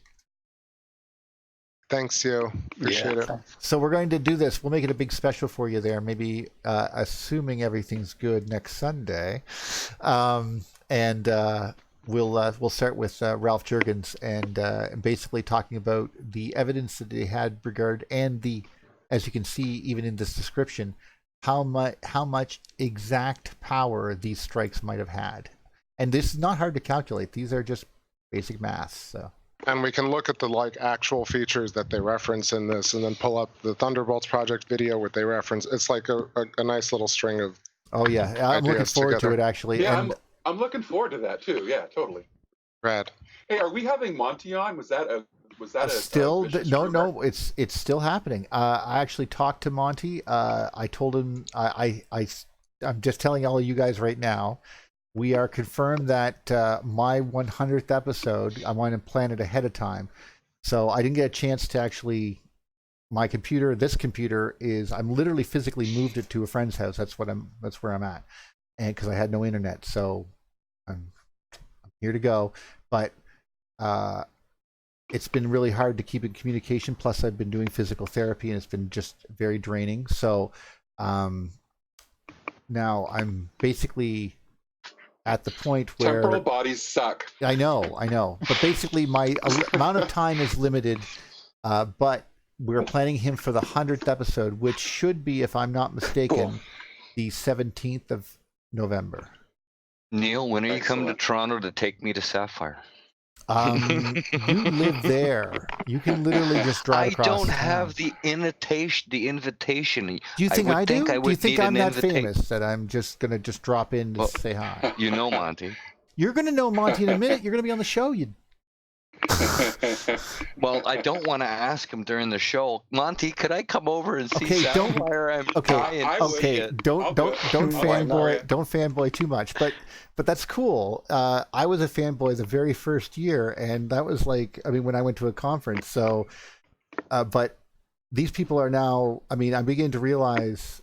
Thanks, you. Appreciate it. So we're going to do this. We'll make it a big special for you there. Maybe assuming everything's good next Sunday, and we'll start with Ralph Jurgens and basically talking about the evidence that they had regard and the, as you can see even in this description, how much exact power these strikes might have had. And this is not hard to calculate. These are just basic maths. So. And we can look at the actual features that they reference in this, and then pull up the Thunderbolts project video where they reference. It's like a nice little string of. Oh yeah, I'm looking forward to it actually. Yeah, and I'm looking forward to that too. Yeah, totally. Rad. Hey, are we having Monty on? Was that a still no rumor? no it's still happening. I actually talked to Monty. I told him I'm just telling all of you guys right now, we are confirmed that my 100th episode, I want to plan it ahead of time, so I didn't get a chance to actually. My computer, this computer is, I'm literally physically moved it to a friend's house. That's where I'm at, and because I had no internet, so I'm here to go. But it's been really hard to keep in communication. Plus, I've been doing physical therapy, and it's been just very draining. So now I'm basically at the point where Temporal bodies suck. I know. But basically, my amount of time is limited. But we're planning him for the 100th episode, which should be, if I'm not mistaken, the 17th of November. Neil, when are you coming to Toronto to take me to Sapphire? You live there. You can literally just drive across. I don't the have town. the invitation. Do you think I do? Do you think I'm that invitation. famous that I'm just gonna just drop in to say hi? You know, Monty. You're gonna know Monty in a minute. You're gonna be on the show. Well, I don't want to ask him during the show. Monty, could I come over and see Sapphire? Don't fanboy too much. But that's cool. I was a fanboy the very first year, and that was like, I mean, when I went to a conference. So, but these people are now. I mean, I'm beginning to realize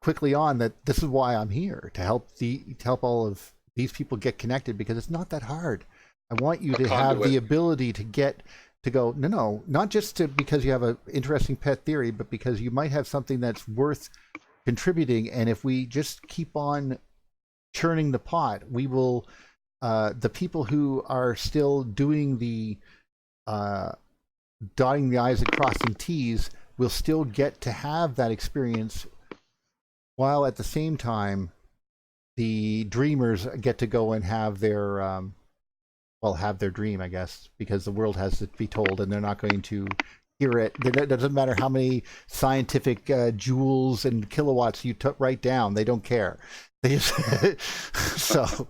quickly on that this is why I'm here, to help all of these people get connected, because it's not that hard. I want you to have the ability to go, no, not just because you have an interesting pet theory, but because you might have something that's worth contributing. And if we just keep on churning the pot, we will, the people who are still doing the dotting the I's and crossing T's will still get to have that experience, while at the same time, the dreamers get to go and have their, have their dream, I guess, because the world has to be told, and they're not going to hear it. It doesn't matter how many scientific joules and kilowatts you write down; they don't care. They just so,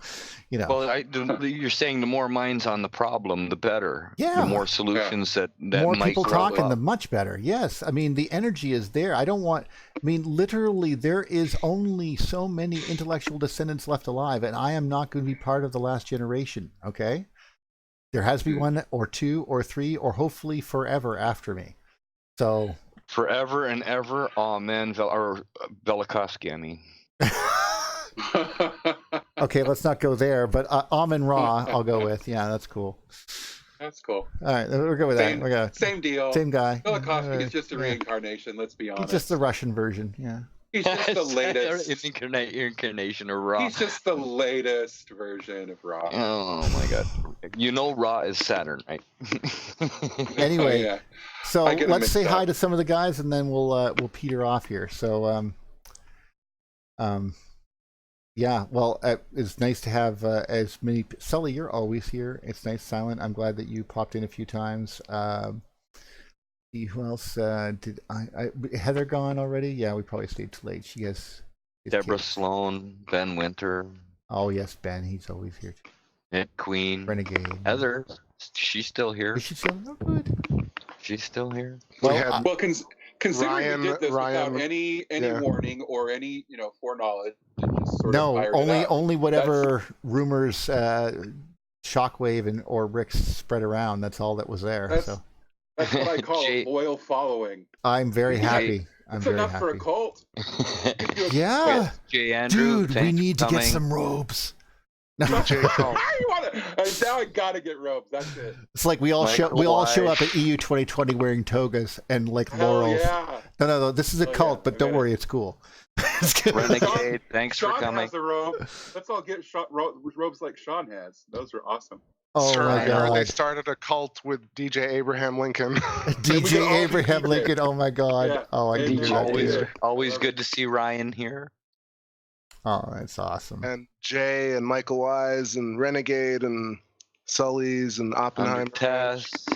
you know. Well, you're saying the more minds on the problem, the better. Yeah. The more solutions that more might people grow talking, up. the much better. Yes, I mean the energy is there. Literally, there is only so many intellectual descendants left alive, and I am not going to be part of the last generation. Okay. There has to be one or two or three or hopefully forever after me. So forever and ever, amen. Or Velikovsky, I mean. Okay, let's not go there. But Amen Ra, I'll go with. Yeah, that's cool. That's cool. All right, we're good with that. Same deal. Same guy. Velikovsky is just a reincarnation. Let's be honest. He's just the Russian version. Yeah. He's just the latest incarnation of Ra. He's just the latest version of Ra. Oh my God! You know Ra is Saturn, right? Anyway, yeah. So let's say hi to some of the guys, and then we'll peter off here. So yeah. Well, it's nice to have as many. Sully, you're always here. It's nice, Silent. I'm glad that you popped in a few times. See who else did I Heather gone already? Yeah, we probably stayed too late. She has Deborah Sloan, Ben Winter. Oh yes, Ben. He's always here too. Nick Queen. Renegade. Heather, she's still here. Is she still good? She's still here. Well, considering we did this without any warning or any foreknowledge. Only whatever rumors Shockwave or Rick spread around. That's all that was there. That's what I call a loyal following. I'm very happy. It's enough for a cult. Yeah. Jay Andrew, dude, we need to get some robes. Now I gotta get robes. That's it. It's like we all show up at EU 2020 wearing togas and like laurels. Yeah. No. This is a cult, but don't worry, it's cool. Renegade, thanks Sean for coming. Has a robe. Let's all get robes like Sean has. Those are awesome. Oh my God! They started a cult with DJ Abraham Lincoln. DJ Abraham Lincoln. Oh my God! Yeah. Oh, I need Always good to see Ryan here. Oh, that's awesome. And Jay and Michael Wise and Renegade and Sully's and Oppenheimer. Test.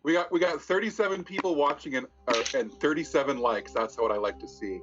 We got 37 people watching and 37 likes. That's what I like to see.